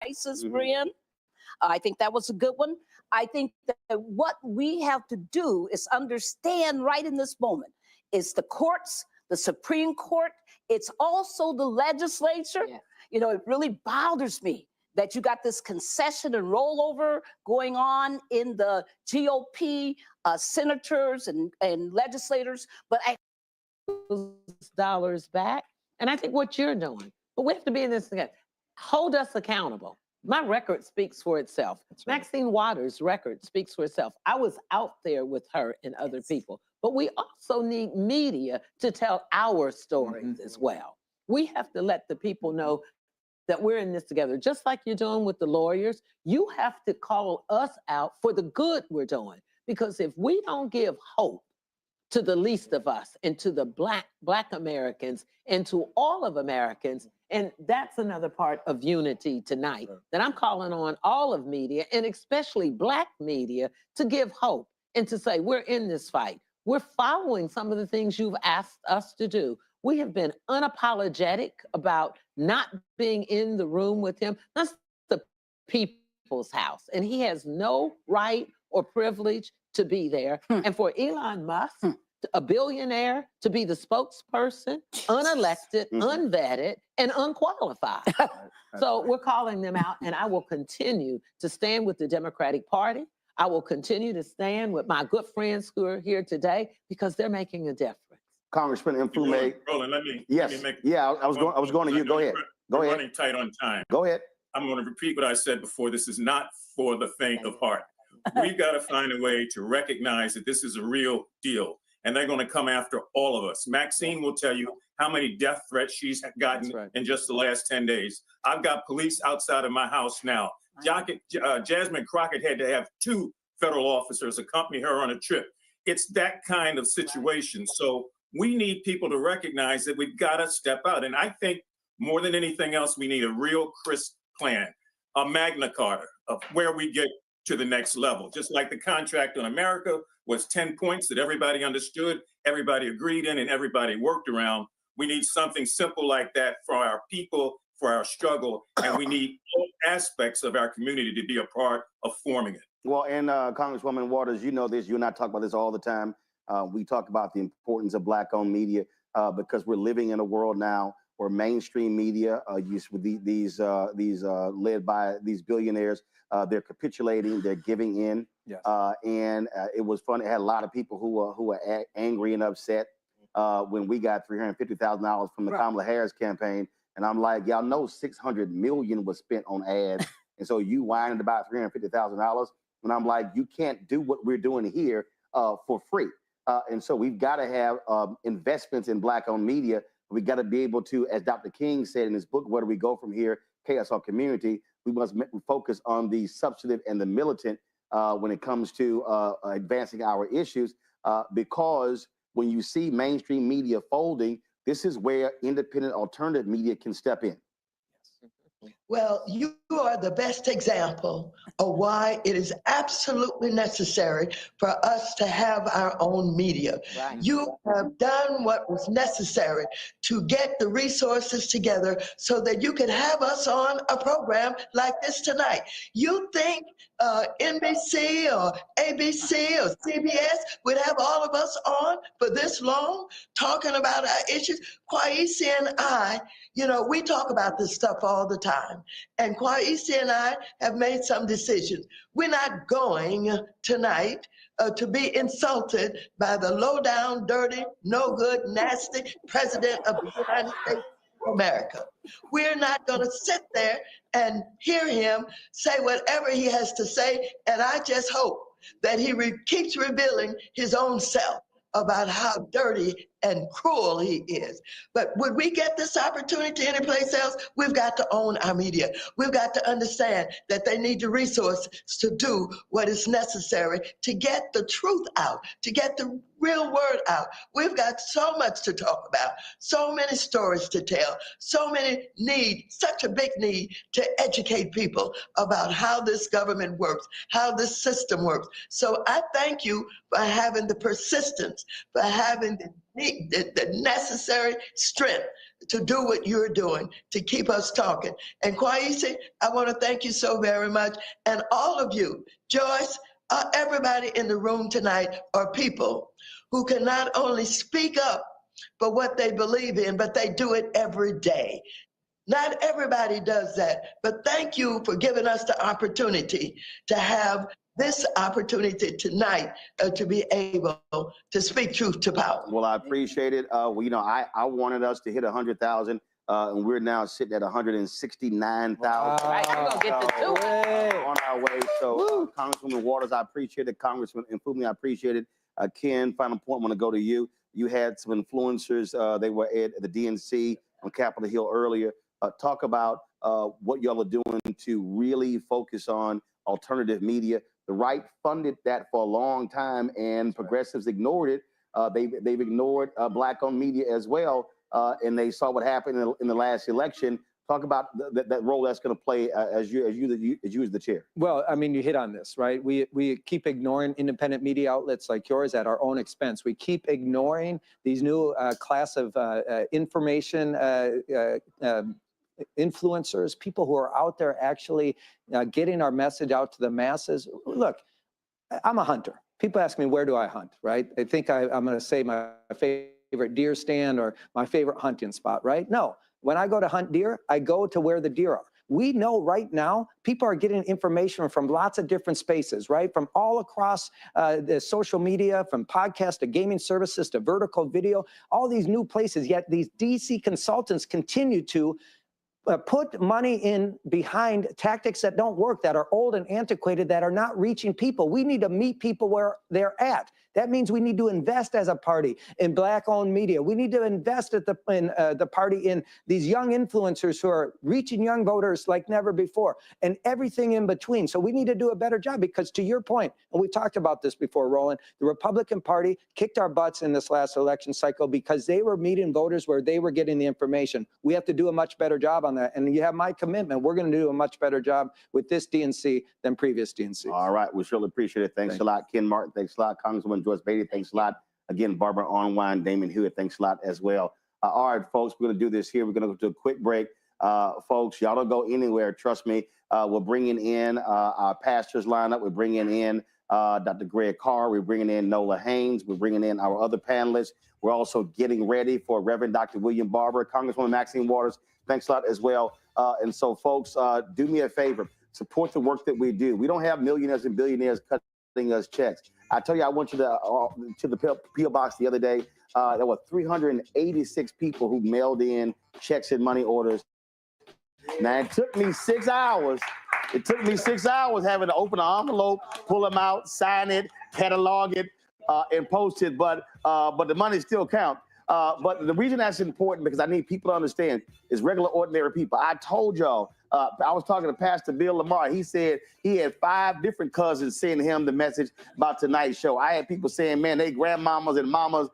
crisis we're in. I think that was a good one. I think that what we have to do is understand right in this moment is the courts, the Supreme Court, it's also the legislature. Yeah. You know, it really bothers me that you got this concession and rollover going on in the GOP senators and legislators, but I those dollars back. And I think what you're doing, but we have to be in this together. Hold us accountable. My record speaks for itself. Right. Maxine Waters' record speaks for itself. I was out there with her and other people, but we also need media to tell our stories as well. We have to let the people know that we're in this together. Just like you're doing with the lawyers, you have to call us out for the good we're doing. Because if we don't give hope to the least of us and to the Black Americans and to all of Americans, and that's another part of unity tonight, that I'm calling on all of media and especially Black media to give hope and to say, we're in this fight. We're following some of the things you've asked us to do. We have been unapologetic about not being in the room with him. That's the people's house, and he has no right or privilege to be there. And for Elon Musk, a billionaire, to be the spokesperson, unelected, unvetted, and unqualified. So we're calling them out, and I will continue to stand with the Democratic Party. I will continue to stand with my good friends who are here today because they're making a difference. Congressman Mfume. Roland, let me make. Yeah, I was going to you. Go ahead. Go ahead. Running tight on time. Go ahead. I'm going to repeat what I said before. This is not for the faint of heart. We've got to find a way to recognize that this is a real deal, and they're going to come after all of us. Maxine will tell you how many death threats she's gotten in just the last 10 days. I've got police outside of my house now. Jasmine Crockett had to have 2 federal officers accompany her on a trip. It's that kind of situation. So we need people to recognize that we've got to step out. And I think more than anything else, we need a real crisp plan, a Magna Carta of where we get to the next level. Just like the contract on America was 10 points that everybody understood, everybody agreed in, and everybody worked around. We need something simple like that for our people, for our struggle, and we need all aspects of our community to be a part of forming it. Well, and Congresswoman Waters, you know this, you and I talk about this all the time. We talk about the importance of Black-owned media because we're living in a world now where mainstream media, these led by these billionaires, they're capitulating, they're giving in. Yes. And it was fun. It had a lot of people who were angry and upset when we got $350,000 from the Kamala Harris campaign. And I'm like, y'all know $600 million was spent on ads. And so you whining about $350,000. And I'm like, you can't do what we're doing here for free. And so we've got to have investments in Black-owned media. We got to be able to, as Dr. King said in his book, Where Do We Go From Here? Chaos or Community, we must focus on the substantive and the militant when it comes to advancing our issues, because when you see mainstream media folding, this is where independent alternative media can step in. Well, you are the best example of why it is absolutely necessary for us to have our own media. Right. You have done what was necessary to get the resources together so that you could have us on a program like this tonight. You think NBC or ABC or CBS would have all of us on for this long talking about our issues? Kwesi and I, you know, we talk about this stuff all the time. And Kwesi and I have made some decisions. We're not going tonight to be insulted by the low-down, dirty, no-good, nasty president of the United States of America. We're not going to sit there and hear him say whatever he has to say, and I just hope that he keeps revealing his own self about how dirty and cruel he is. But would we get this opportunity anyplace else? We've got to own our media. We've got to understand that they need the resources to do what is necessary to get the truth out, to get the real word out. We've got so much to talk about, so many stories to tell, so many such a big need to educate people about how this government works, how this system works. So I thank you for having the persistence, for having the necessary strength to do what you're doing, to keep us talking. And Kwesi, I want to thank you so very much. And all of you, Joyce, everybody in the room tonight are people who can not only speak up for what they believe in, but they do it every day. Not everybody does that, but thank you for giving us the opportunity to have this opportunity tonight to be able to speak truth to power. Well, I appreciate it. Well, you know, I wanted us to hit 100,000, and we're now sitting at 169,000. Right, we're gonna get to two. On our way. So, Congresswoman Waters, I appreciate it. Congressman Mfume, I appreciate it. Ken, final point, I want to go to you. You had some influencers. They were at the DNC on Capitol Hill earlier. Talk about what y'all are doing to really focus on alternative media. The right funded that for a long time, and progressives ignored it. They've ignored Black-owned media as well, and they saw what happened in the last election. Talk about that role that's going to play as you as the chair. Well, I mean, you hit on this, right? We keep ignoring independent media outlets like yours at our own expense. We keep ignoring these new class of information influencers, people who are out there actually getting our message out to the masses. Look, I'm a hunter. People ask me, where do I hunt, right? They think I'm going to say my favorite deer stand or my favorite hunting spot, right? No, when I go to hunt deer, I go to where the deer are. We know right now, people are getting information from lots of different spaces, right? From all across the social media, from podcasts to gaming services to vertical video, all these new places, yet these DC consultants continue to put money in behind tactics that don't work, that are old and antiquated, that are not reaching people. We need to meet people where they're at. That means we need to invest as a party in Black-owned media. We need to invest at the party in these young influencers who are reaching young voters like never before, and everything in between. So we need to do a better job because, to your point, and we talked about this before, Roland, the Republican Party kicked our butts in this last election cycle because they were meeting voters where they were getting the information. We have to do a much better job on that. And you have my commitment. We're going to do a much better job with this DNC than previous DNCs. All right. We surely appreciate it. Thanks a lot, Ken Martin. Thanks a lot, Congresswoman Joyce Beatty. Thanks a lot. Again, Barbara Arnwine, Damon Hewitt. Thanks a lot as well. All right, folks, we're going to do this here. We're going to go to a quick break. Folks, y'all don't go anywhere. Trust me. We're bringing in our pastors lineup. We're bringing in Dr. Greg Carr. We're bringing in Nola Haynes. We're bringing in our other panelists. We're also getting ready for Reverend Dr. William Barber, Congresswoman Maxine Waters. Thanks a lot as well. And so, folks, do me a favor. Support the work that we do. We don't have millionaires and billionaires cutting us checks. I tell you, I went to the P.O. Box the other day. There were 386 people who mailed in checks and money orders. Now, it took me 6 hours. It took me 6 hours having to open an envelope, pull them out, sign it, catalog it, and post it. But the money still counts. But the reason that's important, because I need people to understand, is regular, ordinary people. I told y'all, I was talking to Pastor Bill Lamar. He said he had 5 different cousins sending him the message about tonight's show. I had people saying, man, they grandmamas and mamas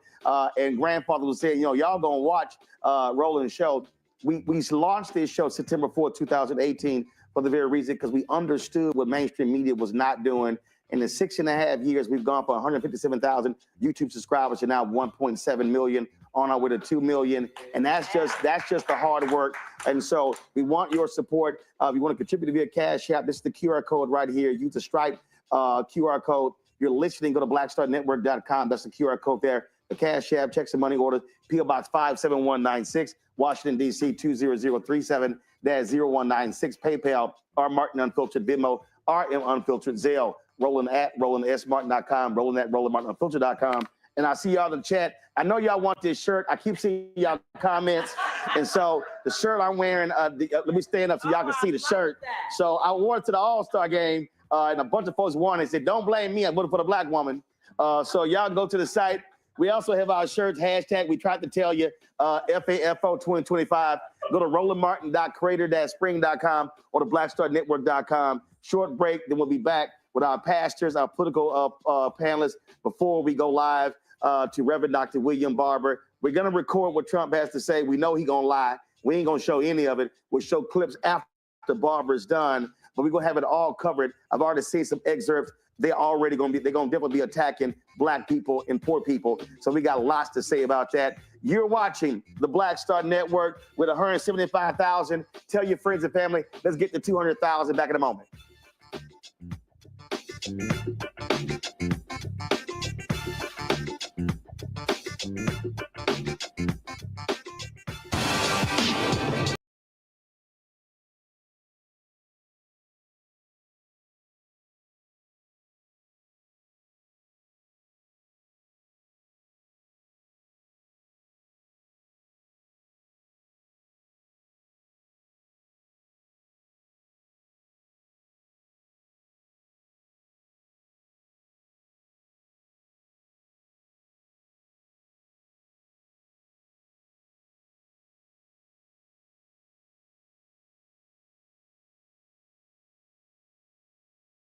and grandfathers were saying, you know, y'all gonna watch Roland's show. We launched this show September 4th, 2018 for the very reason, because we understood what mainstream media was not doing. In the 6.5 years, we've gone from 157,000 YouTube subscribers to now 1.7 million, on our way to 2 million. And that's just the hard work. And so we want your support. If you want to contribute via Cash App, this is the QR code right here. Use the Stripe QR code. If you're listening, go to blackstarnetwork.com. That's the QR code there. The Cash App, checks and money orders, P.O. Box 57196, Washington, D.C. 20037-0196, PayPal, R. Martin Unfiltered, Venmo, RM Unfiltered, Zelle, Roland at RolandSMartin.com, Roland at RolandMartinUnfiltered.com. And I see y'all in the chat. I know y'all want this shirt. I keep seeing y'all comments. And so the shirt I'm wearing, let me stand up so y'all can see the shirt. So I wore it to the All-Star game, and a bunch of folks won. They said, don't blame me. I voted for the black woman. So y'all go to the site. We also have our shirts, hashtag, we tried to tell you, FAFO 2025. Go to rolandmartin.creator-spring.com or to blackstarnetwork.com. Short break, then we'll be back with our pastors, our political panelists before we go live to Reverend Dr. William Barber. We're going to record what Trump has to say. We know he's going to lie. We ain't going to show any of it. We'll show clips after Barber's done, but we're going to have it all covered. I've already seen some excerpts they're definitely be attacking black people and poor people. So we got lots to say about that. You're watching the Black Star Network with 175,000. Tell your friends and family. Let's get to 200,000 back in a moment.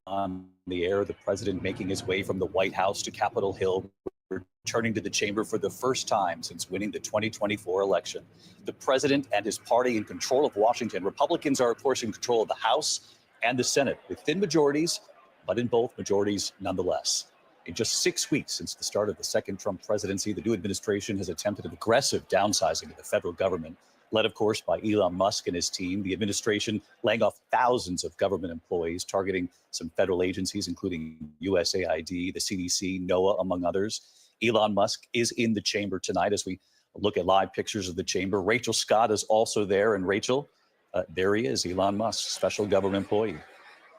On the air, the president making his way from the White House to Capitol Hill, returning to the chamber for the first time since winning the 2024 election. The president and his party in control of Washington. Republicans are, of course, in control of the House and the Senate with thin majorities, but in both majorities nonetheless. In just 6 weeks since the start of the second Trump presidency, the new administration has attempted an aggressive downsizing of the federal government, led, of course, by Elon Musk and his team. The administration laying off thousands of government employees, targeting some federal agencies, including USAID, the CDC, NOAA, among others. Elon Musk is in the chamber tonight as we look at live pictures of the chamber. Rachel Scott is also there. And Rachel, there he is, Elon Musk, special government employee.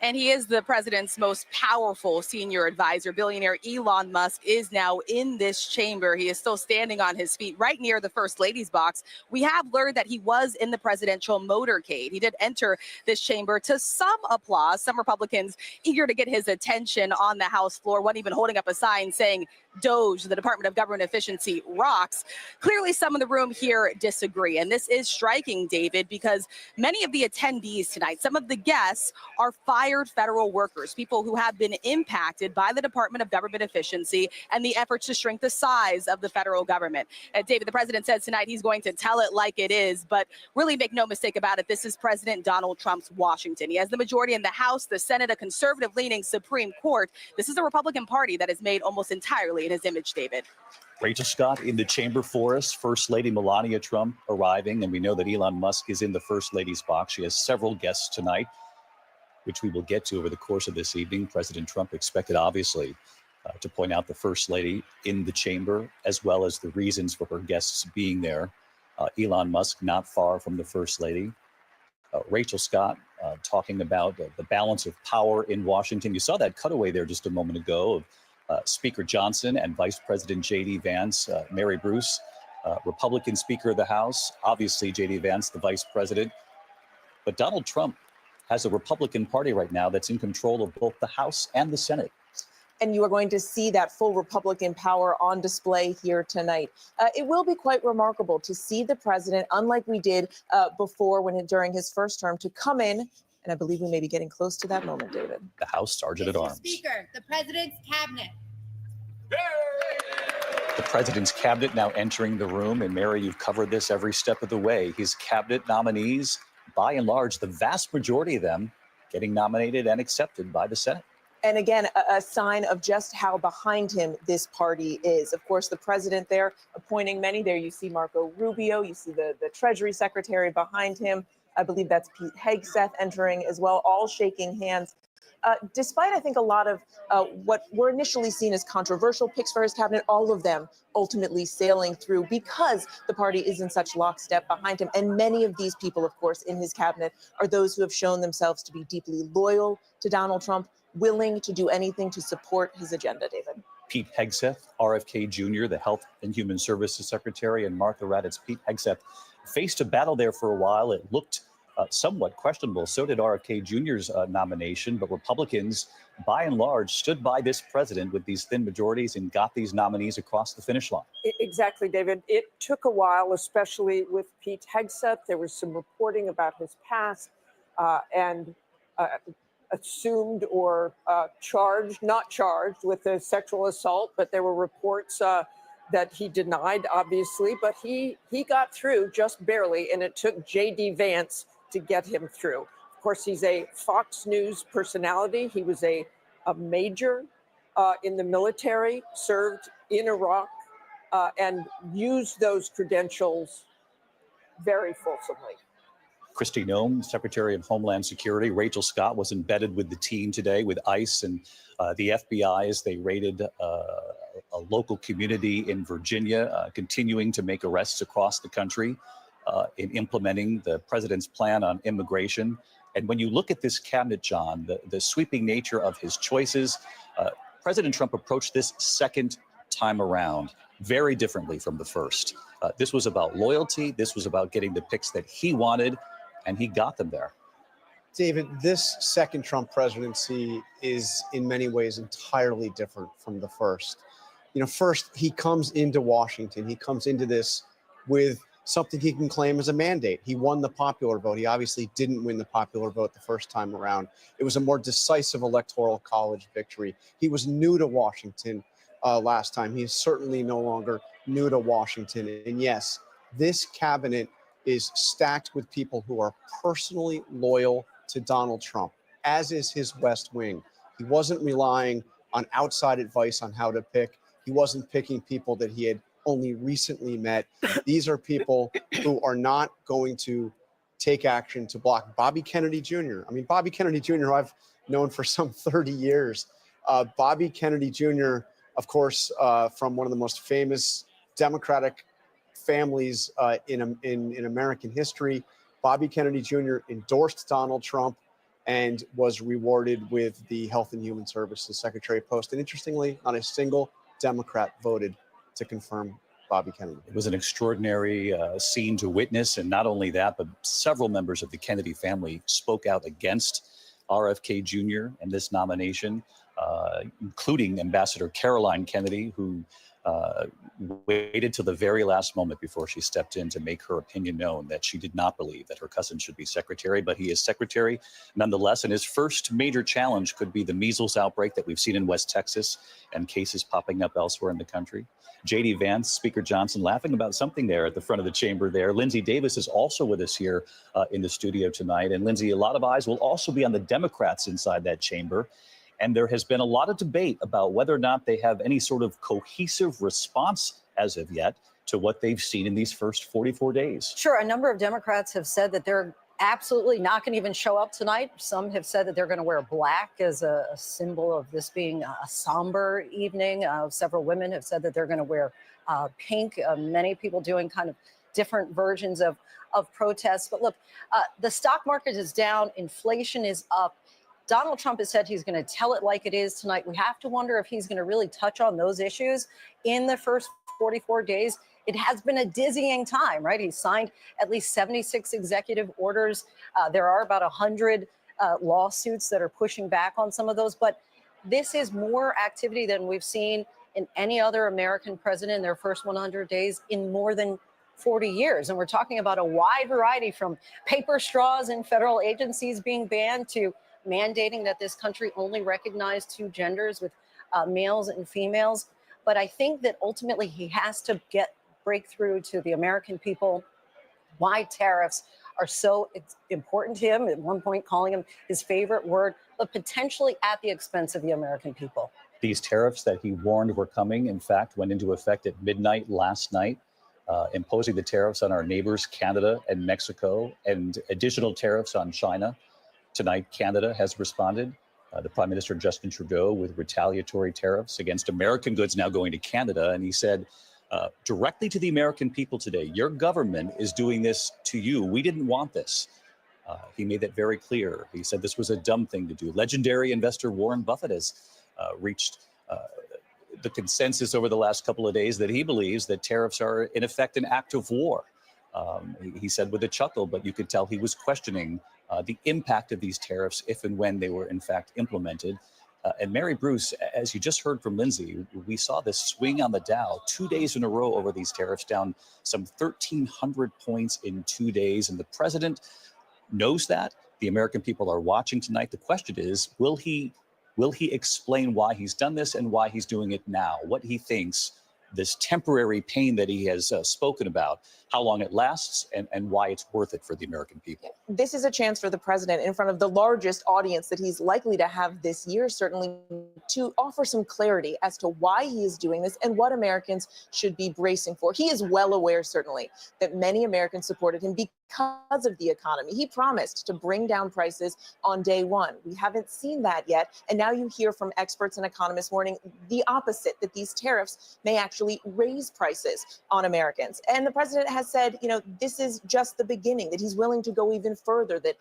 And he is the president's most powerful senior advisor. Billionaire Elon Musk is now in this chamber. He is still standing on his feet right near the First Lady's box. We have learned that he was in the presidential motorcade. He did enter this chamber to some applause. Some Republicans eager to get his attention on the House floor, one even holding up a sign saying, "Doge, the Department of Government Efficiency rocks." Clearly, some in the room here disagree. And this is striking, David, because many of the attendees tonight, some of the guests are fired federal workers, people who have been impacted by the Department of Government Efficiency and the efforts to shrink the size of the federal government. David, the president says tonight he's going to tell it like it is, but really make no mistake about it, this is President Donald Trump's Washington. He has the majority in the House, the Senate, a conservative-leaning Supreme Court. This is a Republican Party that is made almost entirely in his image, David. Rachel Scott in the chamber for us. First Lady Melania Trump arriving, and we know that Elon Musk is in the First Lady's box. She has several guests tonight, which we will get to over the course of this evening. President Trump expected, obviously, to point out the First Lady in the chamber, as well as the reasons for her guests being there. Elon Musk not far from the First Lady. Rachel Scott talking about the balance of power in Washington. You saw that cutaway there just a moment ago of Speaker Johnson and Vice President J.D. Vance, Mary Bruce, Republican Speaker of the House, obviously J.D. Vance, the Vice President. But Donald Trump has a Republican Party right now that's in control of both the House and the Senate. And you are going to see that full Republican power on display here tonight. It will be quite remarkable to see the president, unlike we did before during his first term, to come in, and I believe we may be getting close to that moment, David. The House Sergeant at Arms. Speaker, the president's cabinet. The president's cabinet now entering the room. And Mary, you've covered this every step of the way. His cabinet nominees, by and large, the vast majority of them getting nominated and accepted by the Senate. And again, a sign of just how behind him this party is. Of course, the president there appointing many. There you see Marco Rubio. You see the Treasury Secretary behind him. I believe that's Pete Hegseth entering as well, all shaking hands. Despite, I think, a lot of what were initially seen as controversial picks for his cabinet, all of them ultimately sailing through because the party is in such lockstep behind him. And many of these people, of course, in his cabinet are those who have shown themselves to be deeply loyal to Donald Trump, willing to do anything to support his agenda, David. Pete Hegseth, RFK Jr., the Health and Human Services Secretary, and Martha Raddatz. Pete Hegseth faced a battle there for a while. It looked somewhat questionable. So did RFK Jr.'s nomination, but Republicans, by and large, stood by this president with these thin majorities and got these nominees across the finish line. Exactly, David. It took a while, especially with Pete Hegseth. There was some reporting about his past and assumed or not charged with a sexual assault, but there were reports that he denied, obviously, but he got through just barely, and it took J.D. Vance to get him through. Of course, he's a Fox News personality. He was a a major in the military, served in Iraq, and used those credentials very fulsomely. Kristi Noem, Secretary of Homeland Security. Rachel Scott was embedded with the team today with ICE and the FBI as they raided a local community in Virginia, continuing to make arrests across the country in implementing the president's plan on immigration. And when you look at this cabinet, John, the sweeping nature of his choices, President Trump approached this second time around very differently from the first. This was about loyalty. This was about getting the picks that he wanted, and he got them there. David, this second Trump presidency is in many ways entirely different from the first. You know, first, he comes into Washington. He comes into this with something he can claim as a mandate. He won the popular vote. He obviously didn't win the popular vote the first time around. It was a more decisive electoral college victory. He was new to Washington last time. He is certainly no longer new to Washington. And yes, this cabinet is stacked with people who are personally loyal to Donald Trump, as is his West Wing. He wasn't relying on outside advice on how to pick. He wasn't picking people that he had only recently met. These are people who are not going to take action to block Bobby Kennedy Jr. I mean, Bobby Kennedy Jr., who I've known for some 30 years. Bobby Kennedy Jr., of course, from one of the most famous Democratic families in American history. Bobby Kennedy Jr. endorsed Donald Trump and was rewarded with the Health and Human Services Secretary post. And interestingly, not a single Democrat voted to confirm Bobby Kennedy. It was an extraordinary scene to witness. And not only that, but several members of the Kennedy family spoke out against RFK Jr. and this nomination, including Ambassador Caroline Kennedy, who waited till the very last moment before she stepped in to make her opinion known that she did not believe that her cousin should be secretary, but he is secretary nonetheless. And his first major challenge could be the measles outbreak that we've seen in West Texas and cases popping up elsewhere in the country. J.D. Vance, Speaker Johnson laughing about something there at the front of the chamber there. Lindsey Davis is also with us here in the studio tonight. And Lindsey, a lot of eyes will also be on the Democrats inside that chamber. And there has been a lot of debate about whether or not they have any sort of cohesive response as of yet to what they've seen in these first 44 days. Sure. A number of Democrats have said that they're absolutely not going to even show up tonight. Some have said that they're going to wear black as a symbol of this being a somber evening. Several women have said that they're going to wear pink. Many people doing kind of different versions of protests. But look, the stock market is down. Inflation is up. Donald Trump has said he's going to tell it like it is tonight. We have to wonder if he's going to really touch on those issues in the first 44 days. It has been a dizzying time, right? He's signed at least 76 executive orders. There are about 100 lawsuits that are pushing back on some of those. But this is more activity than we've seen in any other American president in their first 100 days in more than 40 years. And we're talking about a wide variety, from paper straws in federal agencies being banned to mandating that this country only recognize two genders with males and females. But I think that ultimately he has to break through to the American people why tariffs are so important to him, at one point calling him his favorite word, but potentially at the expense of the American people. These tariffs that he warned were coming, in fact, went into effect at midnight last night, imposing the tariffs on our neighbors, Canada and Mexico, and additional tariffs on China. Tonight, Canada has responded. The Prime Minister, Justin Trudeau, with retaliatory tariffs against American goods now going to Canada. And he said directly to the American people today, your government is doing this to you. We didn't want this. He made that very clear. He said this was a dumb thing to do. Legendary investor Warren Buffett has reached the consensus over the last couple of days that he believes that tariffs are, in effect, an act of war. He said with a chuckle, but you could tell he was questioning the impact of these tariffs if and when they were in fact implemented. And Mary Bruce, as you just heard from Lindsey, we saw this swing on the Dow 2 days in a row over these tariffs, down some 1,300 points in 2 days. And the president knows that. The American people are watching tonight. The question is, will he explain why he's done this and why he's doing it now? What he thinks this temporary pain that he has spoken about, how long it lasts, and why it's worth it for the American people. This is a chance for the president in front of the largest audience that he's likely to have this year, certainly, to offer some clarity as to why he is doing this and what Americans should be bracing for. He is well aware, certainly, that many Americans supported him because of the economy. He promised to bring down prices on day one. We haven't seen that yet. And now you hear from experts and economists warning the opposite, that these tariffs may actually raise prices on Americans. And the president has said, you know, this is just the beginning, that he's willing to go even further, that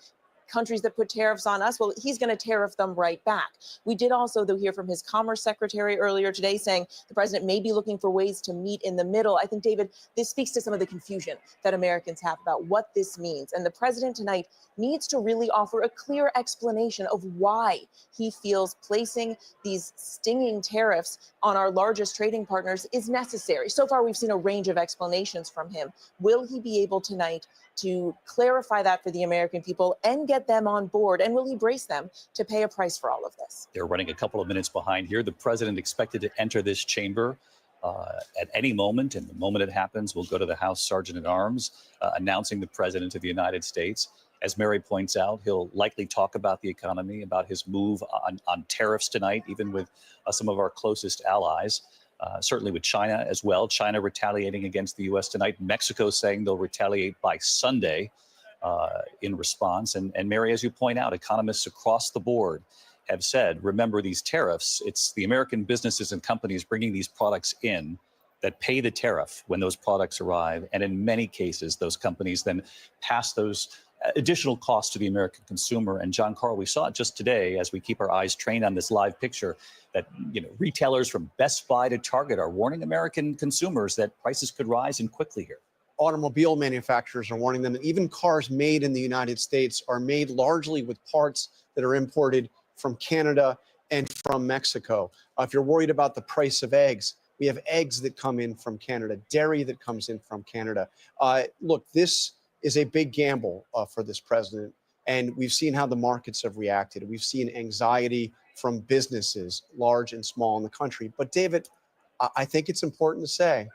countries that put tariffs on us, well, he's going to tariff them right back. We did also, though, hear from his Commerce Secretary earlier today saying the president may be looking for ways to meet in the middle. I think, David, this speaks to some of the confusion that Americans have about what this means. And the president tonight needs to really offer a clear explanation of why he feels placing these stinging tariffs on our largest trading partners is necessary. So far, we've seen a range of explanations from him. Will he be able tonight to clarify that for the American people and get them on board? And will he brace them to pay a price for all of this? They're running a couple of minutes behind here. The president expected to enter this chamber at any moment. And the moment it happens, we'll go to the House Sergeant at Arms announcing the president of the United States. As Mary points out, he'll likely talk about the economy, about his move on tariffs tonight, even with some of our closest allies. Certainly with China as well. China retaliating against the U.S. tonight. Mexico saying they'll retaliate by Sunday in response. And Mary, as you point out, economists across the board have said, remember these tariffs, it's the American businesses and companies bringing these products in that pay the tariff when those products arrive. And in many cases, those companies then pass those additional costs to the American consumer. And John Carl, we saw it just today as we keep our eyes trained on this live picture that, you know, retailers from Best Buy to Target are warning American consumers that prices could rise and quickly here. Automobile manufacturers are warning them that even cars made in the United States are made largely with parts that are imported from Canada and from Mexico. If you're worried about the price of eggs, we have eggs that come in from Canada, dairy that comes in from Canada. Look, this is a big gamble for this president. And we've seen how the markets have reacted. We've seen anxiety from businesses, large and small in the country. But David, I think it's important to say,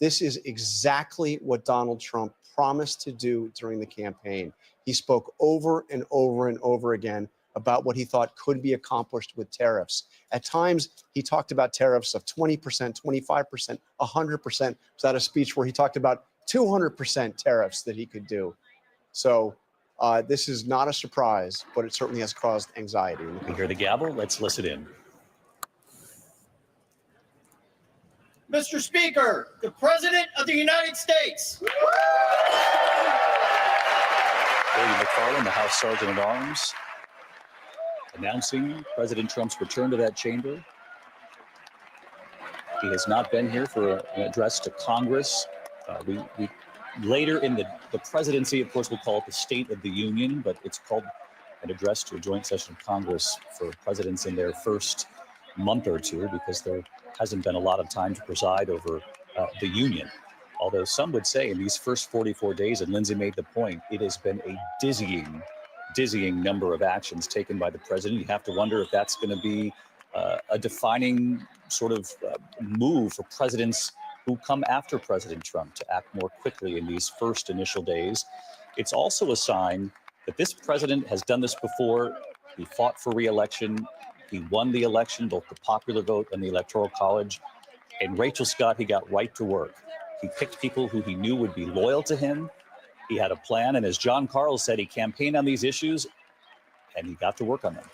this is exactly what Donald Trump promised to do during the campaign. He spoke over and over and over again about what he thought could be accomplished with tariffs. At times, he talked about tariffs of 20%, 25%, 100%. Was that a speech where he talked about 200% tariffs that he could do? So this is not a surprise, but it certainly has caused anxiety. We hear the gavel. Let's listen in. Mr. Speaker, the President of the United States. William McFarland, the House Sergeant at Arms, announcing President Trump's return to that chamber. He has not been here for an address to Congress. We later in the presidency, of course, we'll call it the State of the Union, but it's called an address to a joint session of Congress for presidents in their first month or two, because there hasn't been a lot of time to preside over the union. Although some would say in these first 44 days, and Lindsay made the point, it has been a dizzying number of actions taken by the president. You have to wonder if that's going to be a defining sort of move for presidents who come after President Trump to act more quickly in these first initial days. It's also a sign that this president has done this before. He fought for re-election. He won the election, both the popular vote and the Electoral College. And Rachel Scott, he got right to work. He picked people who he knew would be loyal to him. He had a plan. And as John Carl said, he campaigned on these issues and he got to work on them.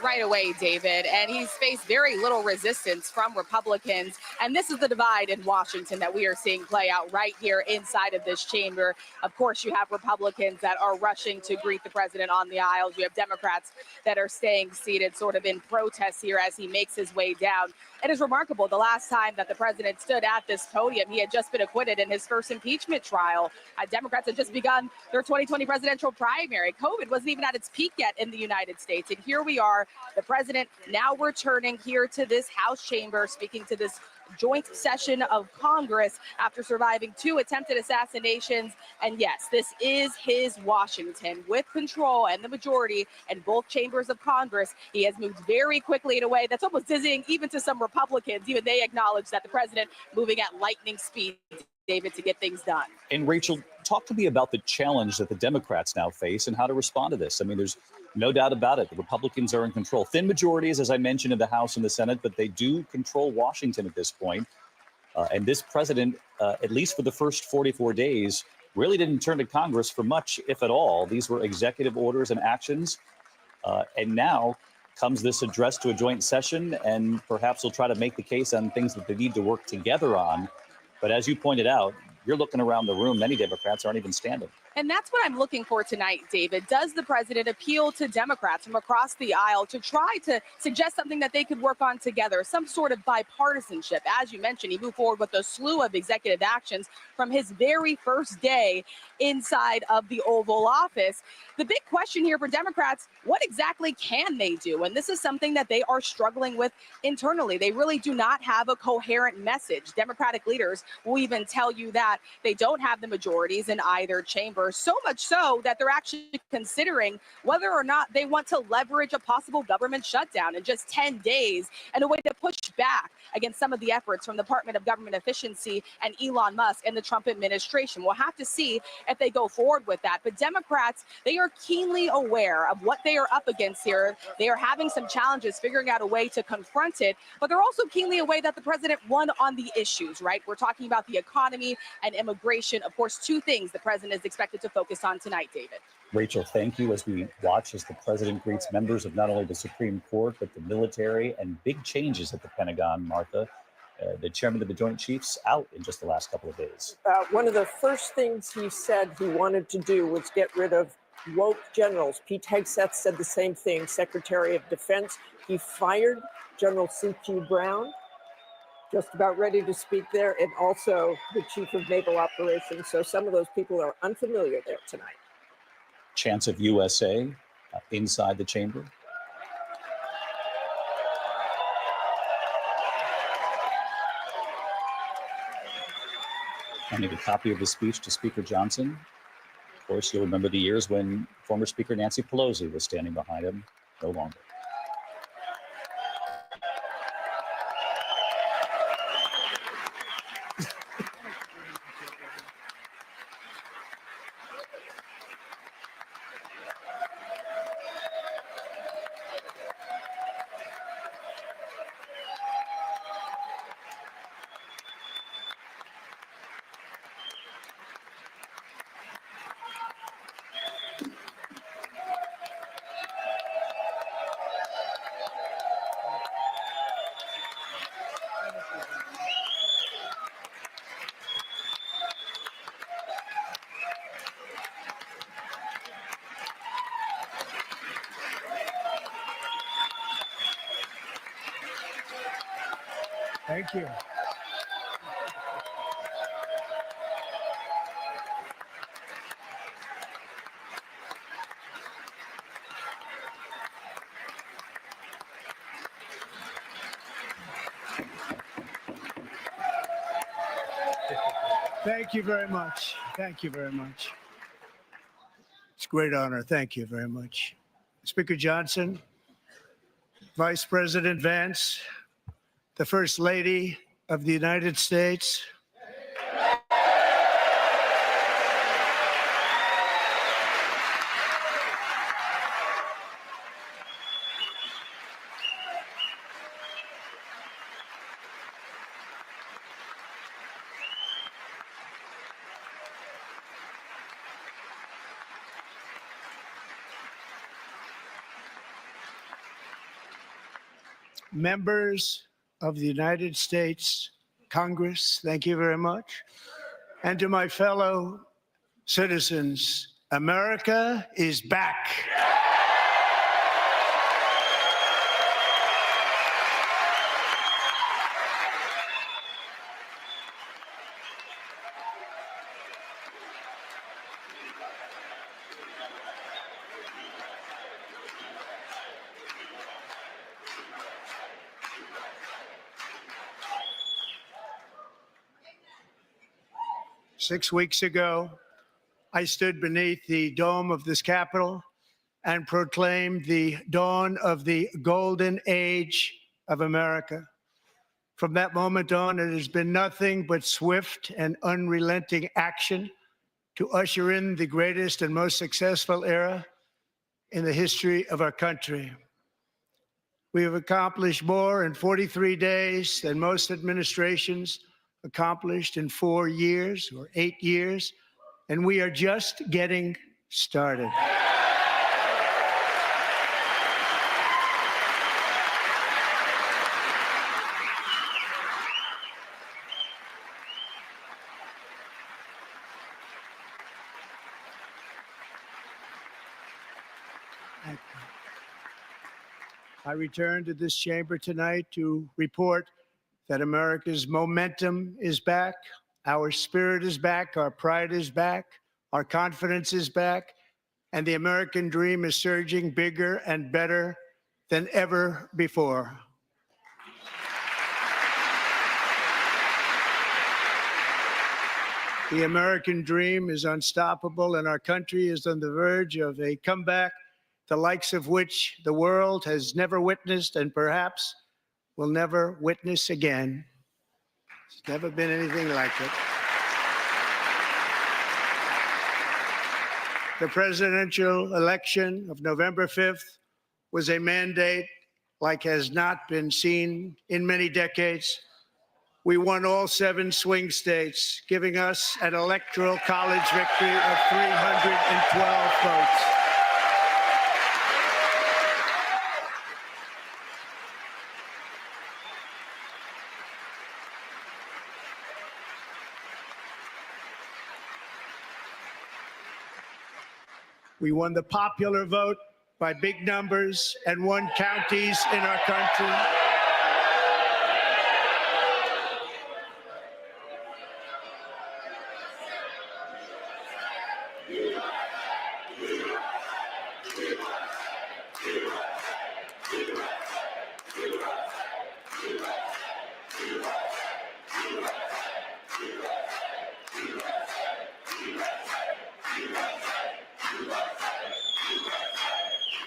Right away, David. And he's faced very little resistance from Republicans. And this is the divide in Washington that we are seeing play out right here inside of this chamber. Of course, you have Republicans that are rushing to greet the president on the aisles. You have Democrats that are staying seated sort of in protest here as he makes his way down. It is remarkable. The last time that the president stood at this podium, he had just been acquitted in his first impeachment trial. Democrats had just begun their 2020 presidential primary. COVID wasn't even at its peak yet in the United States. And here we are, the president now returning here to this House chamber, speaking to this joint session of Congress after surviving 2 attempted assassinations. And yes, this is his Washington with control and the majority in both chambers of Congress. He has moved very quickly in a way that's almost dizzying even to some Republicans. Even they acknowledge that the president moving at lightning speed, David, to get things done. And Rachel, talk to me about the challenge that the Democrats now face and how to respond to this. I mean, there's no doubt about it. The Republicans are in control. Thin majorities, as I mentioned, in the House and the Senate, but they do control Washington at this point. And this president, at least for the first 44 days, really didn't turn to Congress for much, if at all. These were executive orders and actions. And now comes this address to a joint session, and perhaps they'll try to make the case on things that they need to work together on. But as you pointed out, you're looking around the room, many Democrats aren't even standing. And that's what I'm looking for tonight, David. Does the president appeal to Democrats from across the aisle to try to suggest something that they could work on together, some sort of bipartisanship? As you mentioned, he moved forward with a slew of executive actions from his very first day inside of the Oval Office. The big question here for Democrats, what exactly can they do? And this is something that they are struggling with internally. They really do not have a coherent message. Democratic leaders will even tell you that they don't have the majorities in either chamber. So much so that they're actually considering whether or not they want to leverage a possible government shutdown in just 10 days and a way to push back against some of the efforts from the Department of Government Efficiency and Elon Musk and the Trump administration. We'll have to see if they go forward with that. But Democrats, they are keenly aware of what they are up against here. They are having some challenges figuring out a way to confront it, but they're also keenly aware that the president won on the issues, right? We're talking about the economy and immigration. Of course, 2 things the president is expected to focus on tonight, David. Rachel, thank you as we watch as the president greets members of not only the Supreme Court, but the military and big changes at the Pentagon. Martha, the chairman of the Joint Chiefs out in just the last couple of days. One of the first things he said he wanted to do was get rid of woke generals. Pete Hegseth said the same thing, Secretary of Defense. He fired General C.Q. Brown, just about ready to speak there, and also the Chief of Naval Operations. So some of those people are unfamiliar there tonight. Chants of USA inside the chamber. I need a copy of the speech to Speaker Johnson. Of course, you'll remember the years when former Speaker Nancy Pelosi was standing behind him. No longer. Thank you. Thank you very much. Thank you very much. It's a great honor. Thank you very much. Speaker Johnson, Vice President Vance, the First Lady of the United States. Members of the United States Congress, thank you very much. And to my fellow citizens, America is back. 6 weeks ago, I stood beneath the dome of this Capitol and proclaimed the dawn of the golden age of America. From that moment on, it has been nothing but swift and unrelenting action to usher in the greatest and most successful era in the history of our country. We have accomplished more in 43 days than most administrations accomplished in 4 years or 8 years, and we are just getting started. I return to this chamber tonight to report that America's momentum is back, our spirit is back, our pride is back, our confidence is back, and the American dream is surging bigger and better than ever before. The American dream is unstoppable, and our country is on the verge of a comeback, the likes of which the world has never witnessed and perhaps will never witness again. There's never been anything like it. The presidential election of November 5th was a mandate like has not been seen in many decades. We won all 7 swing states, giving us an electoral college victory of 312 votes. We won the popular vote by big numbers and won counties in our country.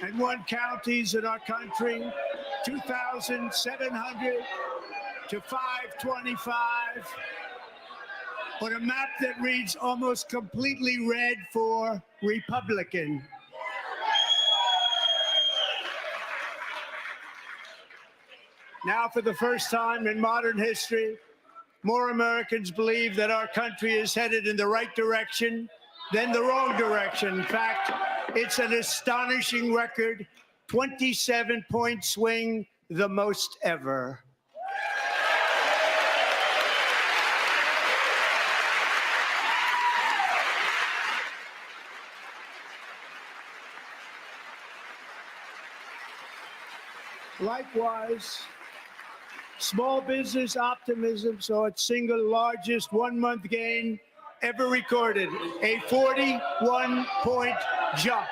And won counties in our country, 2,700 to 525, on a map that reads almost completely red for Republican. Now, for the first time in modern history, more Americans believe that our country is headed in the right direction than the wrong direction. In fact, it's an astonishing record, 27-point swing, the most ever. Likewise, small business optimism saw its single largest one-month gain ever recorded, a 41-point jump.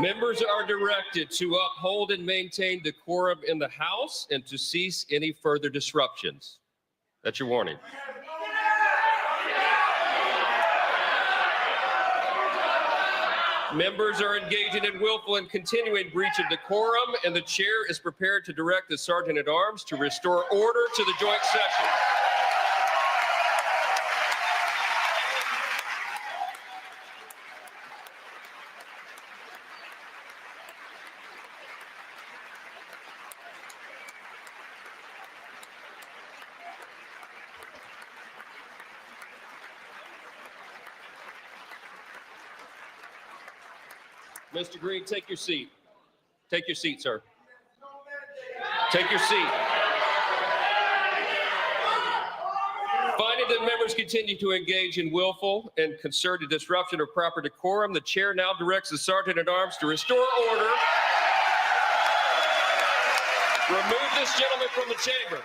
Members are directed to uphold and maintain decorum in the House and to cease any further disruptions. That's your warning. Members are engaging in willful and continuing breach of decorum, and the chair is prepared to direct the Sergeant-at-Arms to restore order to the joint session. Mr. Green, take your seat. Take your seat, sir. Take your seat. Finding that members continue to engage in willful and concerted disruption of proper decorum, the chair now directs the Sergeant-at-Arms to restore order. Remove this gentleman from the chamber.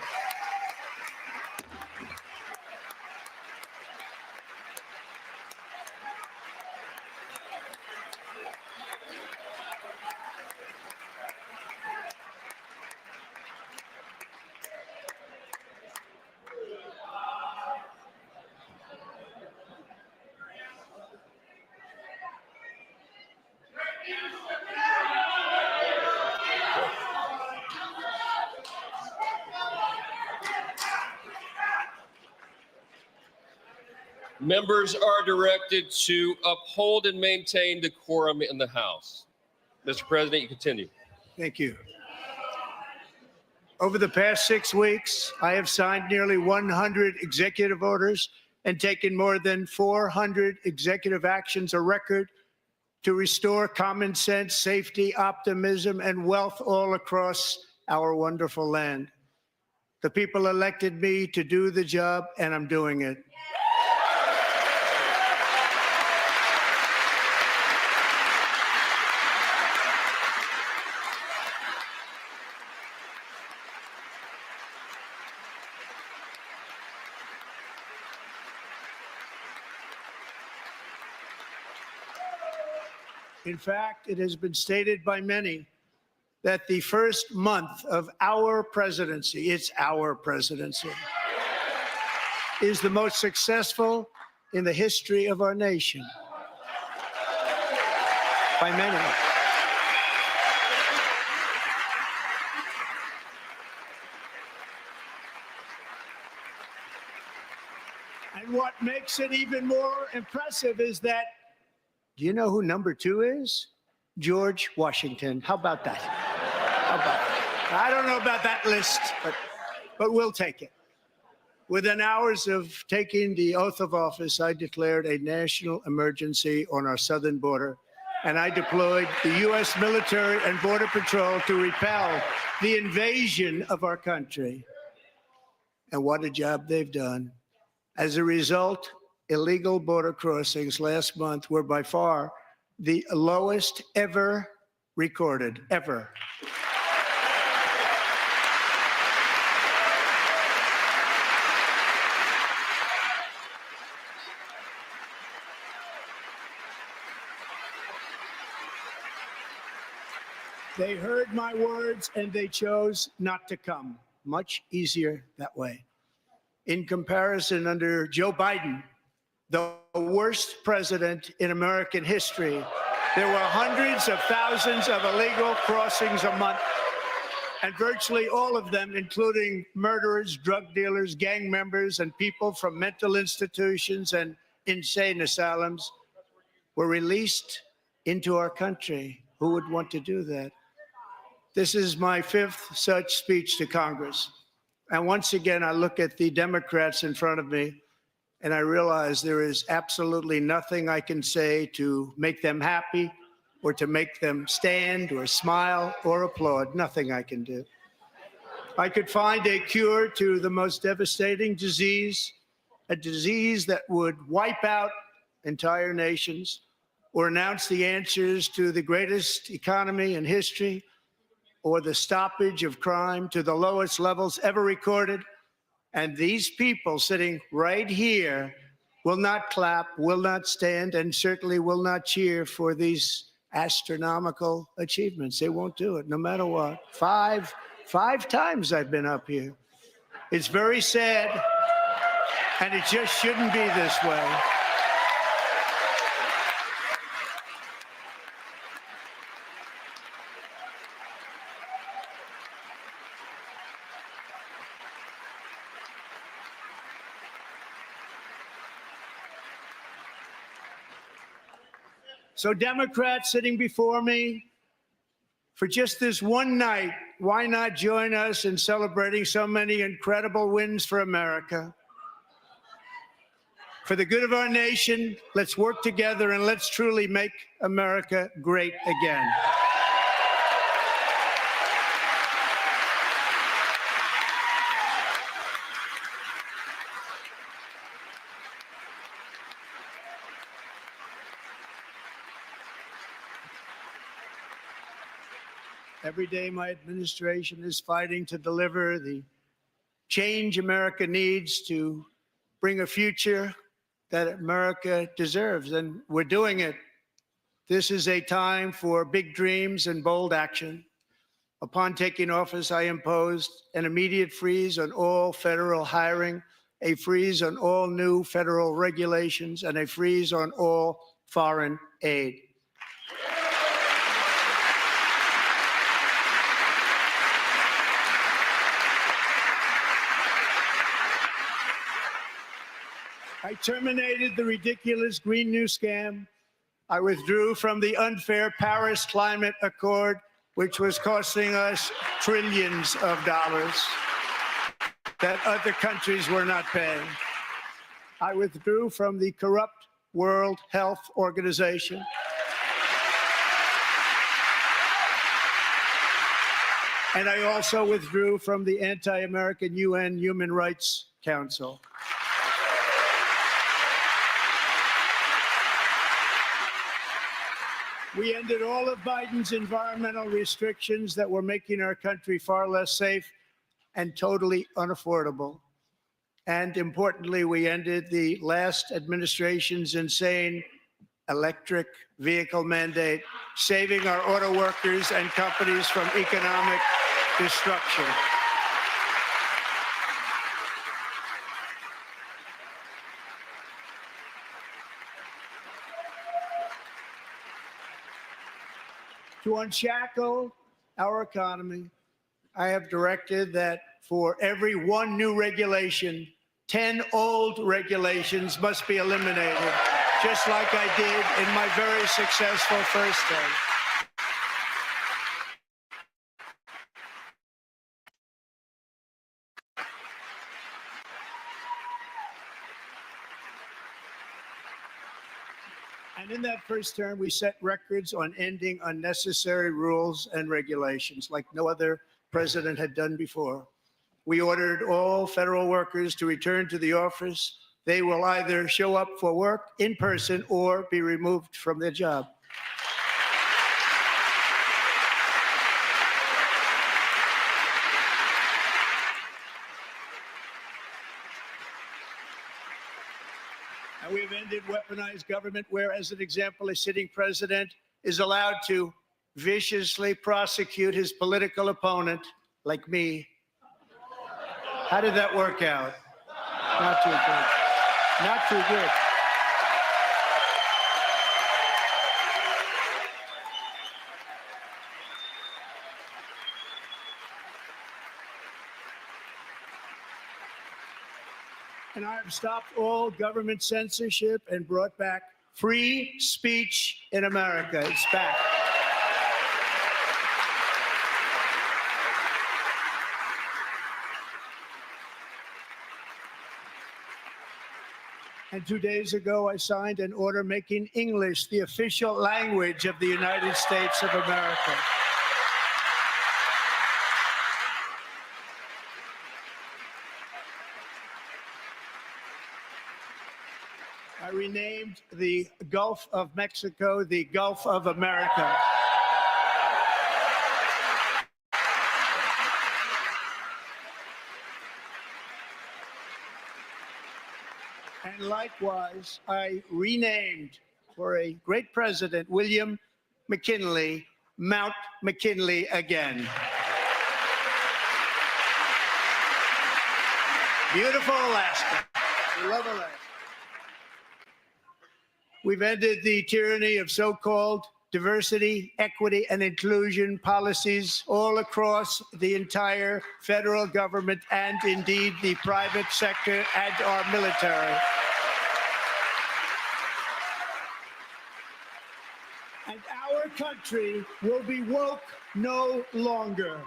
Members are directed to uphold and maintain decorum in the House. Mr. President, you continue. Thank you. Over the past 6 weeks, I have signed nearly 100 executive orders and taken more than 400 executive actions, a record to restore common sense, safety, optimism, and wealth all across our wonderful land. The people elected me to do the job, and I'm doing it. In fact, it has been stated by many that the first month of our presidency, it's our presidency, is the most successful in the history of our nation. By many. And what makes it even more impressive is that, do you know who number 2 is? George Washington. How about that? How about that? I don't know about that list, but we'll take it. Within hours of taking the oath of office, I declared a national emergency on our southern border, and I deployed the U.S. military and Border Patrol to repel the invasion of our country. And what a job they've done. As a result, illegal border crossings last month were by far the lowest ever recorded, ever. They heard my words and they chose not to come. Much easier that way. In comparison, under Joe Biden, the worst president in American history, there were hundreds of thousands of illegal crossings a month, and virtually all of them, including murderers, drug dealers, gang members, and people from mental institutions and insane asylums, were released into our country. Who would want to do that? This is my 5th such speech to Congress. And once again, I look at the Democrats in front of me, and I realize there is absolutely nothing I can say to make them happy or to make them stand or smile or applaud. Nothing I can do. I could find a cure to the most devastating disease, a disease that would wipe out entire nations, or announce the answers to the greatest economy in history, or the stoppage of crime to the lowest levels ever recorded. And these people sitting right here will not clap, will not stand, and certainly will not cheer for these astronomical achievements. They won't do it, no matter what. Five times I've been up here. It's very sad, and it just shouldn't be this way. So Democrats sitting before me, for just this one night, why not join us in celebrating so many incredible wins for America? For the good of our nation, let's work together and let's truly make America great again. Every day, my administration is fighting to deliver the change America needs to bring a future that America deserves, and we're doing it. This is a time for big dreams and bold action. Upon taking office, I imposed an immediate freeze on all federal hiring, a freeze on all new federal regulations, and a freeze on all foreign aid. I terminated the ridiculous Green New Scam. I withdrew from the unfair Paris Climate Accord, which was costing us trillions of dollars that other countries were not paying. I withdrew from the corrupt World Health Organization. And I also withdrew from the anti-American UN Human Rights Council. We ended all of Biden's environmental restrictions that were making our country far less safe and totally unaffordable. And importantly, we ended the last administration's insane electric vehicle mandate, saving our auto workers and companies from economic destruction. To unshackle our economy, I have directed that for every one new regulation, 10 old regulations must be eliminated, just like I did in my very successful first term. And in that first term, we set records on ending unnecessary rules and regulations like no other president had done before. We ordered all federal workers to return to the office. They will either show up for work in person or be removed from their job. And we've ended weaponized government where, as an example, a sitting president is allowed to viciously prosecute his political opponent, like me. How did that work out? Not too good. Not too good. And I have stopped all government censorship and brought back free speech in America. It's back. And 2 days ago, I signed an order making English the official language of the United States of America. I renamed the Gulf of Mexico the Gulf of America. And likewise, I renamed, for a great president, William McKinley, Mount McKinley again. Beautiful Alaska. We love Alaska. We've ended the tyranny of so-called diversity, equity, and inclusion policies all across the entire federal government and indeed the private sector and our military. And our country will be woke no longer.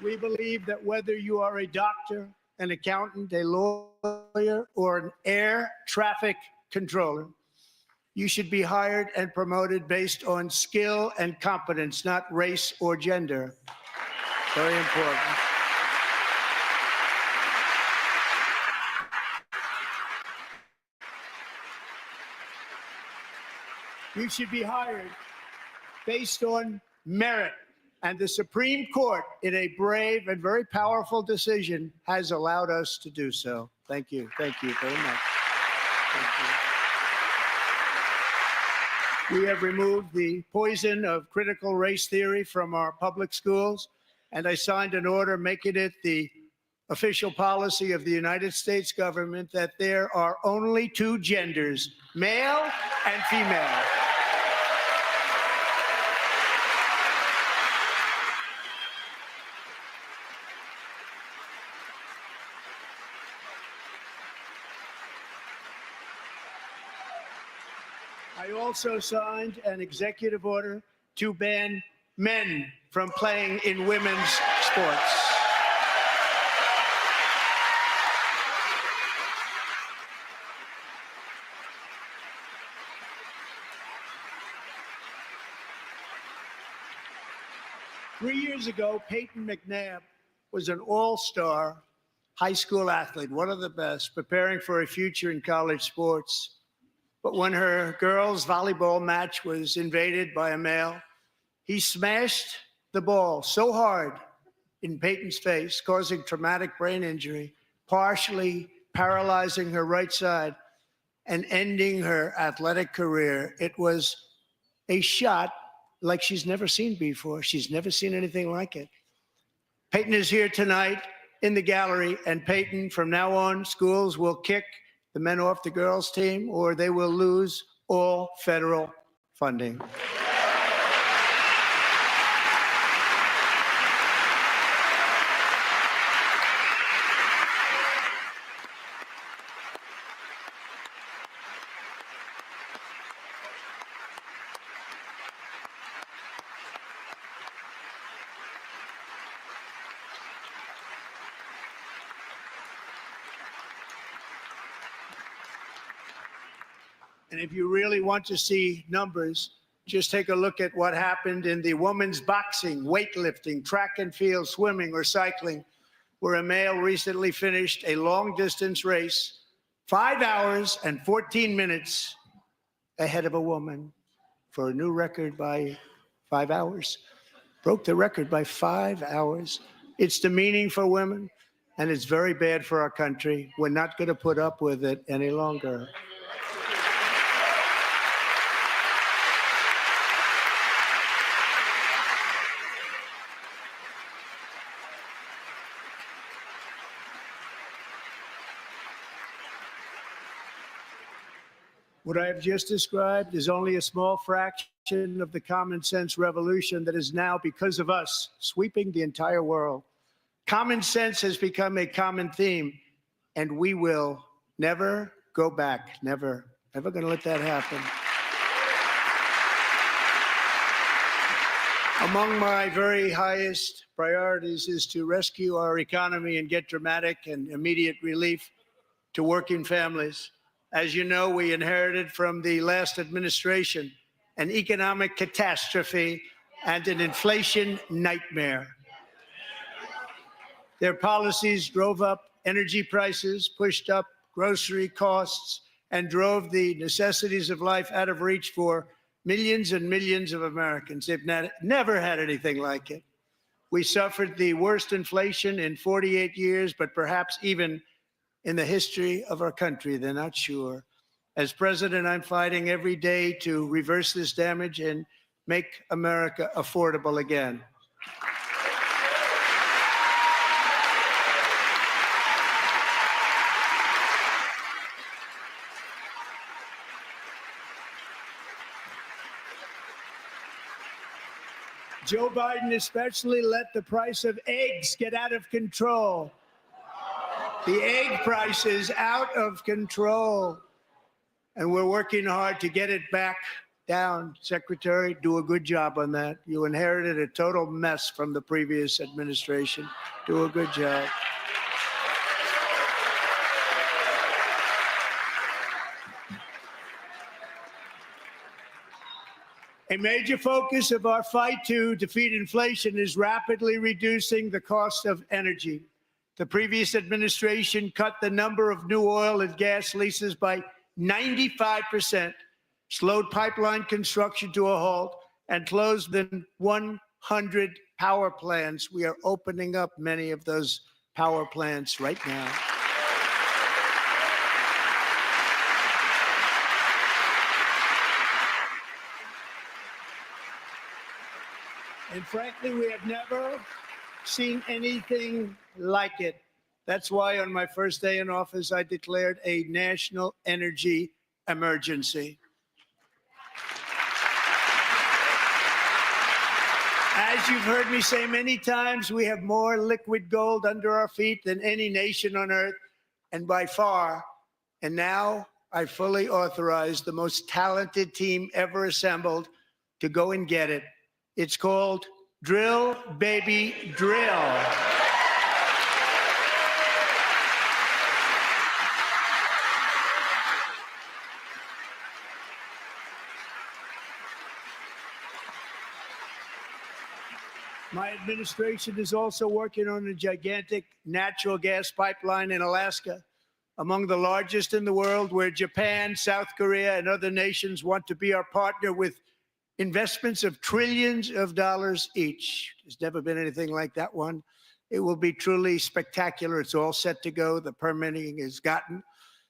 We believe that whether you are a doctor, an accountant, a lawyer, or an air traffic controller, you should be hired and promoted based on skill and competence, not race or gender. Very important. You should be hired based on merit. And the Supreme Court, in a brave and very powerful decision, has allowed us to do so. Thank you. Thank you very much. Thank you. We have removed the poison of critical race theory from our public schools, and I signed an order making it the official policy of the United States government that there are only two genders, male and female. I also signed an executive order to ban men from playing in women's sports. Three years ago, Peyton McNabb was an all-star high school athlete, one of the best, preparing for a future in college sports. But when her girls' volleyball match was invaded by a male, he smashed the ball so hard in Peyton's face, causing traumatic brain injury, partially paralyzing her right side and ending her athletic career. It was a shot like she's never seen before. She's never seen anything like it. Peyton is here tonight in the gallery, and Peyton, from now on, schools will kick the men off the girls' team, or they will lose all federal funding. And if you really want to see numbers, just take a look at what happened in the women's boxing, weightlifting, track and field, swimming, or cycling, where a male recently finished a long-distance race 5 hours and 14 minutes ahead of a woman for a new record by 5 hours. Broke the record by 5 hours. It's demeaning for women, and it's very bad for our country. We're not going to put up with it any longer. What I have just described is only a small fraction of the common sense revolution that is now, because of us, sweeping the entire world. Common sense has become a common theme, and we will never go back. Never. Never going to let that happen. Among my very highest priorities is to rescue our economy and get dramatic and immediate relief to working families. As you know, we inherited from the last administration an economic catastrophe and an inflation nightmare. Their policies drove up energy prices, pushed up grocery costs, and drove the necessities of life out of reach for millions and millions of Americans. They've never had anything like it. We suffered the worst inflation in 48 years, but perhaps even in the history of our country. They're not sure. As president, I'm fighting every day to reverse this damage and make America affordable again. Joe Biden especially let the price of eggs get out of control. The egg price is out of control, and we're working hard to get it back down. Secretary, do a good job on that. You inherited a total mess from the previous administration. Do a good job. A major focus of our fight to defeat inflation is rapidly reducing the cost of energy. The previous administration cut the number of new oil and gas leases by 95%, slowed pipeline construction to a halt, and closed the 100 power plants. We are opening up many of those power plants right now. And frankly, we have never seen anything like it. That's why on my first day in office, I declared a national energy emergency. As you've heard me say many times, we have more liquid gold under our feet than any nation on earth, and by far. And now I fully authorize the most talented team ever assembled to go and get it. It's called Drill, Baby, Drill. My administration is also working on a gigantic natural gas pipeline in Alaska, among the largest in the world, where Japan, South Korea, and other nations want to be our partner with investments of trillions of dollars each. There's never been anything like that one. It will be truly spectacular. It's all set to go. The permitting is gotten.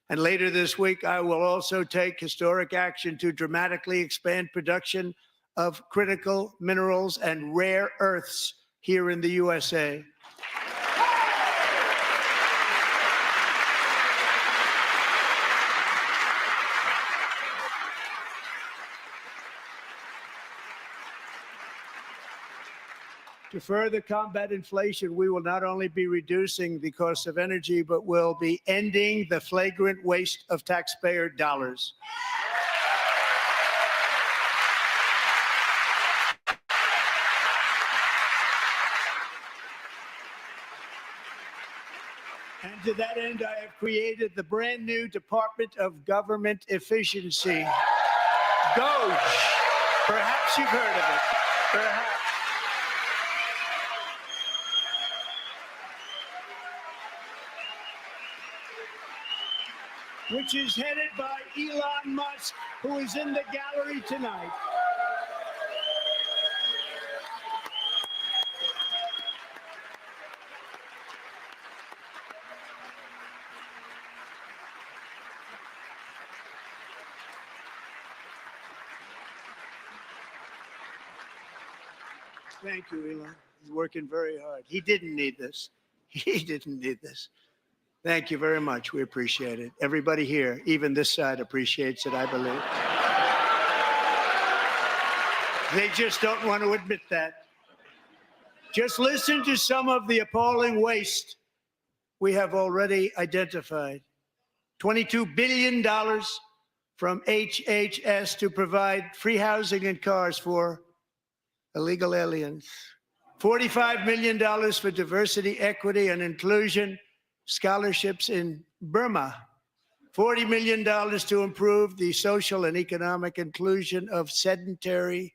And later this week, I will also take historic action to dramatically expand production of critical minerals and rare earths here in the USA. To further combat inflation, we will not only be reducing the cost of energy, but will be ending the flagrant waste of taxpayer dollars. And to that end, I have created the brand new Department of Government Efficiency, DOGE. Perhaps you've heard of it. Perhaps. Which is headed by Elon Musk, who is in the gallery tonight. Thank you, Elon. He's working very hard. He didn't need this. He didn't need this. Thank you very much. We appreciate it. Everybody here, even this side, appreciates it, I believe. They just don't want to admit that. Just listen to some of the appalling waste we have already identified. $22 billion from HHS to provide free housing and cars for illegal aliens. $45 million for diversity, equity, and inclusion scholarships in Burma. $40 million to improve the social and economic inclusion of sedentary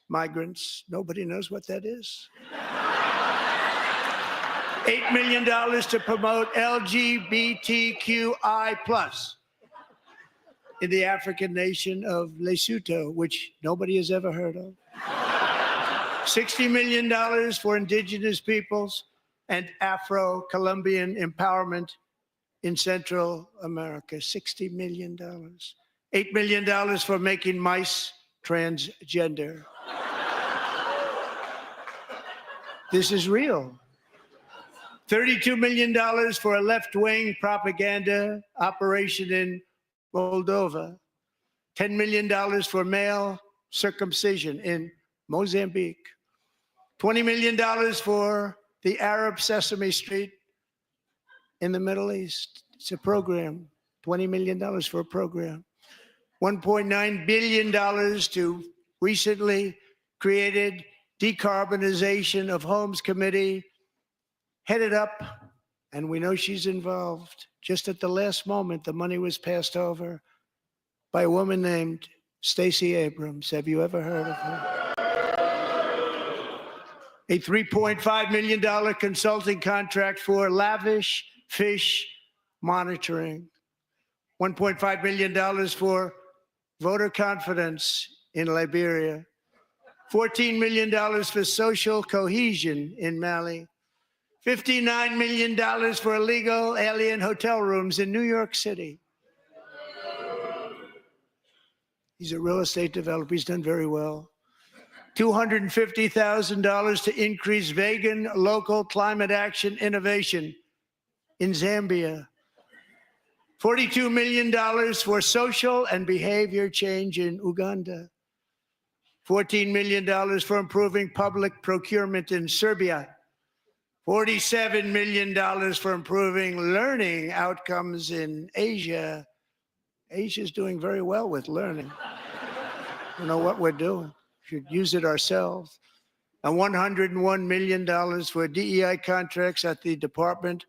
migrants. Nobody knows what that is. $8 million to promote LGBTQI+ in the African nation of Lesotho, which nobody has ever heard of. $60 million for indigenous peoples and Afro-Colombian empowerment in Central America. $60 million. $8 million for making mice transgender. This is real. $32 million for a left-wing propaganda operation in Moldova. $10 million for male circumcision in Mozambique. $20 million for the Arab Sesame Street in the Middle East. It's a program. $20 million for a program. $1.9 billion to recently created Decarbonization of Homes Committee, headed up, and we know she's involved. Just at the last moment, the money was passed over by a woman named Stacey Abrams. Have you ever heard of her? A $3.5 million consulting contract for lavish fish monitoring. $1.5 million for voter confidence in Liberia. $14 million for social cohesion in Mali. $59 million for illegal alien hotel rooms in New York City. He's a real estate developer. He's done very well. $250,000 to increase vegan local climate action innovation in Zambia. $42 million for social and behavior change in Uganda. $14 million for improving public procurement in Serbia. $47 million for improving learning outcomes in Asia. Asia's doing very well with learning. We know what we're doing. Should use it ourselves. And $101 million for DEI contracts at the Department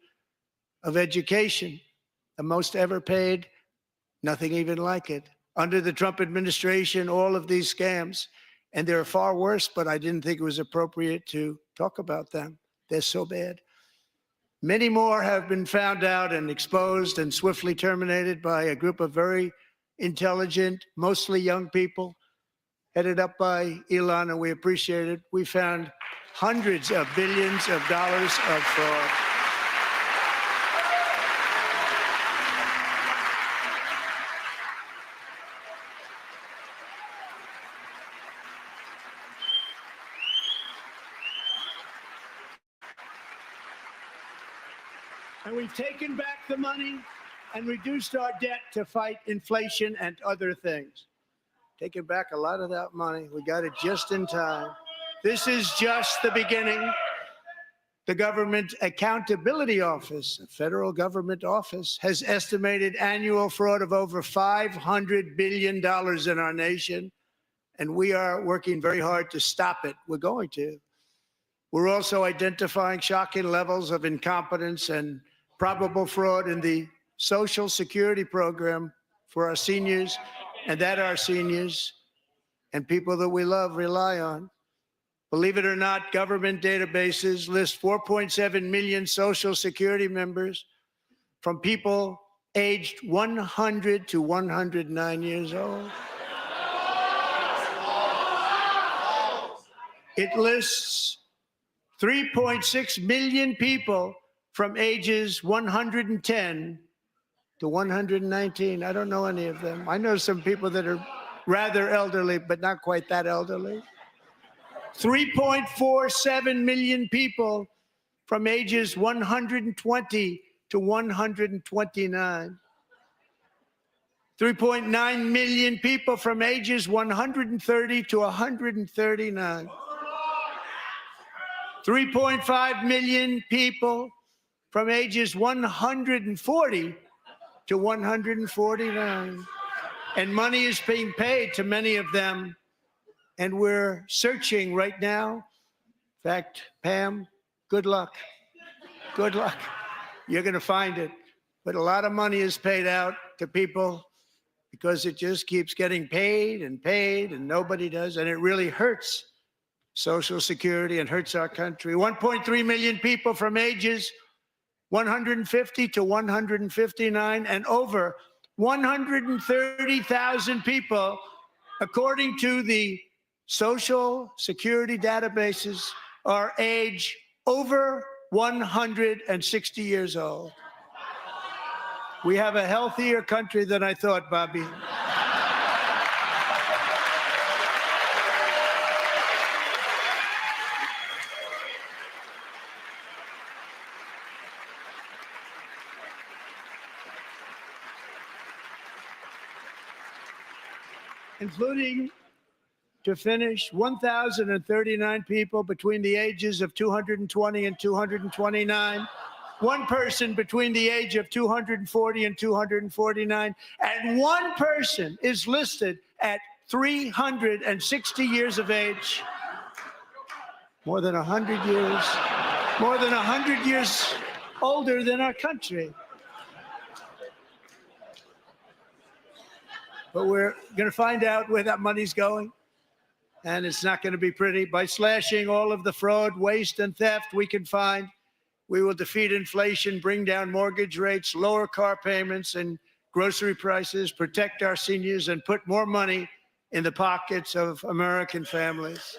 of Education, the most ever paid, nothing even like it. Under the Trump administration, all of these scams, and they're far worse, but I didn't think it was appropriate to talk about them. They're so bad. Many more have been found out and exposed and swiftly terminated by a group of very intelligent, mostly young people, headed up by Elon, and we appreciate it. We found hundreds of billions of dollars of fraud. And we've taken back the money and reduced our debt to fight inflation and other things. Taking back a lot of that money. We got it just in time. This is just the beginning. The Government Accountability Office, a federal government office, has estimated annual fraud of over $500 billion in our nation, and we are working very hard to stop it. We're going to. We're also identifying shocking levels of incompetence and probable fraud in the Social Security program for our seniors, and that our seniors and people that we love rely on. Believe it or not, government databases list 4.7 million Social Security members from people aged 100 to 109 years old. It lists 3.6 million people from ages 110 to 119. I don't know any of them. I know some people that are rather elderly, but not quite that elderly. 3.47 million people from ages 120 to 129. 3.9 million people from ages 130 to 139. 3.5 million people from ages 140 to 149. And money is being paid to many of them. And we're searching right now. In fact, Pam, good luck. Good luck. You're going to find it. But a lot of money is paid out to people because it just keeps getting paid, and nobody does. And it really hurts Social Security and hurts our country. 1.3 million people from ages 150 to 159, and over 130,000 people, according to the Social Security databases, are age over 160 years old. We have a healthier country than I thought, Bobby. Including, to finish, 1,039 people between the ages of 220 and 229, one person between the age of 240 and 249, and one person is listed at 360 years of age. More than 100 years older than our country. But we're going to find out where that money's going, and it's not going to be pretty. By slashing all of the fraud, waste, and theft we can find, we will defeat inflation, bring down mortgage rates, lower car payments and grocery prices, protect our seniors, and put more money in the pockets of American families.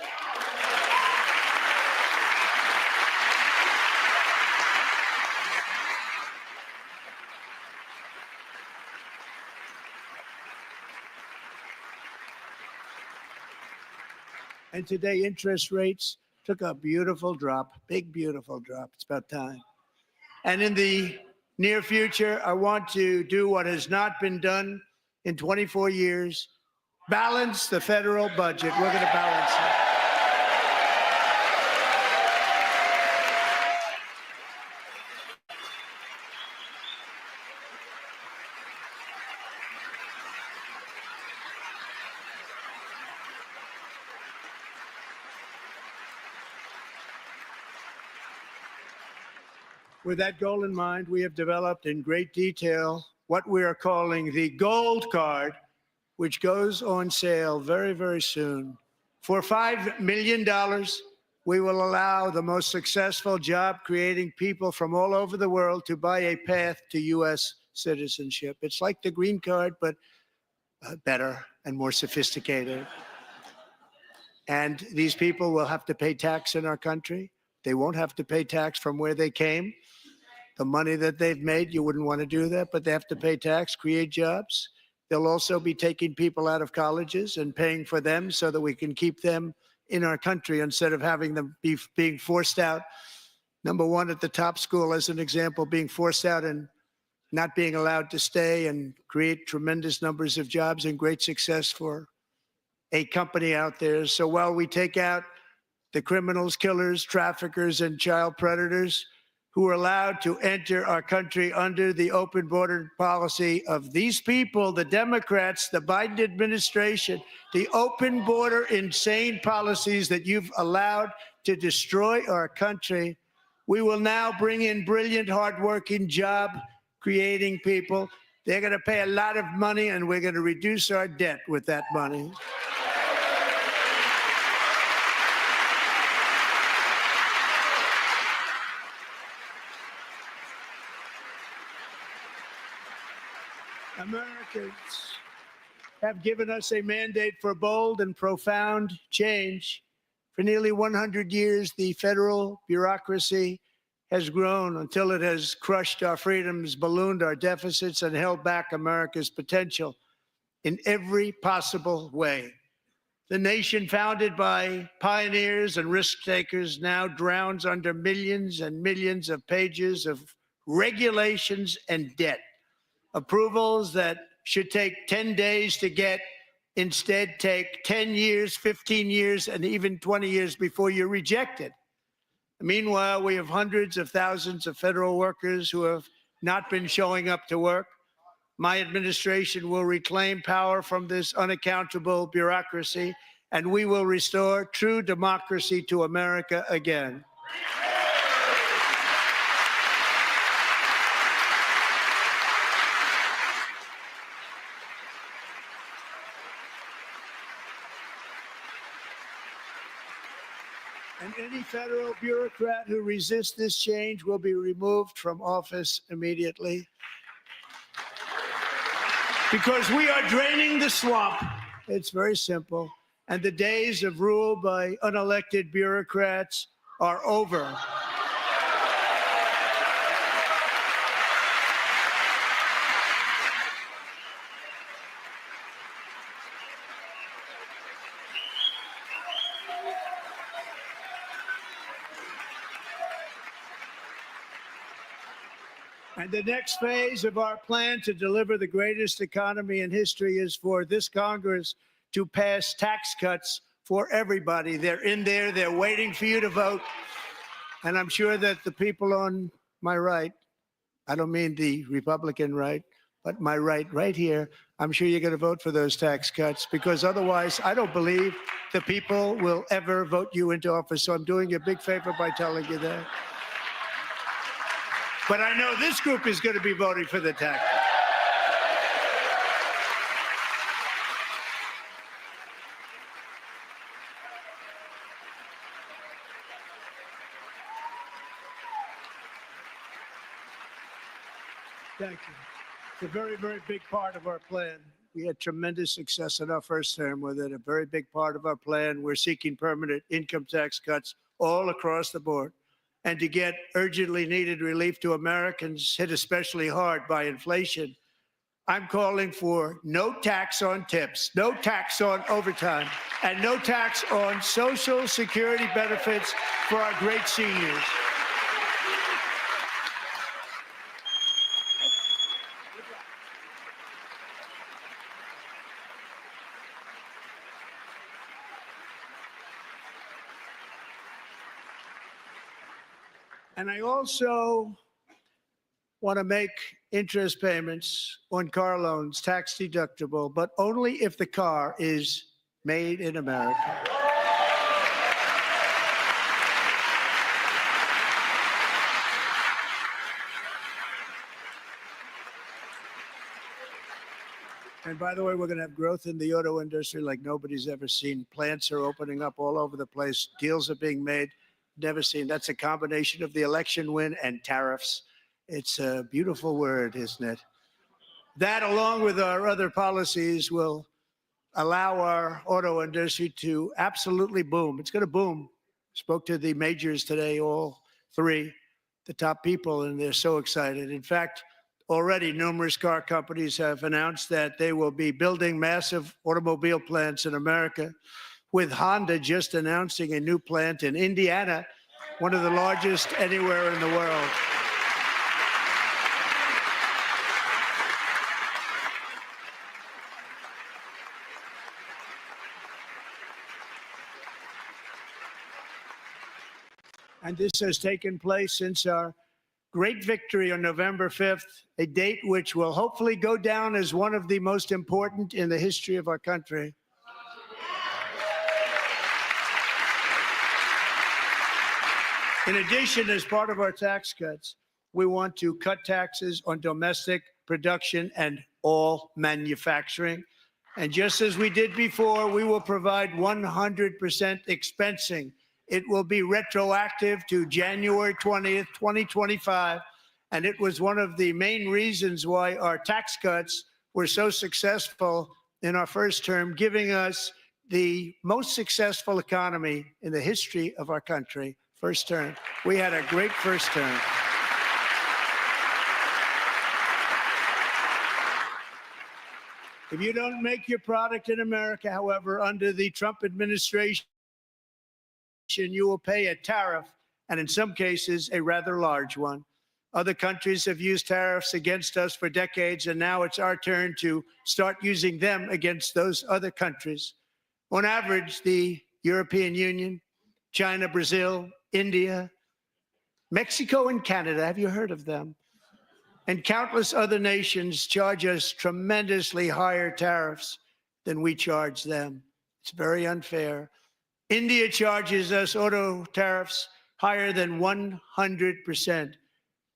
And today, interest rates took a beautiful drop, big, beautiful drop. It's about time. And in the near future, I want to do what has not been done in 24 years, balance the federal budget. We're going to balance it. With that goal in mind, we have developed in great detail what we are calling the Gold Card, which goes on sale very, very soon. For $5 million, we will allow the most successful job-creating people from all over the world to buy a path to U.S. citizenship. It's like the green card, but better and more sophisticated. And these people will have to pay tax in our country. They won't have to pay tax from where they came. The money that they've made, you wouldn't want to do that, but they have to pay tax, create jobs. They'll also be taking people out of colleges and paying for them so that we can keep them in our country instead of having them being forced out. Number one, at the top school, as an example, being forced out and not being allowed to stay and create tremendous numbers of jobs and great success for a company out there. So while we take out the criminals, killers, traffickers, and child predators who are allowed to enter our country under the open border policy of these people, the Democrats, the Biden administration, the open border insane policies that you've allowed to destroy our country, we will now bring in brilliant, hardworking, job-creating people. They're going to pay a lot of money, and we're going to reduce our debt with that money. Americans have given us a mandate for bold and profound change. For nearly 100 years, the federal bureaucracy has grown until it has crushed our freedoms, ballooned our deficits, and held back America's potential in every possible way. The nation founded by pioneers and risk takers now drowns under millions and millions of pages of regulations and debt. Approvals that should take 10 days to get instead take 10 years, 15 years, and even 20 years before you're rejected. Meanwhile, we have hundreds of thousands of federal workers who have not been showing up to work. My administration will reclaim power from this unaccountable bureaucracy, and we will restore true democracy to America again. And any federal bureaucrat who resists this change will be removed from office immediately. Because we are draining the swamp. It's very simple. And the days of rule by unelected bureaucrats are over. And the next phase of our plan to deliver the greatest economy in history is for this Congress to pass tax cuts for everybody. They're in there. They're waiting for you to vote. And I'm sure that the people on my right, I don't mean the Republican right, but my right here, I'm sure you're going to vote for those tax cuts, because otherwise I don't believe the people will ever vote you into office. So I'm doing you a big favor by telling you that. But I know this group is going to be voting for the tax. Thank you. It's a very, very big part of our plan. We had tremendous success in our first term with it. A very big part of our plan. We're seeking permanent income tax cuts all across the board. And to get urgently needed relief to Americans hit especially hard by inflation, I'm calling for no tax on tips, no tax on overtime, and no tax on Social Security benefits for our great seniors. And I also want to make interest payments on car loans tax deductible, but only if the car is made in America. And by the way, we're going to have growth in the auto industry like nobody's ever seen. Plants are opening up all over the place. Deals are being made. Never seen. That's a combination of the election win and tariffs. It's a beautiful word, isn't it? That, along with our other policies, will allow our auto industry to absolutely boom. It's going to boom. Spoke to the majors today, all three, the top people, and they're so excited. In fact, already numerous car companies have announced that they will be building massive automobile plants in America, with Honda just announcing a new plant in Indiana, one of the largest anywhere in the world. And this has taken place since our great victory on November 5th, a date which will hopefully go down as one of the most important in the history of our country. In addition, as part of our tax cuts, we want to cut taxes on domestic production and all manufacturing. And just as we did before, we will provide 100% expensing. It will be retroactive to January 20th, 2025. And it was one of the main reasons why our tax cuts were so successful in our first term, giving us the most successful economy in the history of our country. First term. We had a great first term. If you don't make your product in America, however, under the Trump administration, you will pay a tariff, and in some cases, a rather large one. Other countries have used tariffs against us for decades, and now it's our turn to start using them against those other countries. On average, the European Union, China, Brazil, India, Mexico, and Canada, have you heard of them? And countless other nations charge us tremendously higher tariffs than we charge them. It's very unfair. India charges us auto tariffs higher than 100%.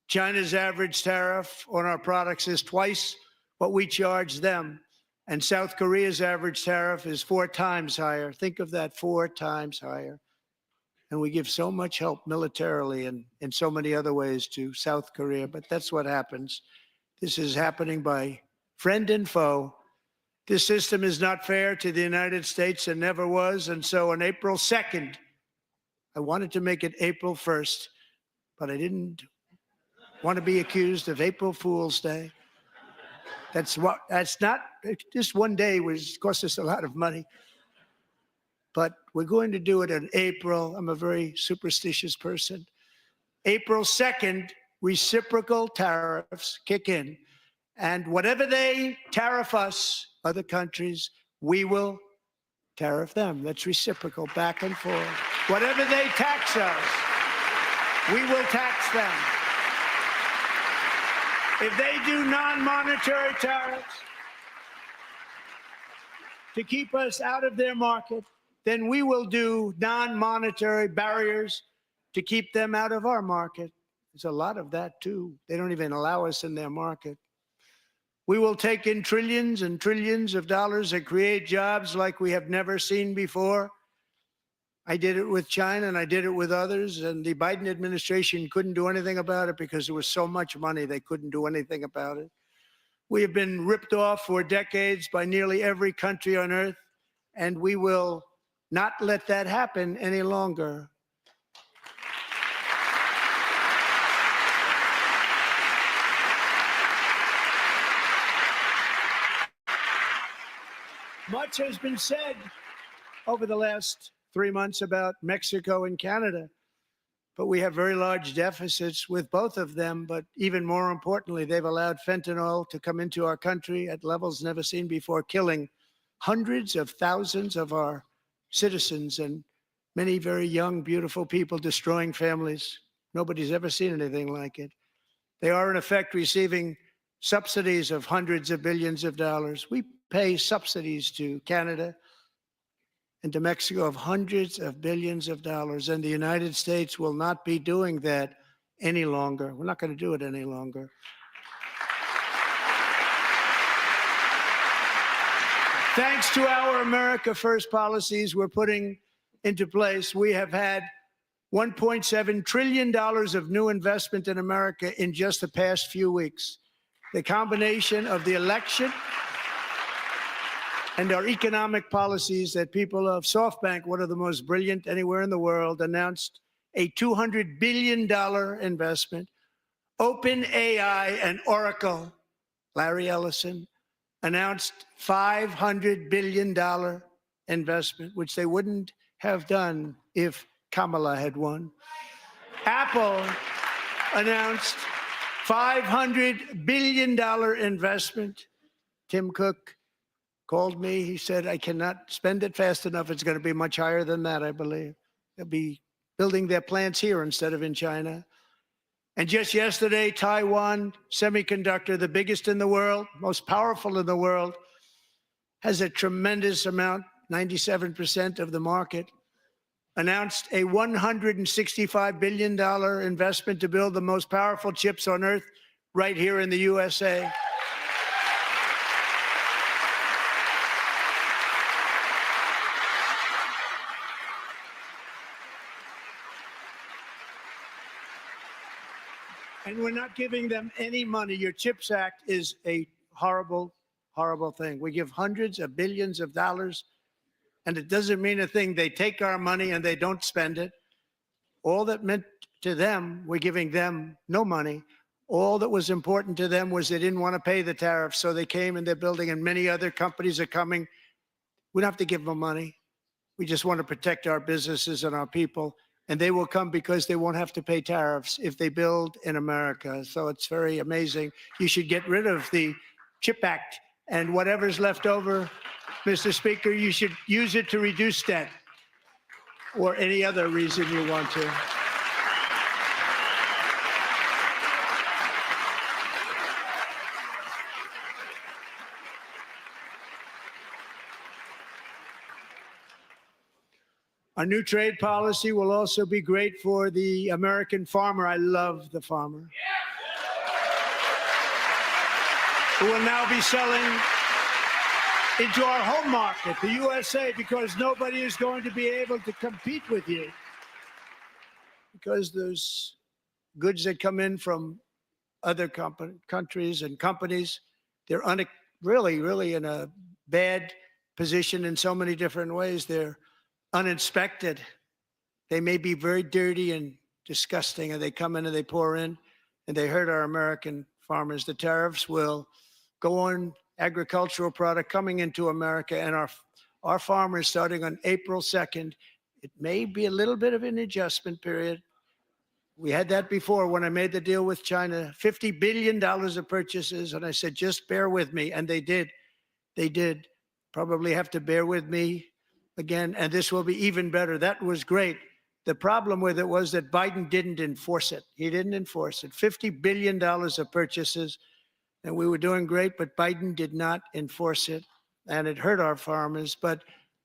China's average tariff on our products is twice what we charge them. And South Korea's average tariff is 4 times higher. Think of that, 4 times higher. And we give so much help militarily and in so many other ways to South Korea, but that's what happens. This is happening by friend and foe. This system is not fair to the United States and never was. And so on April 2nd, I wanted to make it April 1st, but I didn't want to be accused of April Fool's Day. That's not, just one day cost us a lot of money. But we're going to do it in April. I'm a very superstitious person. April 2nd, reciprocal tariffs kick in. And whatever they tariff us, other countries, we will tariff them. That's reciprocal, back and forth. Whatever they tax us, we will tax them. If they do non-monetary tariffs to keep us out of their market, then we will do non-monetary barriers to keep them out of our market. There's a lot of that, too. They don't even allow us in their market. We will take in trillions and trillions of dollars and create jobs like we have never seen before. I did it with China and I did it with others, and the Biden administration couldn't do anything about it because there was so much money they couldn't do anything about it. We have been ripped off for decades by nearly every country on earth, and we will not let that happen any longer. Much has been said over the last 3 months about Mexico and Canada, but we have very large deficits with both of them. But even more importantly, they've allowed fentanyl to come into our country at levels never seen before, killing hundreds of thousands of our citizens and many very young, beautiful people, destroying families. Nobody's ever seen anything like it. They are, in effect, receiving subsidies of hundreds of billions of dollars. We pay subsidies to Canada and to Mexico of hundreds of billions of dollars, and the United States will not be doing that any longer. We're not going to do it any longer. Thanks to our America First policies we're putting into place, we have had $1.7 trillion of new investment in America in just the past few weeks. The combination of the election and our economic policies that people of SoftBank, one of the most brilliant anywhere in the world, announced a $200 billion investment. OpenAI and Oracle, Larry Ellison, announced $500 billion investment, which they wouldn't have done if Kamala had won. Apple announced $500 billion investment. Tim Cook called me. He said, I cannot spend it fast enough. It's going to be much higher than that, I believe. They'll be building their plants here instead of in China. And just yesterday, Taiwan Semiconductor, the biggest in the world, most powerful in the world, has a tremendous amount, 97% of the market, announced a $165 billion investment to build the most powerful chips on earth right here in the USA. And we're not giving them any money. Your CHIPS Act is a horrible, horrible thing. We give hundreds of billions of dollars, and it doesn't mean a thing. They take our money and they don't spend it. All that meant to them, we're giving them no money. All that was important to them was they didn't want to pay the tariffs, so they came and they're building, and many other companies are coming. We don't have to give them money. We just want to protect our businesses and our people. And they will come because they won't have to pay tariffs if they build in America. So it's very amazing. You should get rid of the CHIP Act, and whatever's left over, Mr. Speaker, you should use it to reduce debt or any other reason you want to. Our new trade policy will also be great for the American farmer. I love the farmer. Who will now be selling into our home market, the USA, because nobody is going to be able to compete with you. Because those goods that come in from other countries and companies, they're really in a bad position in so many different ways. They're uninspected. They may be very dirty and disgusting, and they come in and they pour in and they hurt our American farmers. The tariffs will go on agricultural product coming into America, and our farmers, starting on April 2nd, it may be a little bit of an adjustment period. We had that before when I made the deal with China, $50 billion of purchases, and I said, just bear with me, and they did. They did. Probably have to bear with me again, and this will be even better. That was great. The problem with it was that Biden didn't enforce it. He didn't enforce it. $50 billion of purchases, and we were doing great, but Biden did not enforce it, and it hurt our farmers. But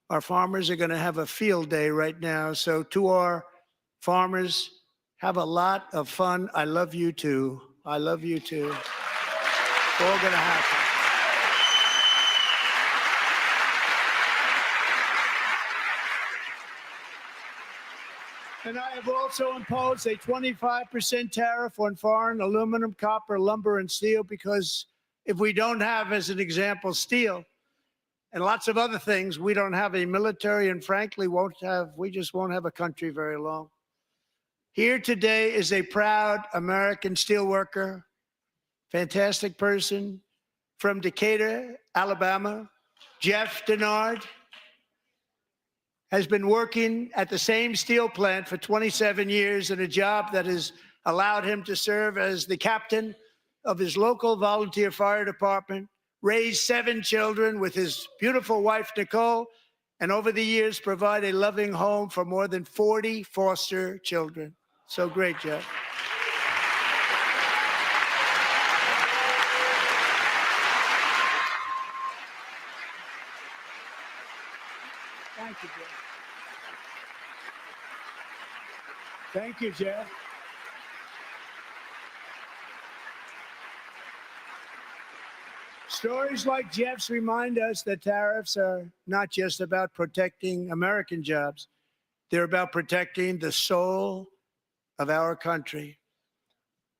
our farmers are going to have a field day right now. So to our farmers, have a lot of fun. I love you too. I love you too. It's all going to happen. And I have also imposed a 25% tariff on foreign aluminum, copper, lumber, and steel, because if we don't have, as an example, steel and lots of other things, we don't have a military, and frankly, we just won't have a country very long. Here today is a proud American steelworker, fantastic person from Decatur, Alabama, Jeff Denard. Has been working at the same steel plant for 27 years in a job that has allowed him to serve as the captain of his local volunteer fire department, raise 7 children with his beautiful wife, Nicole, and over the years provide a loving home for more than 40 foster children. So great, Jeff. Thank you, Jeff. Thank you, Jeff. Stories like Jeff's remind us that tariffs are not just about protecting American jobs. They're about protecting the soul of our country.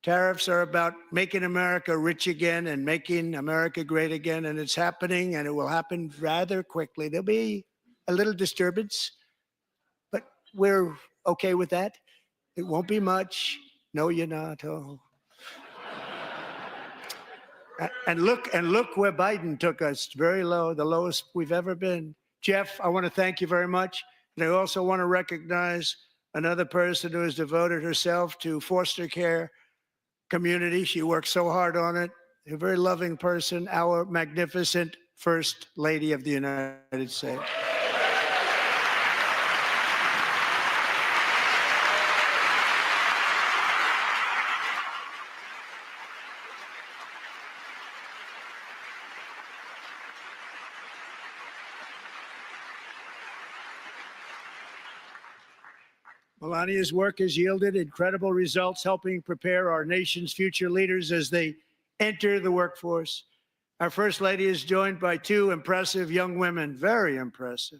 Tariffs are about making America rich again and making America great again, and it's happening, and it will happen rather quickly. There'll be a little disturbance, but we're okay with that. It won't be much. No, you're not. Oh. And look where Biden took us, very low, the lowest we've ever been. Jeff, I want to thank you very much. And I also want to recognize another person who has devoted herself to foster care community. She worked so hard on it. A very loving person, our magnificent First Lady of the United States. Melania's work has yielded incredible results, helping prepare our nation's future leaders as they enter the workforce. Our First Lady is joined by two impressive young women, very impressive.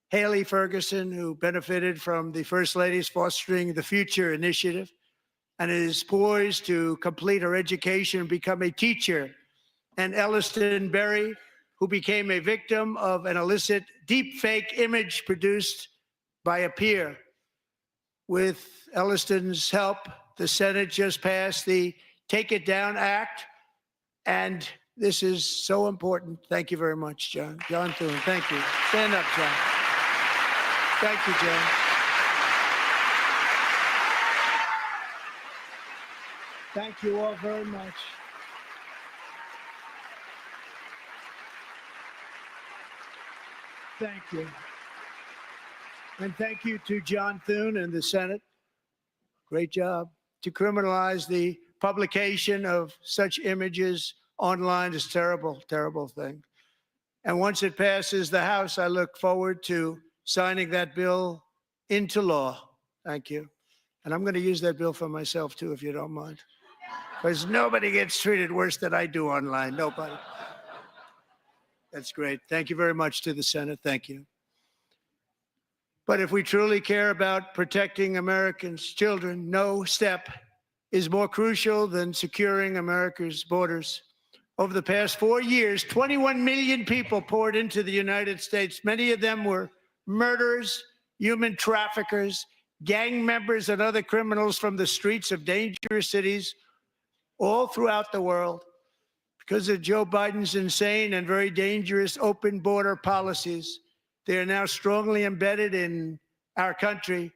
Haley Ferguson, who benefited from the First Lady's Fostering the Future initiative and is poised to complete her education and become a teacher. And Elliston Berry, who became a victim of an illicit deepfake image produced by a peer. With Elliston's help, the Senate just passed the Take It Down Act, and this is so important. Thank you very much, John. John Thune, thank you. Stand up, John. Thank you, John. Thank you all very much. Thank you. And thank you to John Thune and the Senate. Great job. To criminalize the publication of such images online is terrible, terrible thing. And once it passes the House, I look forward to signing that bill into law. Thank you. And I'm going to use that bill for myself, too, if you don't mind. Because nobody gets treated worse than I do online. Nobody. That's great. Thank you very much to the Senate. Thank you. But if we truly care about protecting Americans' children, no step is more crucial than securing America's borders. Over the past 4 years, 21 million people poured into the United States. Many of them were murderers, human traffickers, gang members, and other criminals from the streets of dangerous cities all throughout the world. Because of Joe Biden's insane and very dangerous open border policies, they are now strongly embedded in our country,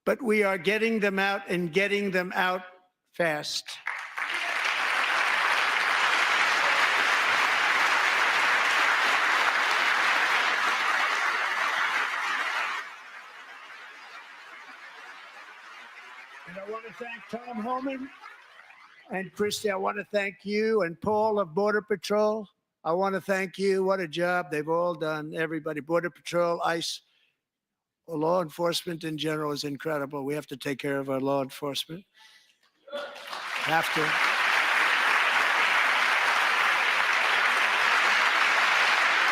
but we are getting them out and getting them out fast. And I want to thank Tom Homan and Christy. I want to thank you and Paul of Border Patrol. I want to thank you. What a job they've all done. Everybody, Border Patrol, ICE, law enforcement in general is incredible. We have to take care of our law enforcement. Have to.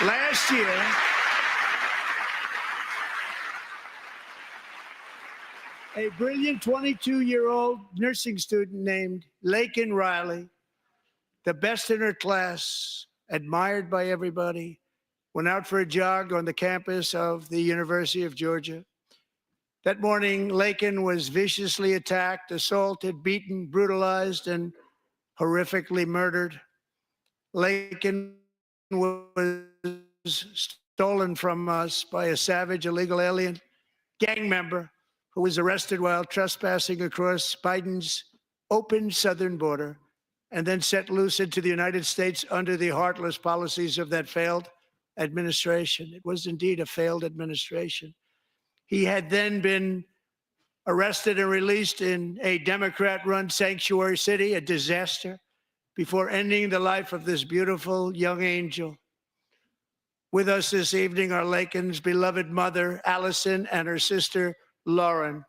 Last year, a brilliant 22-year-old nursing student named Laken Riley, the best in her class, admired by everybody, went out for a jog on the campus of the University of Georgia. That morning, Laken was viciously attacked, assaulted, beaten, brutalized, and horrifically murdered. Laken was stolen from us by a savage illegal alien gang member who was arrested while trespassing across Biden's open southern border and then set loose into the United States under the heartless policies of that failed administration. It was indeed a failed administration. He had then been arrested and released in a Democrat-run sanctuary city, a disaster, before ending the life of this beautiful young angel. With us this evening are Laken's beloved mother, Allison, and her sister, Lauren.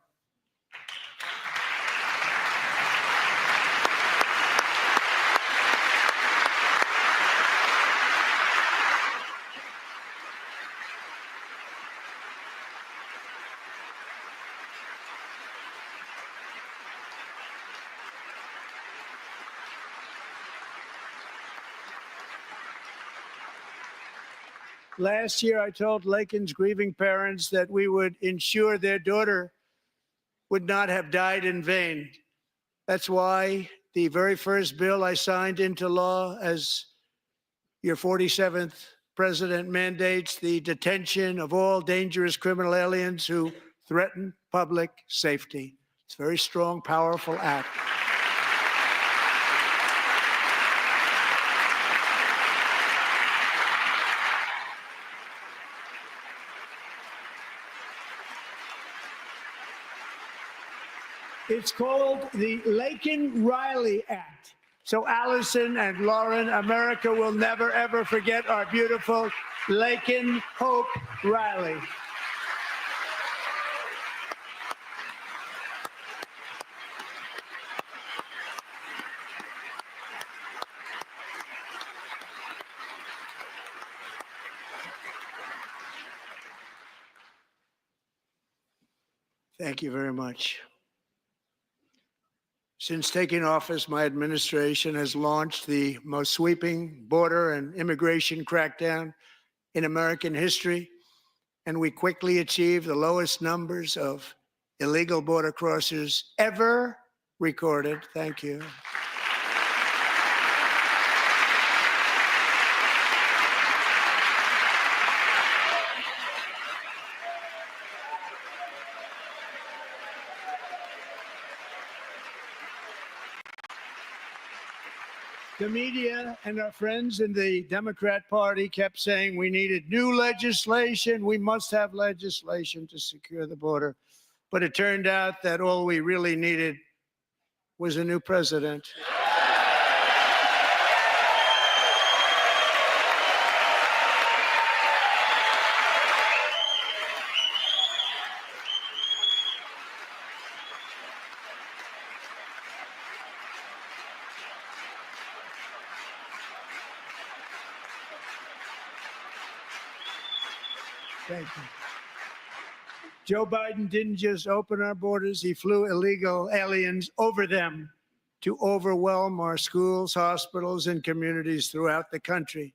Last year, I told Laken's grieving parents that we would ensure their daughter would not have died in vain. That's why the very first bill I signed into law as your 47th president mandates the detention of all dangerous criminal aliens who threaten public safety. It's a very strong, powerful act. It's called the Laken-Riley Act. So Allison and Lauren, America will never, ever forget our beautiful Laken Hope Riley. Thank you very much. Since taking office, my administration has launched the most sweeping border and immigration crackdown in American history, and we quickly achieved the lowest numbers of illegal border crossers ever recorded. Thank you. The media and our friends in the Democrat Party kept saying we needed new legislation. We must have legislation to secure the border. But it turned out that all we really needed was a new president. Thank you. Joe Biden didn't just open our borders, he flew illegal aliens over them to overwhelm our schools, hospitals, and communities throughout the country.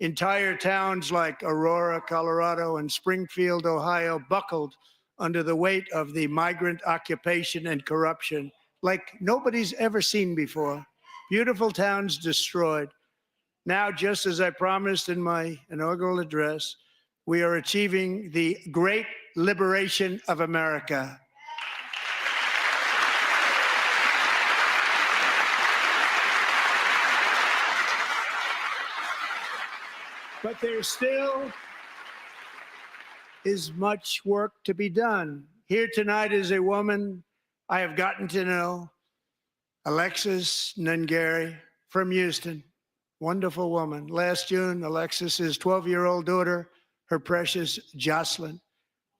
Entire towns like Aurora, Colorado, and Springfield, Ohio, buckled under the weight of the migrant occupation and corruption like nobody's ever seen before. Beautiful towns destroyed. Now, just as I promised in my inaugural address, we are achieving the great liberation of America. But there still is much work to be done. Here tonight is a woman I have gotten to know, Alexis Nungari from Houston. Wonderful woman. Last June, Alexis's 12-year-old daughter, her precious Jocelyn,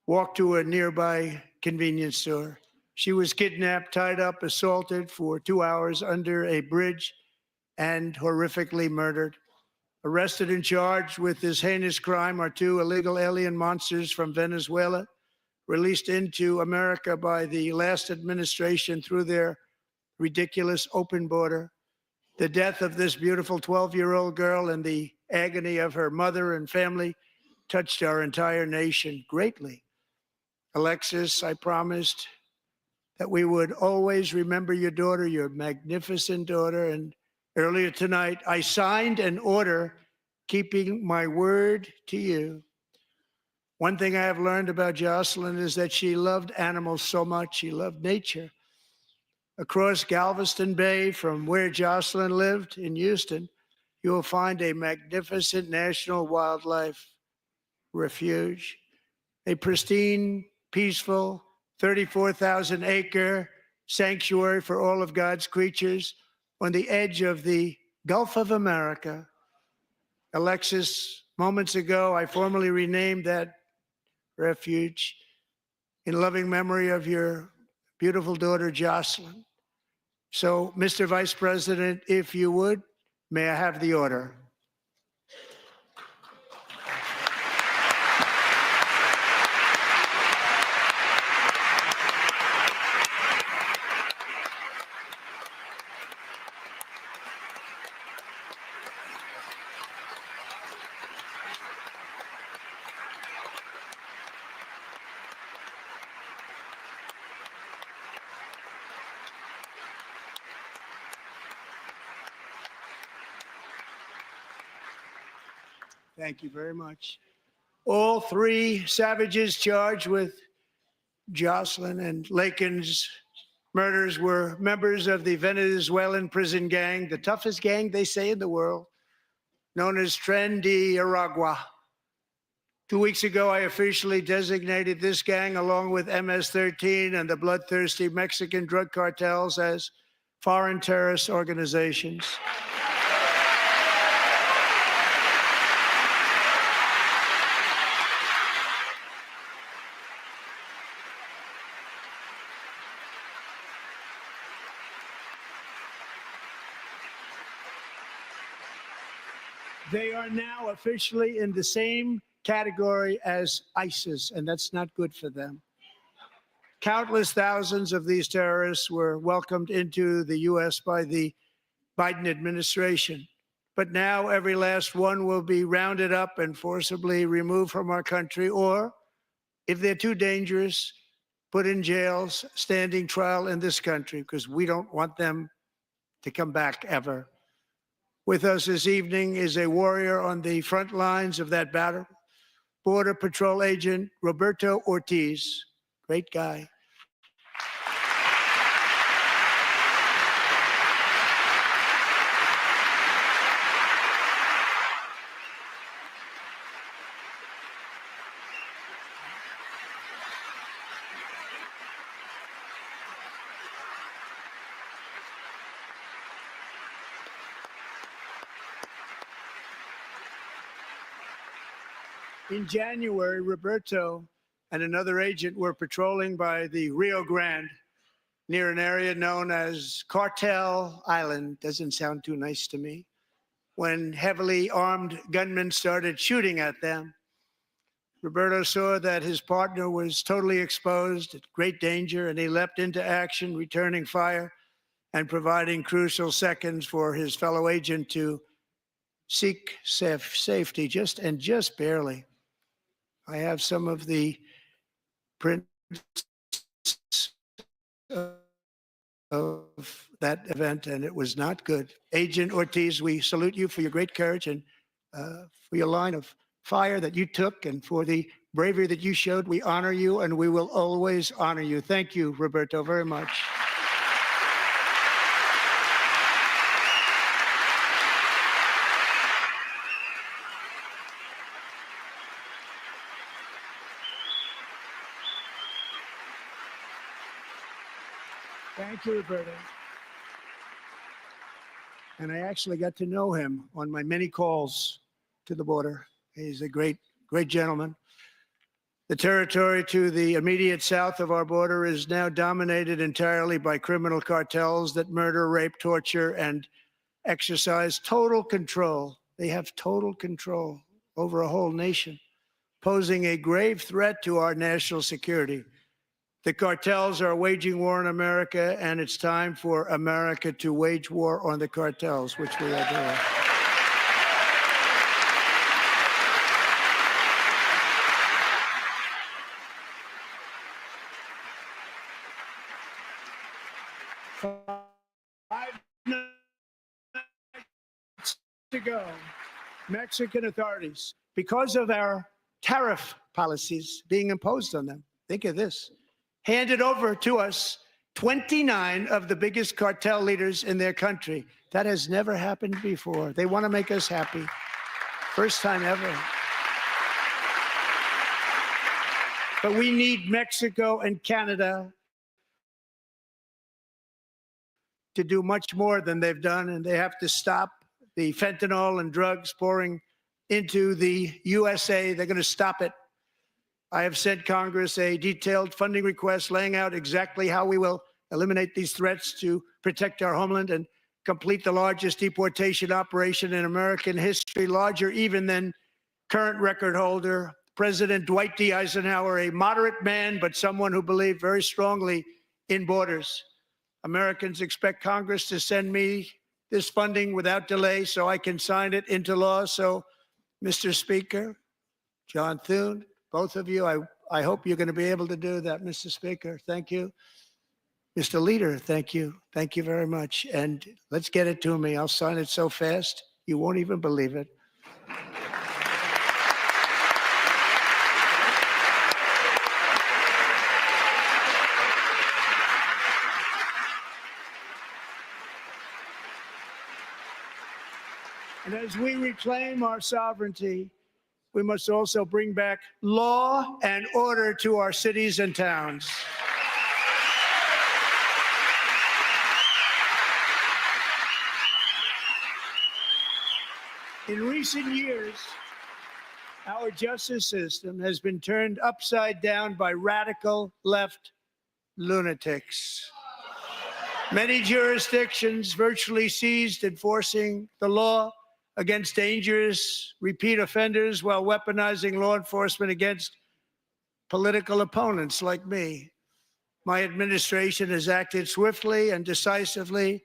walked to a nearby convenience store. She was kidnapped, tied up, assaulted for 2 hours under a bridge, and horrifically murdered. Arrested and charged with this heinous crime are 2 illegal alien monsters from Venezuela, released into America by the last administration through their ridiculous open border. The death of this beautiful 12-year-old girl and the agony of her mother and family touched our entire nation greatly. Alexis, I promised that we would always remember your daughter, your magnificent daughter. And earlier tonight, I signed an order keeping my word to you. One thing I have learned about Jocelyn is that she loved animals so much. She loved nature. Across Galveston Bay, from where Jocelyn lived in Houston, you will find a magnificent national wildlife refuge, a pristine, peaceful, 34,000-acre sanctuary for all of God's creatures on the edge of the Gulf of America. Alexis, moments ago, I formally renamed that refuge in loving memory of your beautiful daughter, Jocelyn. So, Mr. Vice President, if you would, may I have the order? Thank you very much. All three savages charged with Jocelyn and Lakin's murders were members of the Venezuelan prison gang, the toughest gang, they say, in the world, known as Tren de Aragua. 2 weeks ago, I officially designated this gang, along with MS-13 and the bloodthirsty Mexican drug cartels, as foreign terrorist organizations. They are now officially in the same category as ISIS, and that's not good for them. Countless thousands of these terrorists were welcomed into the U.S. by the Biden administration. But now every last one will be rounded up and forcibly removed from our country, or, if they're too dangerous, put in jails, standing trial in this country, because we don't want them to come back ever. With us this evening is a warrior on the front lines of that battle, Border Patrol Agent Roberto Ortiz. Great guy. In January, Roberto and another agent were patrolling by the Rio Grande near an area known as Cartel Island. Doesn't sound too nice to me. When heavily armed gunmen started shooting at them, Roberto saw that his partner was totally exposed, at great danger, and he leapt into action, returning fire and providing crucial seconds for his fellow agent to seek safety, just barely. I have some of the prints of that event, and it was not good. Agent Ortiz, we salute you for your great courage and for your line of fire that you took, and for the bravery that you showed. We honor you, and we will always honor you. Thank you, Roberto, very much. Thank you, Roberto. And I actually got to know him on my many calls to the border. He's a great gentleman. The territory to the immediate south of our border is now dominated entirely by criminal cartels that murder, rape, torture, and exercise total control. They have total control over a whole nation, posing a grave threat to our national security. The cartels are waging war on America, and it's time for America to wage war on the cartels, which we are doing. Five nights ago, Mexican authorities, because of our tariff policies being imposed on them, think of this, handed over to us 29 of the biggest cartel leaders in their country. That has never happened before. They want to make us happy. First time ever. But we need Mexico and Canada to do much more than they've done, and they have to stop the fentanyl and drugs pouring into the USA. They're going to stop it. I have sent Congress a detailed funding request laying out exactly how we will eliminate these threats to protect our homeland and complete the largest deportation operation in American history, larger even than current record holder, President Dwight D. Eisenhower, a moderate man, but someone who believed very strongly in borders. Americans expect Congress to send me this funding without delay so I can sign it into law. So, Mr. Speaker, John Thune, both of you, I hope you're going to be able to do that, Mr. Speaker. Thank you. Mr. Leader, thank you. Thank you very much. And let's get it to me. I'll sign it so fast, you won't even believe it. And as we reclaim our sovereignty, we must also bring back law and order to our cities and towns. In recent years, our justice system has been turned upside down by radical left lunatics. Many jurisdictions virtually ceased enforcing the law against dangerous repeat offenders while weaponizing law enforcement against political opponents like me. My administration has acted swiftly and decisively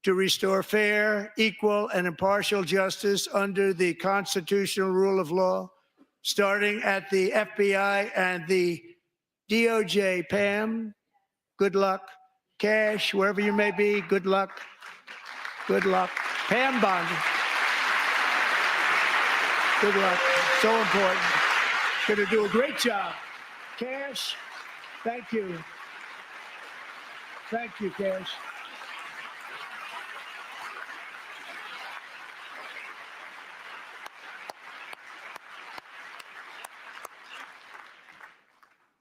to restore fair, equal, and impartial justice under the constitutional rule of law, starting at the FBI and the DOJ. Pam, good luck. Cash, wherever you may be, good luck. Good luck. Pam Bondi, good luck. So important. Going to do a great job. Cash, thank you. Thank you, Cash.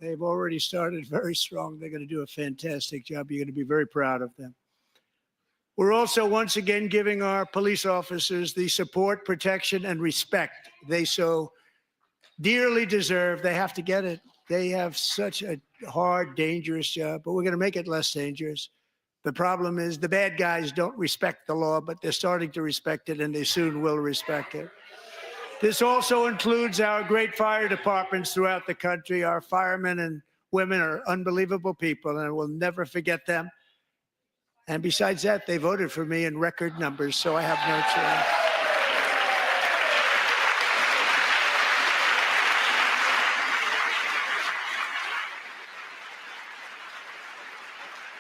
They've already started very strong. They're going to do a fantastic job. You're going to be very proud of them. We're also once again giving our police officers the support, protection, and respect they so dearly deserve. They have to get it. They have such a hard, dangerous job, but we're going to make it less dangerous. The problem is the bad guys don't respect the law, but they're starting to respect it, and they soon will respect it. This also includes our great fire departments throughout the country. Our firemen and women are unbelievable people, and we'll never forget them. And besides that, they voted for me in record numbers, so I have no choice.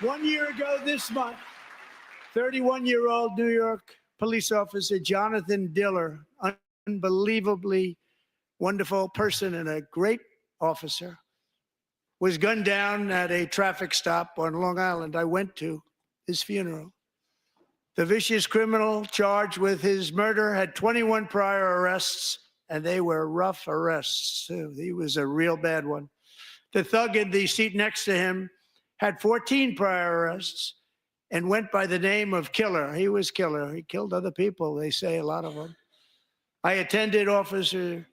1 year ago this month, 31-year-old New York police officer Jonathan Diller, unbelievably wonderful person and a great officer, was gunned down at a traffic stop on Long Island. I went to his funeral. The vicious criminal charged with his murder had 21 prior arrests, and they were rough arrests, too. He was a real bad one. The thug in the seat next to him had 14 prior arrests and went by the name of Killer. He was Killer. He killed other people, they say, a lot of them. I attended Officer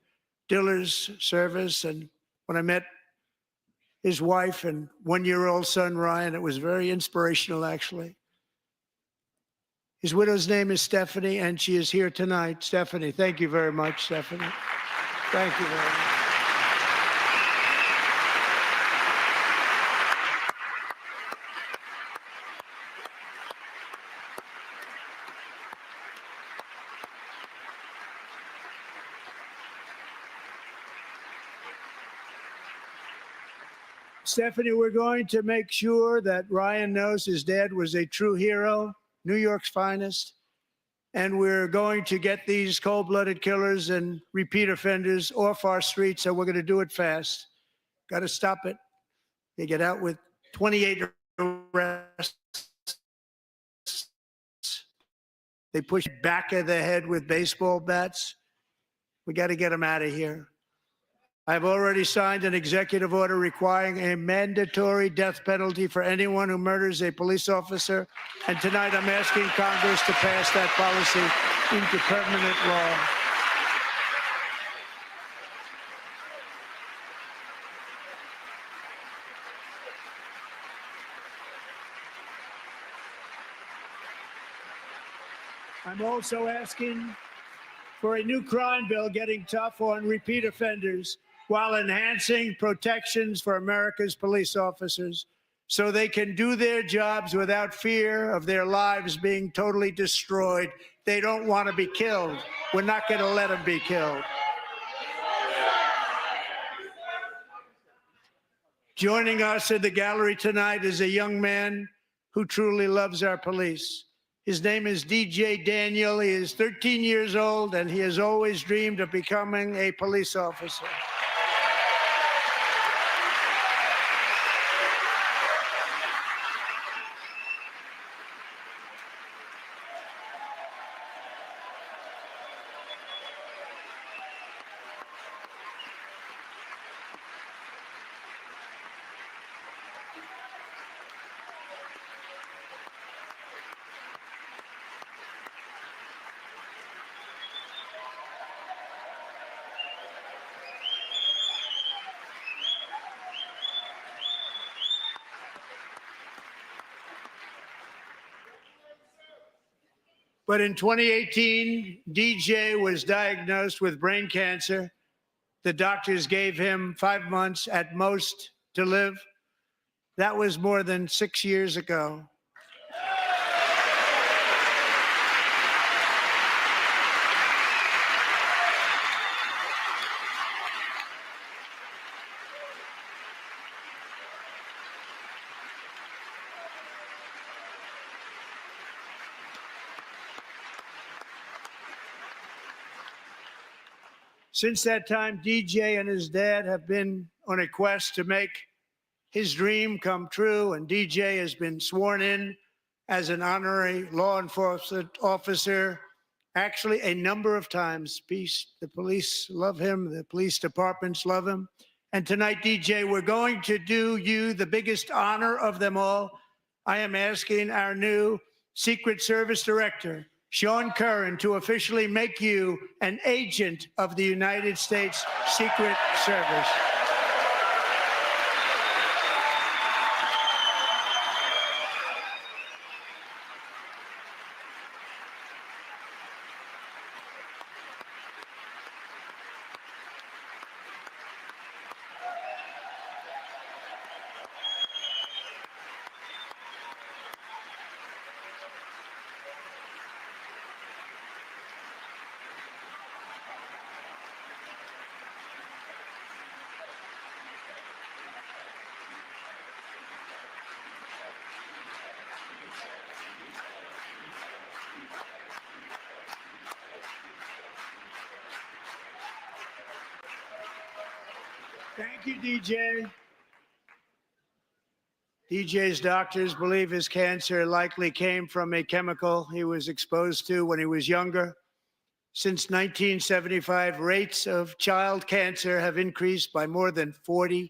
Diller's service, and when I met his wife and one-year-old son, Ryan, it was very inspirational, actually. His widow's name is Stephanie, and she is here tonight. Stephanie, thank you very much, Stephanie. Thank you very much. Stephanie, we're going to make sure that Ryan knows his dad was a true hero, New York's finest, and we're going to get these cold-blooded killers and repeat offenders off our streets, and we're going to do it fast. Got to stop it. They get out with 28 arrests. They push back of the head with baseball bats. We got to get them out of here. I've already signed an executive order requiring a mandatory death penalty for anyone who murders a police officer. And tonight I'm asking Congress to pass that policy into permanent law. I'm also asking for a new crime bill getting tough on repeat offenders while enhancing protections for America's police officers so they can do their jobs without fear of their lives being totally destroyed. They don't want to be killed. We're not going to let them be killed. Joining us in the gallery tonight is a young man who truly loves our police. His name is DJ Daniel. He is 13 years old, and he has always dreamed of becoming a police officer. But in 2018, DJ was diagnosed with brain cancer. The doctors gave him 5 months at most to live. That was more than 6 years ago. Since that time, DJ and his dad have been on a quest to make his dream come true, and DJ has been sworn in as an honorary law enforcement officer, actually a number of times. The police love him, the police departments love him. And tonight, DJ, we're going to do you the biggest honor of them all. I am asking our new Secret Service Director, Sean Curran, to officially make you an agent of the United States Secret Service. Thank you, DJ. DJ's doctors believe his cancer likely came from a chemical he was exposed to when he was younger. Since 1975, rates of child cancer have increased by more than 40%.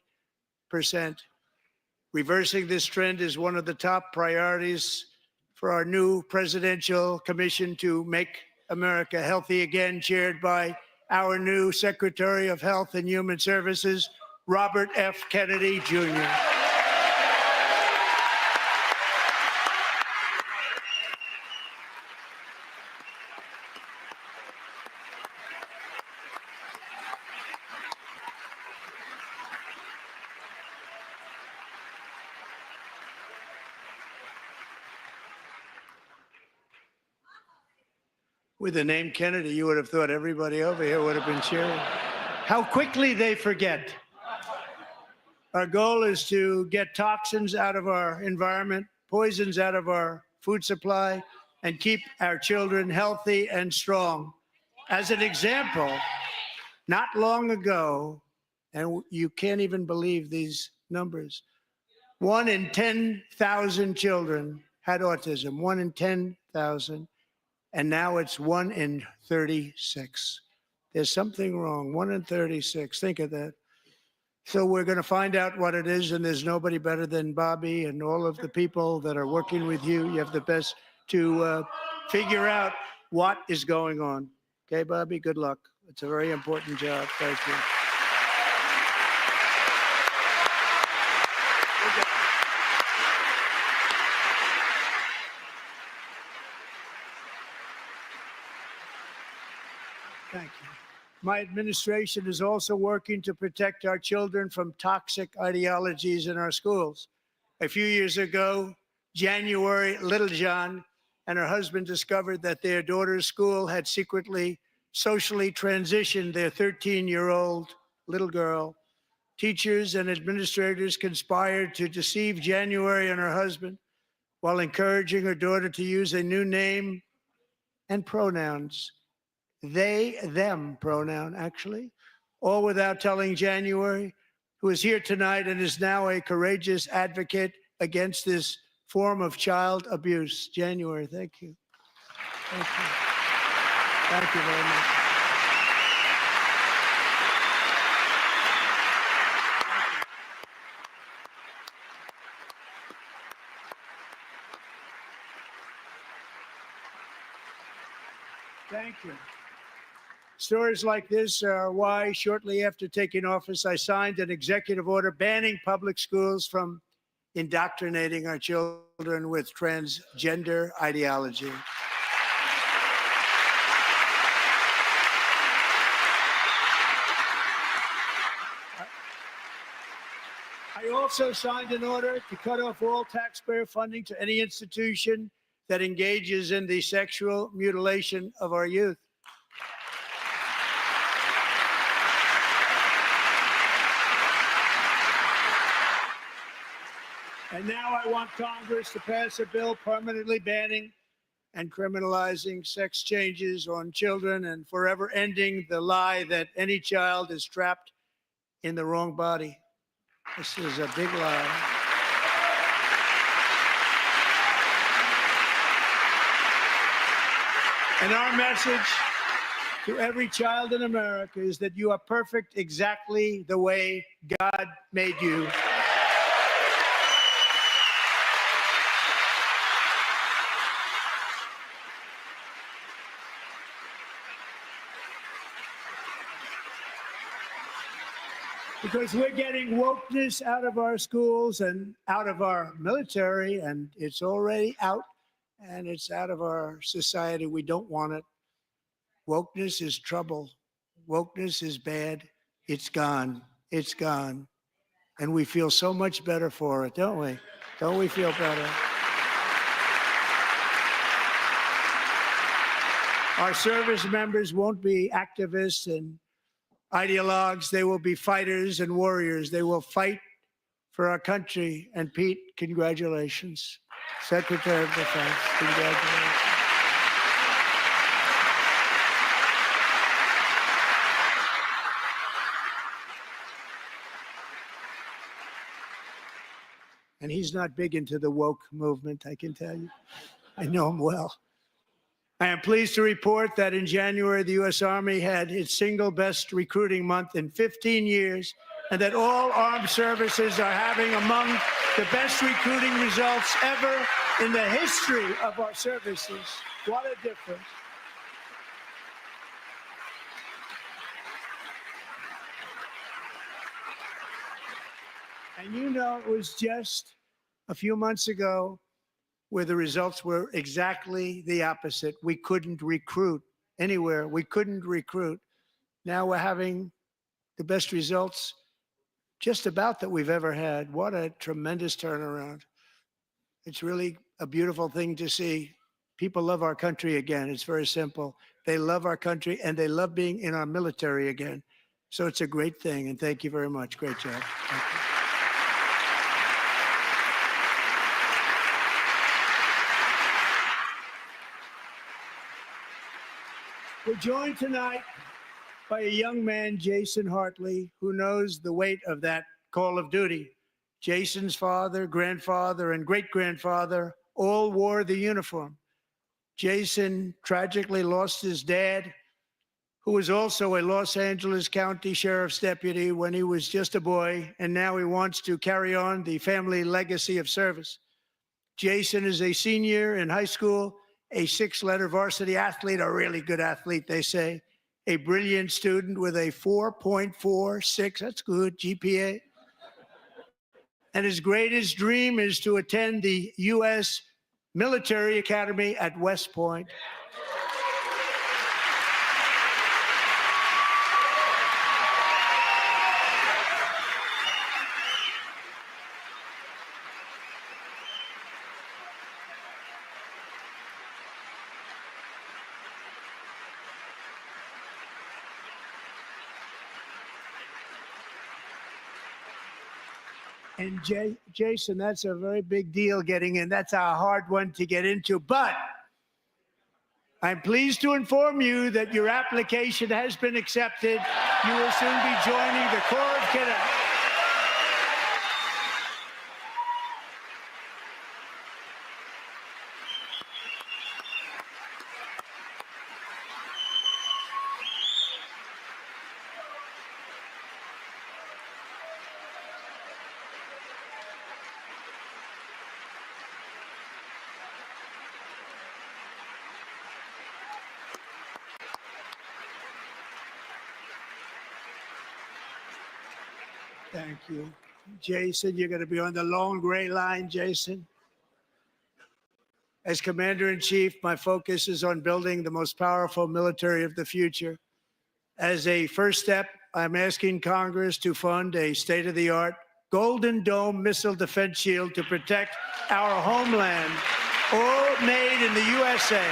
Reversing this trend is one of the top priorities for our new presidential commission to make America healthy again, chaired by our new Secretary of Health and Human Services, Robert F. Kennedy, Jr. With the name Kennedy, you would have thought everybody over here would have been cheering. How quickly they forget. Our goal is to get toxins out of our environment, poisons out of our food supply, and keep our children healthy and strong. As an example, not long ago, and you can't even believe these numbers, 1 in 10,000 children had autism, 1 in 10,000. And now it's 1 in 36. There's something wrong. 1 in 36. Think of that. So we're going to find out what it is, and there's nobody better than Bobby and all of the people that are working with you. You have the best to figure out what is going on. Okay, Bobby, good luck. It's a very important job. Thank you. Thank you. My administration is also working to protect our children from toxic ideologies in our schools. A few years ago, January Littlejohn and her husband discovered that their daughter's school had secretly socially transitioned their 13-year-old little girl. Teachers and administrators conspired to deceive January and her husband while encouraging her daughter to use a new name and pronouns. They, them pronoun, actually, all without telling January, who is here tonight and is now a courageous advocate against this form of child abuse. January, thank you. Thank you. Thank you very much. Thank you. Stories like this are why, shortly after taking office, I signed an executive order banning public schools from indoctrinating our children with transgender ideology. also signed an order to cut off all taxpayer funding to any institution that engages in the sexual mutilation of our youth. And now I want Congress to pass a bill permanently banning and criminalizing sex changes on children and forever ending the lie that any child is trapped in the wrong body. This is a big lie. And our message to every child in America is that you are perfect exactly the way God made you. Because we're getting wokeness out of our schools and out of our military, and it's already out, and it's out of our society. We don't want it. Wokeness is trouble. Wokeness is bad. It's gone. It's gone. And we feel so much better for it, don't we? Don't we feel better? Our service members won't be activists and ideologues. They will be fighters and warriors. They will fight for our country. And Pete, congratulations. Secretary of Defense, congratulations. And he's not big into the woke movement, I can tell you. I know him well. I am pleased to report that in January, the U.S. Army had its single best recruiting month in 15 years, and that all armed services are having among the best recruiting results ever in the history of our services. What a difference. And you know, it was just a few months ago where the results were exactly the opposite. We couldn't recruit anywhere. We couldn't recruit. Now we're having the best results just about that we've ever had. What a tremendous turnaround. It's really a beautiful thing to see. People love our country again. It's very simple. They love our country and they love being in our military again. So it's a great thing. And thank you very much. Great job. Thank you. We're joined tonight by a young man, Jason Hartley, who knows the weight of that call of duty. Jason's father, grandfather, and great-grandfather all wore the uniform. Jason tragically lost his dad, who was also a Los Angeles County Sheriff's deputy when he was just a boy, and now he wants to carry on the family legacy of service. Jason is a senior in high school, a six-letter varsity athlete, a really good athlete, they say, a brilliant student with a 4.46, that's good, GPA. And his greatest dream is to attend the U.S. Military Academy at West Point. And Jason, that's a very big deal getting in. That's a hard one to get into. But I'm pleased to inform you that your application has been accepted. You will soon be joining the Corps of Cadets. Thank you. Jason, you're going to be on the long gray line, Jason. As Commander-in-Chief, my focus is on building the most powerful military of the future. As a first step, I'm asking Congress to fund a state-of-the-art Golden Dome missile defense shield to protect our homeland, all made in the USA.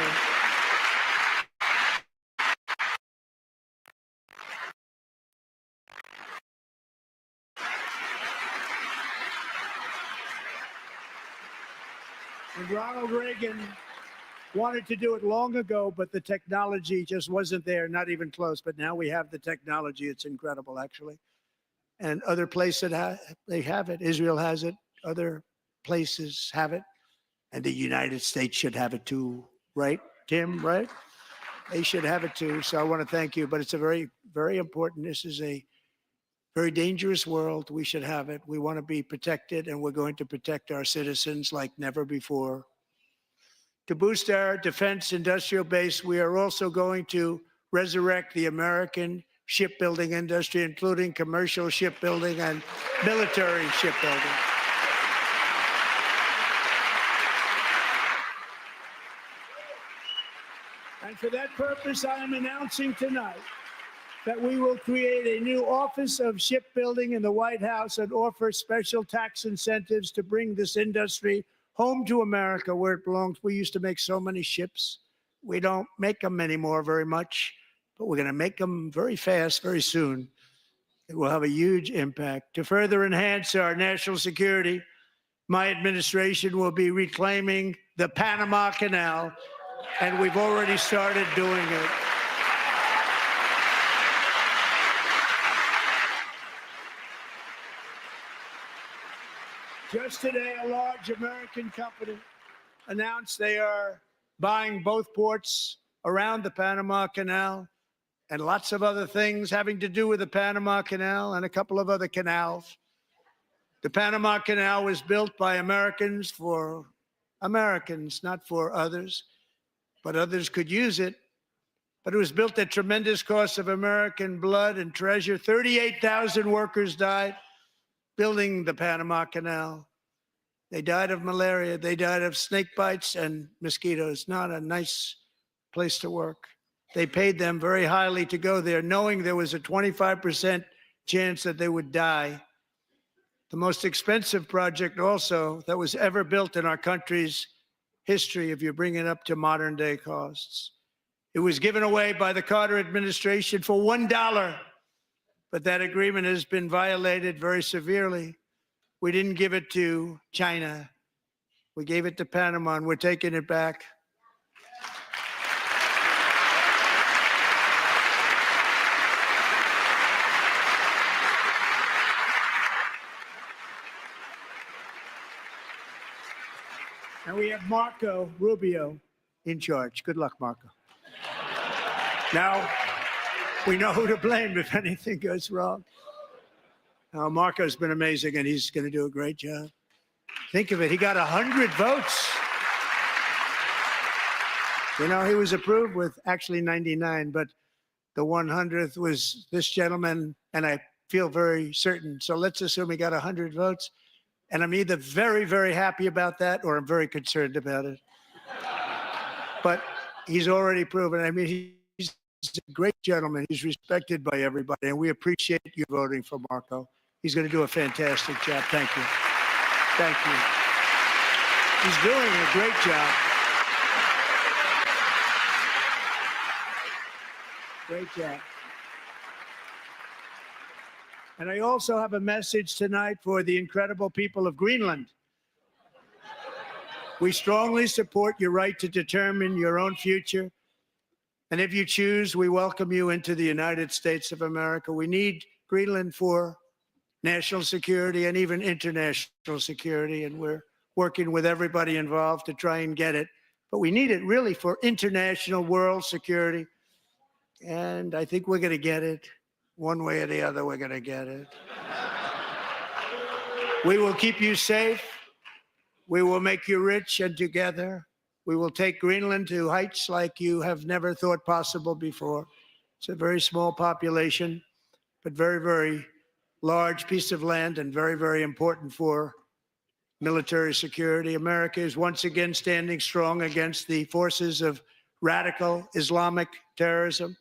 And Ronald Reagan wanted to do it long ago, but the technology just wasn't there, not even close. But now we have the technology. It's incredible, actually. And other places, they have it. Israel has it. Other places have it. And the United States should have it too, right, Tim, right? They should have it too. So I want to thank you. But it's a very, very important. This is a very dangerous world. We should have it. We want to be protected, and we're going to protect our citizens like never before. To boost our defense industrial base, we are also going to resurrect the American shipbuilding industry, including commercial shipbuilding and military shipbuilding. And for that purpose, I am announcing tonight that we will create a new Office of Shipbuilding in the White House and offer special tax incentives to bring this industry home to America where it belongs. We used to make so many ships. We don't make them anymore very much, but we're going to make them very fast, very soon. It will have a huge impact. To further enhance our national security, my administration will be reclaiming the Panama Canal, and we've already started doing it. Just today, a large American company announced they are buying both ports around the Panama Canal and lots of other things having to do with the Panama Canal and a couple of other canals. The Panama Canal was built by Americans for Americans, not for others, but others could use it. But it was built at tremendous cost of American blood and treasure. 38,000 workers died building the Panama Canal. They died of malaria. They died of snake bites and mosquitoes. Not a nice place to work. They paid them very highly to go there, knowing there was a 25% chance that they would die. The most expensive project also that was ever built in our country's history, if you bring it up to modern day costs. It was given away by the Carter administration for $1. But that agreement has been violated very severely. We didn't give it to China. We gave it to Panama, and we're taking it back. And we have Marco Rubio in charge. Good luck, Marco. Now, we know who to blame if anything goes wrong. Marco's been amazing, and he's going to do a great job. Think of it. He got 100 votes. You know, he was approved with actually 99, but the 100th was this gentleman, and I feel very certain. So let's assume he got 100 votes. And I'm either very, very happy about that, or I'm very concerned about it. But he's already proven. I mean, he's a great gentleman. He's respected by everybody, and we appreciate you voting for Marco. He's going to do a fantastic job. Thank you. Thank you. He's doing a great job. Great job. And I also have a message tonight for the incredible people of Greenland. We strongly support your right to determine your own future. And if you choose, we welcome you into the United States of America. We need Greenland for national security and even international security. And we're working with everybody involved to try and get it. But we need it really for international world security. And I think we're going to get it. One way or the other, we're going to get it. We will keep you safe. We will make you rich, and together we will take Greenland to heights like you have never thought possible before. It's a very small population, but very, very large piece of land, and very, very important for military security. America is once again standing strong against the forces of radical Islamic terrorism.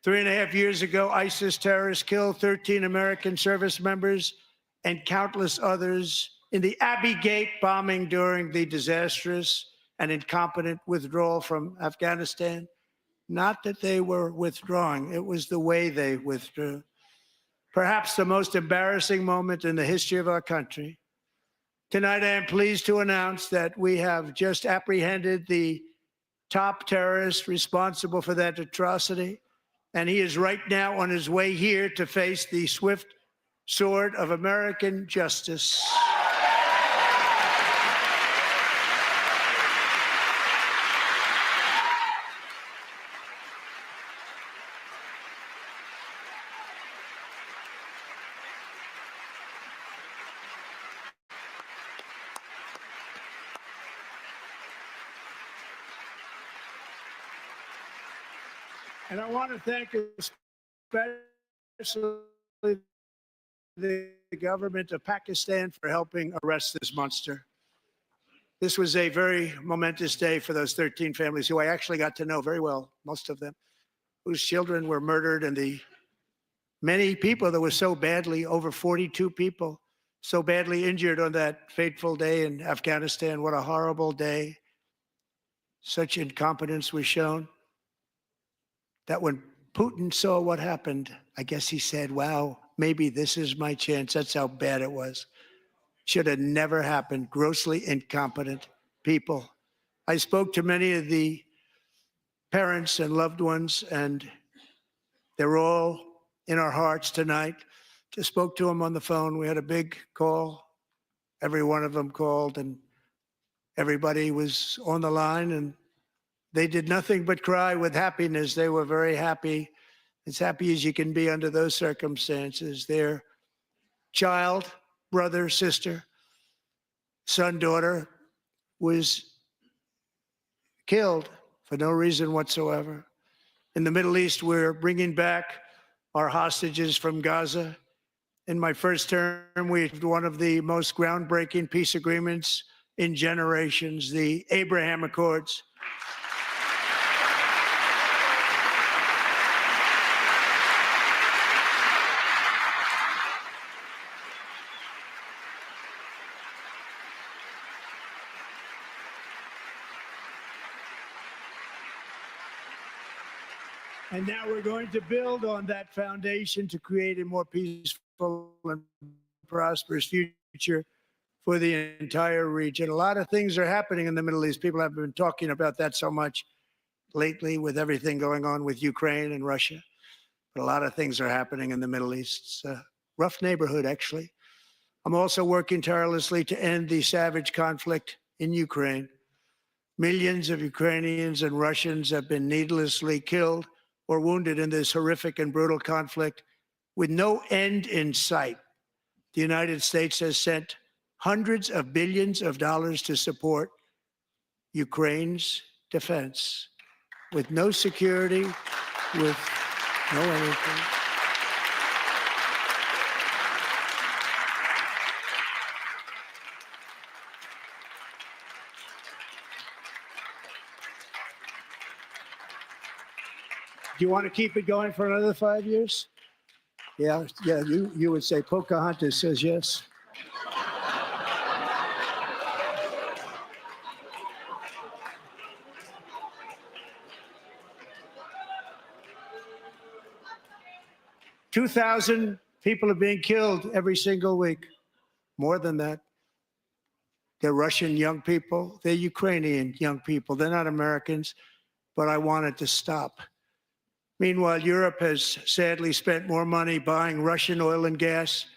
3.5 years ago, ISIS terrorists killed 13 American service members and countless others in the Abbey Gate bombing during the disastrous and incompetent withdrawal from Afghanistan. Not that they were withdrawing, it was the way they withdrew. Perhaps the most embarrassing moment in the history of our country. Tonight, I am pleased to announce that we have just apprehended the top terrorist responsible for that atrocity, and he is right now on his way here to face the swift sword of American justice. And I want to thank especially the government of Pakistan for helping arrest this monster. This was a very momentous day for those 13 families who I actually got to know very well, most of them, whose children were murdered, and the many people that were so badly, over 42 people, so badly injured on that fateful day in Afghanistan. What a horrible day. Such incompetence was shown that when Putin saw what happened, I guess he said, wow, maybe this is my chance. That's how bad it was. Should have never happened. Grossly incompetent people. I spoke to many of the parents and loved ones, and they're all in our hearts tonight. Just spoke to them on the phone. We had a big call. Every one of them called, and everybody was on the line, and they did nothing but cry with happiness. They were very happy, as happy as you can be under those circumstances. Their child, brother, sister, son, daughter was killed for no reason whatsoever. In the Middle East, we're bringing back our hostages from Gaza. In my first term, we had one of the most groundbreaking peace agreements in generations, the Abraham Accords. And now we're going to build on that foundation to create a more peaceful and prosperous future for the entire region. A lot of things are happening in the Middle East. People have been talking about that so much lately with everything going on with Ukraine and Russia. But a lot of things are happening in the Middle East. It's a rough neighborhood, actually. I'm also working tirelessly to end the savage conflict in Ukraine. Millions of Ukrainians and Russians have been needlessly killed or wounded in this horrific and brutal conflict with no end in sight. The United States has sent hundreds of billions of dollars to support Ukraine's defense with no security, with no anything. Do you want to keep it going for another 5 years? Yeah, you would say Pocahontas says yes. $2,000 people are being killed every single week. More than that. They're Russian young people. They're Ukrainian young people. They're not Americans, but I want it to stop. Meanwhile, Europe has sadly spent more money buying Russian oil and gas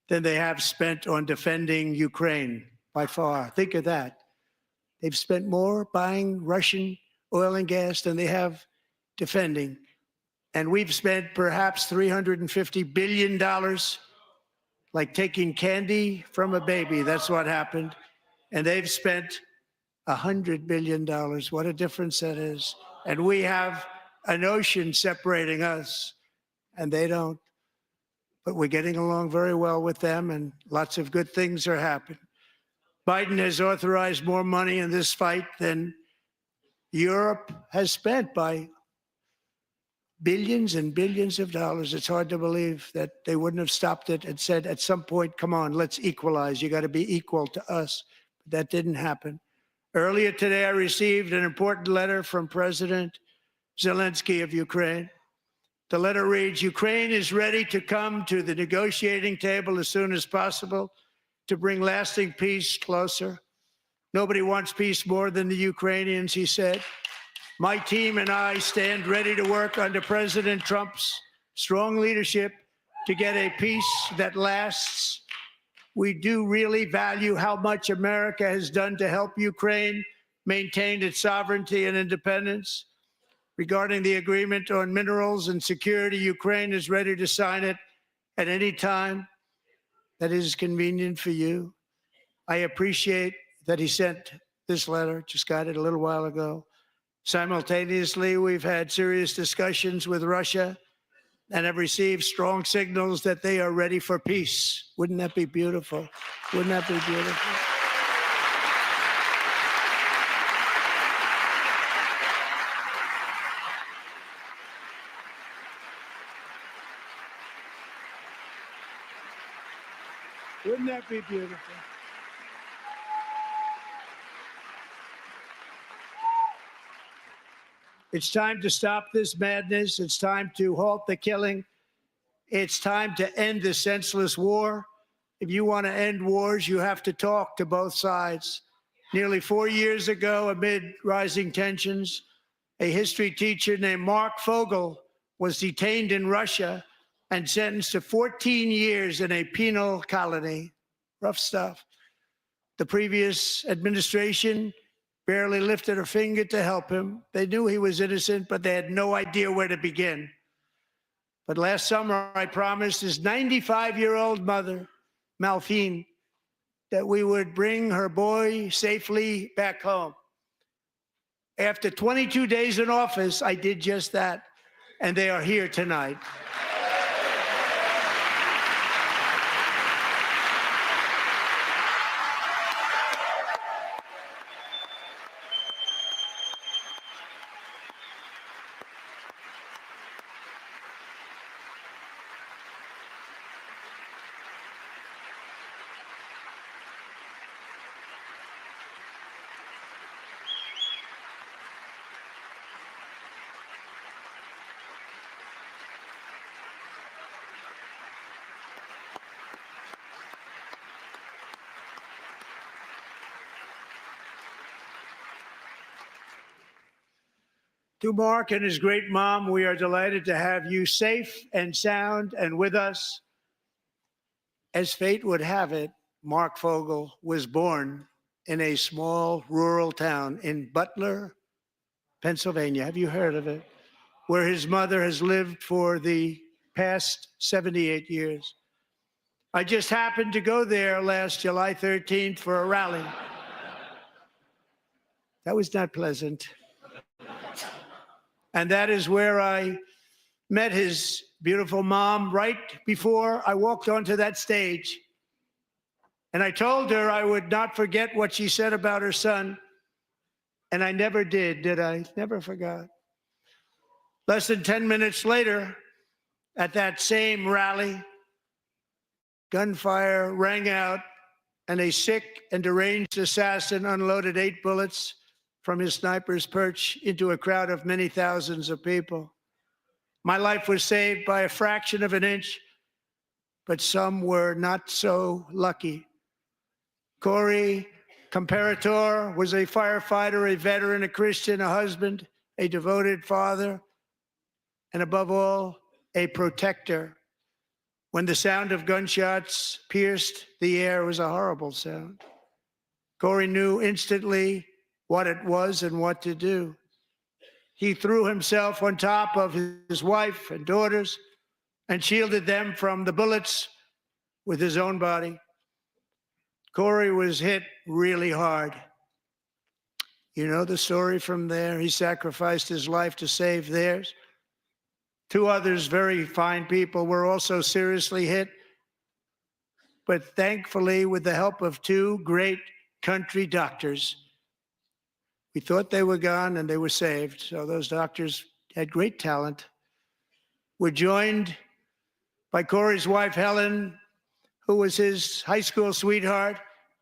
than they have spent on defending Ukraine by far. Think of that. They've spent more buying Russian oil and gas than they have defending. And we've spent perhaps $350 billion, like taking candy from a baby. That's what happened. And they've spent $100 billion. What a difference that is. And we have an ocean separating us, and they don't. But we're getting along very well with them, and lots of good things are happening. Biden has authorized more money in this fight than Europe has spent by billions and billions of dollars. It's hard to believe that they wouldn't have stopped it and said at some point, come on, let's equalize. You got to be equal to us. But that didn't happen. Earlier today, I received an important letter from President Zelensky of Ukraine. The letter reads, Ukraine is ready to come to the negotiating table as soon as possible to bring lasting peace closer. Nobody wants peace more than the Ukrainians, he said. My team and I stand ready to work under President Trump's strong leadership to get a peace that lasts. We do really value how much America has done to help Ukraine maintain its sovereignty and independence. Regarding the agreement on minerals and security, Ukraine is ready to sign it at any time that is convenient for you. I appreciate that he sent this letter, just got it a little while ago. Simultaneously, we've had serious discussions with Russia and have received strong signals that they are ready for peace. Wouldn't that be beautiful? Wouldn't that be beautiful? Wouldn't that be beautiful? It's time to stop this madness. It's time to halt the killing. It's time to end this senseless war. If you want to end wars, you have to talk to both sides. Nearly 4 years ago, amid rising tensions, a history teacher named Mark Fogel was detained in Russia and sentenced to 14 years in a penal colony. Rough stuff. The previous administration barely lifted a finger to help him. They knew he was innocent, but they had no idea where to begin. But last summer, I promised his 95-year-old mother, Malphine, that we would bring her boy safely back home. After 22 days in office, I did just that, and they are here tonight. To Mark and his great mom, we are delighted to have you safe and sound and with us. As fate would have it, Mark Fogel was born in a small rural town in Butler, Pennsylvania. Have you heard of it? Where his mother has lived for the past 78 years. I just happened to go there last July 13th for a rally. That was not pleasant. And that is where I met his beautiful mom right before I walked onto that stage. And I told her I would not forget what she said about her son. And I never did I? Never forgot. Less than 10 minutes later, at that same rally, gunfire rang out and a sick and deranged assassin unloaded 8 bullets from his sniper's perch into a crowd of many thousands of people. My life was saved by a fraction of an inch, but some were not so lucky. Corey Comparator was a firefighter, a veteran, a Christian, a husband, a devoted father, and above all, a protector. When the sound of gunshots pierced the air, it was a horrible sound. Corey knew instantly what it was and what to do. He threw himself on top of his wife and daughters and shielded them from the bullets with his own body. Corey was hit really hard. You know the story from there. He sacrificed his life to save theirs. 2 others, very fine people, were also seriously hit. But thankfully, with the help of 2 great country doctors, we thought they were gone and they were saved. So those doctors had great talent. We're joined by Corey's wife, Helen, who was his high school sweetheart,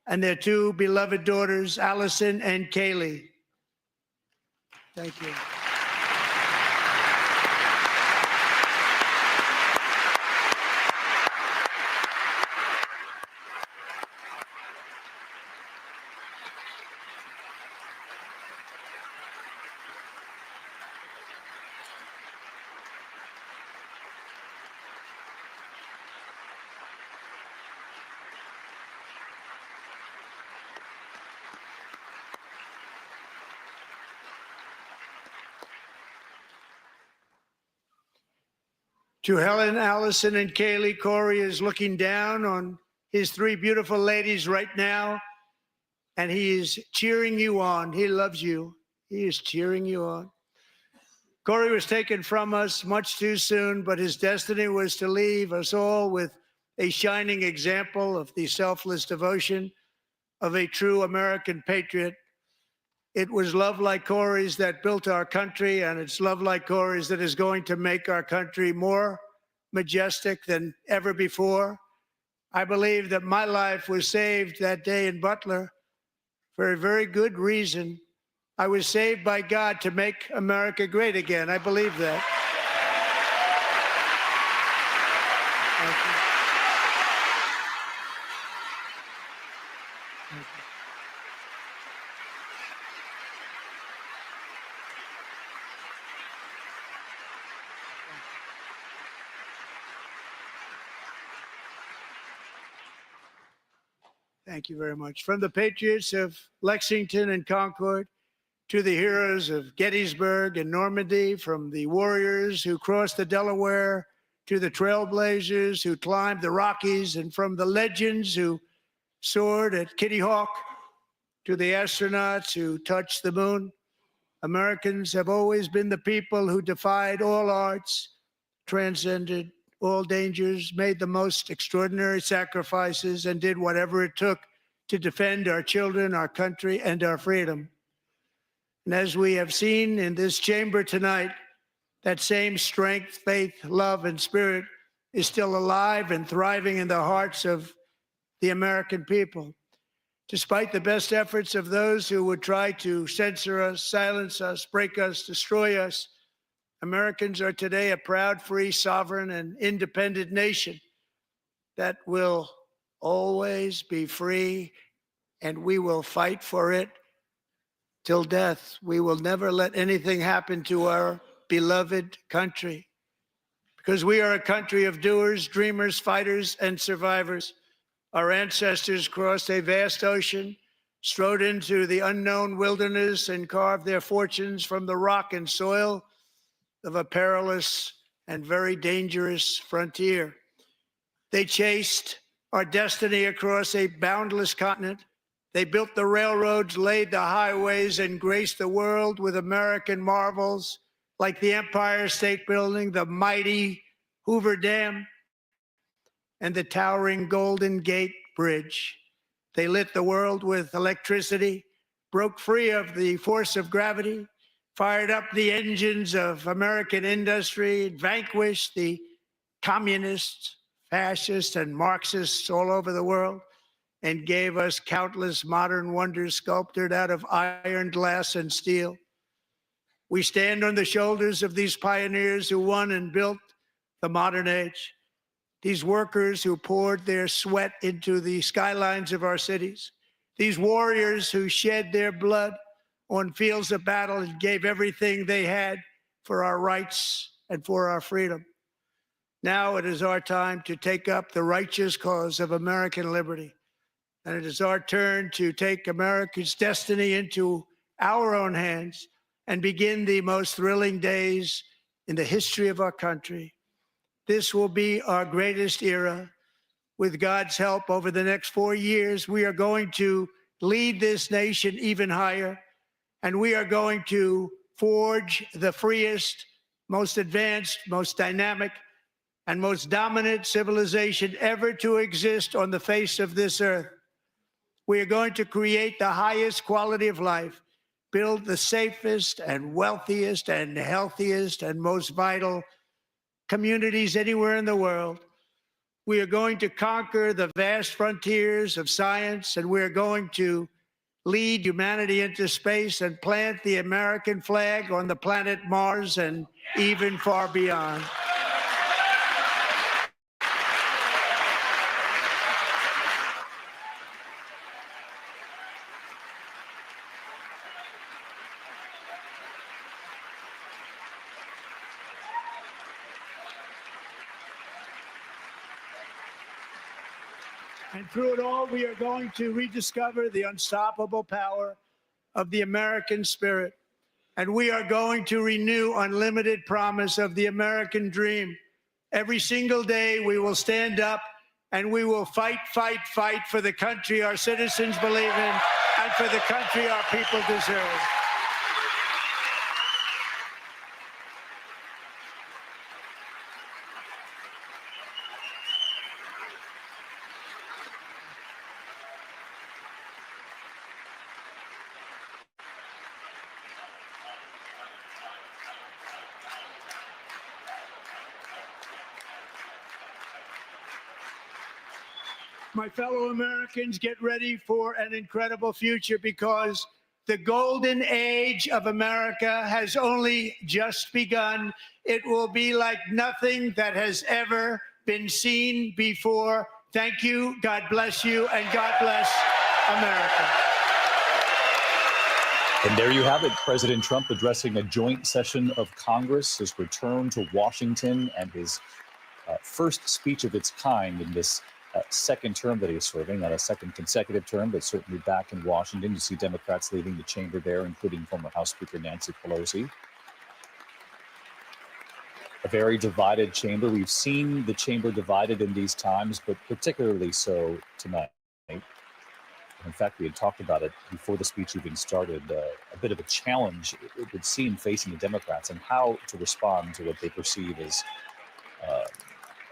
and their two beloved daughters, Allison and Kaylee. Thank you. To Helen, Allison, and Kaylee, Corey is looking down on his three beautiful ladies right now, and he is cheering you on. He loves you. He is cheering you on. Corey was taken from us much too soon, but his destiny was to leave us all with a shining example of the selfless devotion of a true American patriot. It was love like Corey's that built our country, and it's love like Corey's that is going to make our country more majestic than ever before. I believe that my life was saved that day in Butler for a very good reason. I was saved by God to make America great again. I believe that. Thank you. Thank you. Thank you very much. From the patriots of Lexington and Concord to the heroes of Gettysburg and Normandy, from the warriors who crossed the Delaware to the trailblazers who climbed the Rockies, and from the legends who soared at Kitty Hawk to the astronauts who touched the moon, Americans have always been the people who defied all odds, transcended all dangers, made the most extraordinary sacrifices, and did whatever it took to defend our children, our country, and our freedom. And as we have seen in this chamber tonight, that same strength, faith, love, and spirit is still alive and thriving in the hearts of the American people. Despite the best efforts of those who would try to censor us, silence us, break us, destroy us, Americans are today a proud, free, sovereign, and independent nation that will always be free, and we will fight for it till death. We will never let anything happen to our beloved country, because we are a country of doers, dreamers, fighters, and survivors. Our ancestors crossed a vast ocean, strode into the unknown wilderness, and carved their fortunes from the rock and soil of a perilous and very dangerous frontier. They chased our destiny across a boundless continent. They built the railroads, laid the highways, and graced the world with American marvels like the Empire State Building, the mighty Hoover Dam, and the towering Golden Gate Bridge. They lit the world with electricity, broke free of the force of gravity, fired up the engines of American industry, vanquished the communists, fascists, and Marxists all over the world, and gave us countless modern wonders sculptured out of iron, glass, and steel. We stand on the shoulders of these pioneers who won and built the modern age, these workers who poured their sweat into the skylines of our cities, these warriors who shed their blood on fields of battle and gave everything they had for our rights and for our freedom. Now it is our time to take up the righteous cause of American liberty. And it is our turn to take America's destiny into our own hands and begin the most thrilling days in the history of our country. This will be our greatest era. With God's help, over the next 4 years, we are going to lead this nation even higher. And we are going to forge the freest, most advanced, most dynamic, and most dominant civilization ever to exist on the face of this earth. We are going to create the highest quality of life, build the safest and wealthiest and healthiest and most vital communities anywhere in the world. We are going to conquer the vast frontiers of science, and we are going to lead humanity into space and plant the American flag on the planet Mars and even far beyond. And through it all, we are going to rediscover the unstoppable power of the American spirit. And we are going to renew unlimited promise of the American dream. Every single day, we will stand up and we will fight, fight, fight for the country our citizens believe in and for the country our people deserve. My fellow Americans, get ready for an incredible future, because the golden age of America has only just begun. It will be like nothing that has ever been seen before. Thank you, God bless you, and God bless America. And there you have it, President Trump addressing a joint session of Congress, his return to Washington, and his first speech of its kind in this second term that he is serving, not a second consecutive term, but certainly back in Washington. You see Democrats leaving the chamber there, including former House Speaker Nancy Pelosi. A very divided chamber. We've seen the chamber divided in these times, but particularly so tonight. In fact, we had talked about it before the speech even started, a bit of a challenge, it would seem, facing the Democrats and how to respond to what they perceive as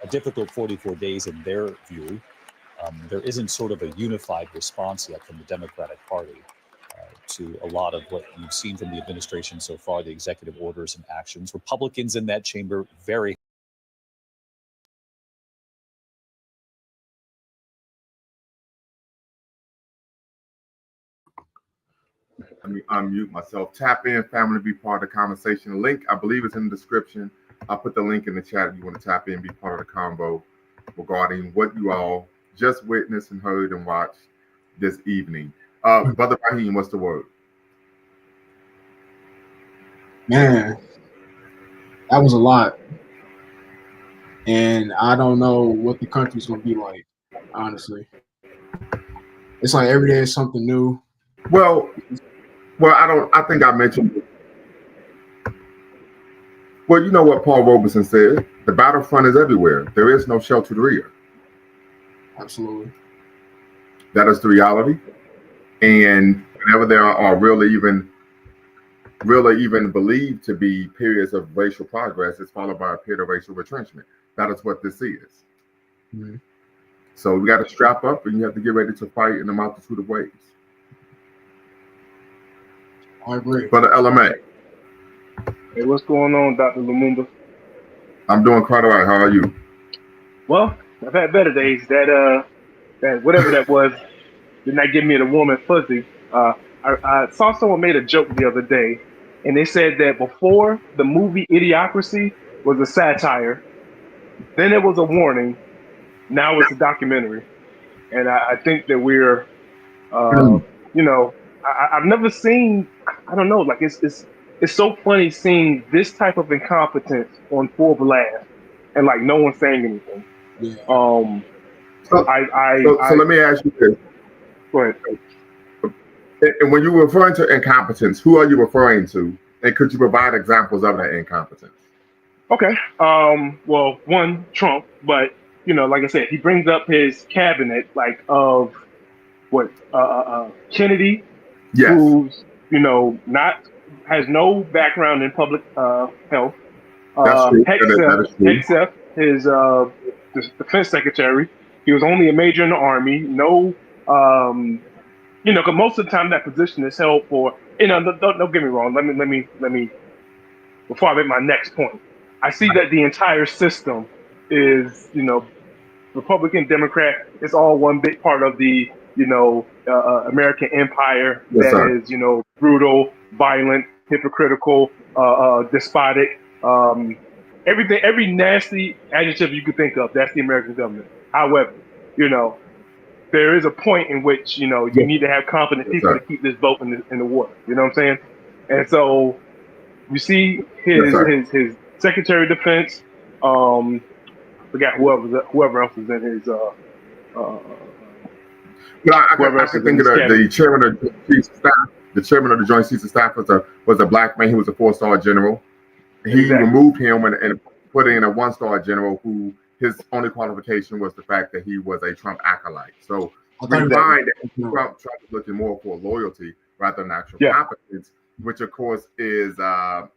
a difficult 44 days in their view. There isn't sort of a unified response yet from the Democratic Party to a lot of what you've seen from the administration so far, the executive orders and actions. Republicans in that chamber very Let me unmute myself. Tap in, family, be part of the conversation. The link, I believe, is in the description. I'll put the link in the chat if you want to tap in, be part of the convo regarding what you all just witnessed and heard and watched this evening. Brother Raheem, what's the word? Man, that was a lot. And I don't know what the country's going to be like, honestly. It's like every day is something new. Well, I think I mentioned it. Well, you know what Paul Robeson said, the battlefront is everywhere. There is no sheltered rear. Absolutely. That is the reality. And whenever there are really even believed to be periods of racial progress, it's followed by a period of racial retrenchment. That is what this is. Mm-hmm. So we got to strap up and you have to get ready to fight in a multitude of ways. I agree. Brother LMA. Hey, what's going on, Dr. Lumumba? I'm doing quite all right. How are you? Well, I've had better days. That whatever that was did not give me the warm and fuzzy. I saw someone made a joke the other day, and they said that before the movie Idiocracy was a satire, then it was a warning, now it's a documentary. And I think that we're, you know, I've never seen, I don't know, like it's so funny seeing this type of incompetence on full blast and like no one's saying anything. Yeah. So let me ask you this. Go ahead. And when you're referring to incompetence, who are you referring to? And could you provide examples of that incompetence? Okay. Well, one, Trump, but you know, like I said, he brings up his cabinet, like of what Kennedy, yes, who's has no background in public health. Hegseth, his defense secretary, he was only a major in the army. No, because most of the time that position is held for. Don't get me wrong. Let me before I make my next point. I see that the entire system is, Republican, Democrat, it's all one big part of the, American empire Yes, that sir. is, brutal, violent, hypocritical, despotic, everything, every nasty adjective you could think of, that's the American government. However, there is a point in which, you need to have competent people to keep this boat in the water. You know what I'm saying? And so you see his Secretary of Defense, forgot whoever else is in his I could think of the chairman of the Chiefs of Staff. The chairman of the Joint Chiefs of Staff was a black man. He was a 4-star general. He removed him and put in a 1-star general who his only qualification was the fact that he was a Trump acolyte. So we find that Trump is looking more for loyalty rather than actual competence, which of course is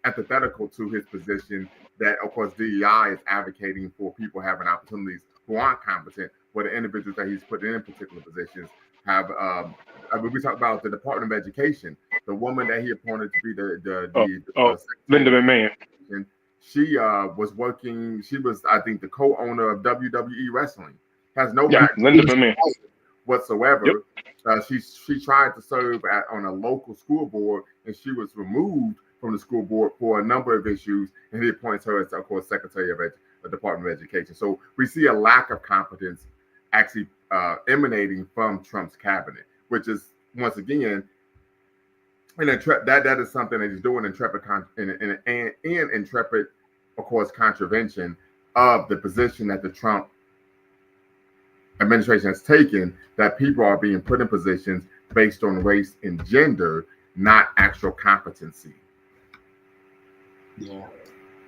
antithetical to his position that, of course, DEI is advocating for people having opportunities who aren't competent, but the individuals that he's put in particular positions have. We talk about the Department of Education, the woman that he appointed to be Linda McMahon. She was working. She was, I think, the co-owner of WWE Wrestling. Has no background whatsoever. Yep. She tried to serve on a local school board, and she was removed from the school board for a number of issues. And he appoints her as, of course, Secretary of the Department of Education. So we see a lack of competence actually emanating from Trump's cabinet, which is once again. And that is something that he's doing intrepid, of course, contravention of the position that the Trump administration has taken, that people are being put in positions based on race and gender, not actual competency. Yeah,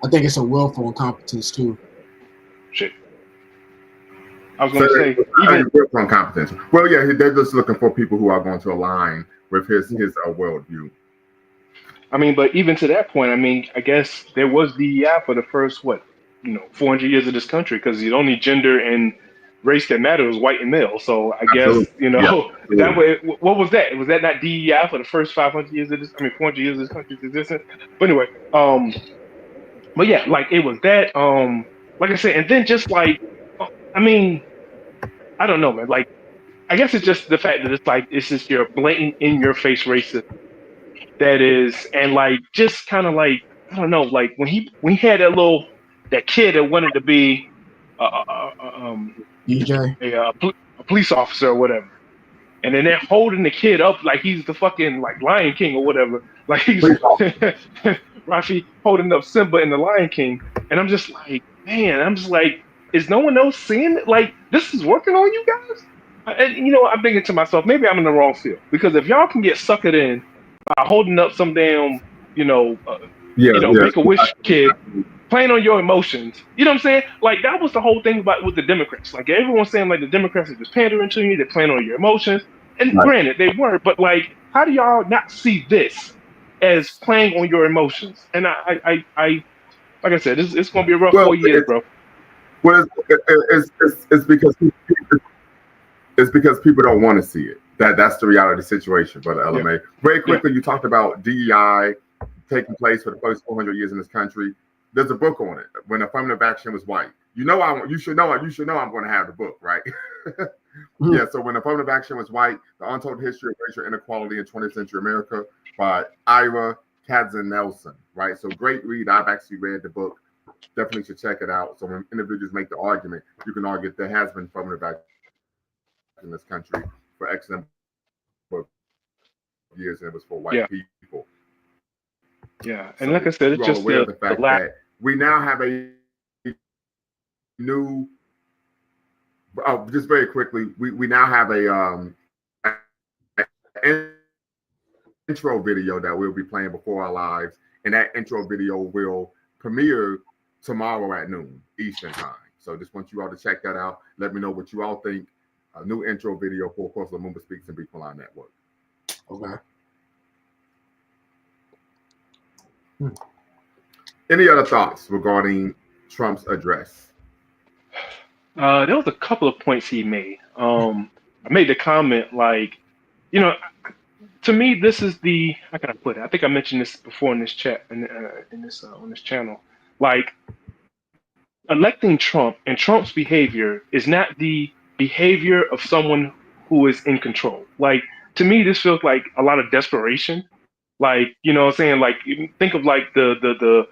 I think it's a willful incompetence too. Shit. I was going to say, even willful incompetence. Well, yeah, they're just looking for people who are going to align with his worldview. I mean, but even to that point, I mean, I guess there was DEI for the first 400 years of this country, because the only gender and race that mattered was white and male. So I guess that way. What was that? Was that not DEI for the first 500 years of this? 400 years of this country's existence. But anyway, but yeah, like it was that. Like I said, and then just like, I mean, I don't know, man. Like, I guess it's just the fact that it's just your blatant, in your face racism. That is, and like, just kind of like, I don't know, like when he had that kid that wanted to be a police officer or whatever, and then they're holding the kid up like he's the fucking like Lion King or whatever, like he's Rafi holding up Simba in the Lion King, and I'm just like, man, is no one else seeing it? Like, this is working on you guys? And I'm thinking to myself, maybe I'm in the wrong field, because if y'all can get suckered in by holding up some damn, Make-A-Wish kid, playing on your emotions, you know what I'm saying? Like, that was the whole thing with the Democrats. Like, everyone's saying, like, the Democrats are just pandering to you, they're playing on your emotions. And granted, they were, but, like, how do y'all not see this as playing on your emotions? And I like I said, it's going to be a rough 4 years, bro. Well, it's because people don't want to see it. That's the reality of the situation, Brother LMA. Very quickly, you talked about DEI taking place for the first 400 years in this country. There's a book on it. When affirmative action was white, you should know I'm going to have the book, right? Yeah. So when affirmative action was white, the untold history of racial inequality in 20th century America by Ira Katznelson, right? So great read. I've actually read the book. Definitely should check it out. So when individuals make the argument, you can argue there has been affirmative action in this country for X number of years, and it was for white people. Yeah, and so like I said, it's just aware of the fact that we now have a new. Just very quickly, we now have a intro video that we'll be playing before our lives, and that intro video will premiere tomorrow at noon Eastern time. So just want you all to check that out. Let me know what you all think. A new intro video for, of course, Lumumba Speaks and Beacon Line Network. Okay. Any other thoughts regarding Trump's address? There was a couple of points he made. I made the comment like, to me, this is how can I put it? I think I mentioned this before in this chat on this channel. Like, electing Trump and Trump's behavior is not the behavior of someone who is in control. Like, to me, this feels like a lot of desperation. Like, you know what I'm saying? Like, think of like the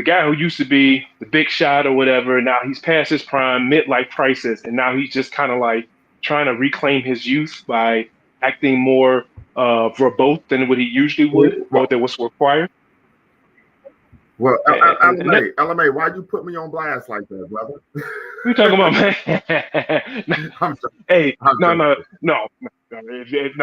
guy who used to be the big shot or whatever. Now he's past his prime, midlife crisis, and now he's just kind of like trying to reclaim his youth by acting more verbose than what he usually would, or than what's required. Well, And LMA, why you put me on blast like that, brother? we talking about, man. I'm joking. Hey, I'm no. joking.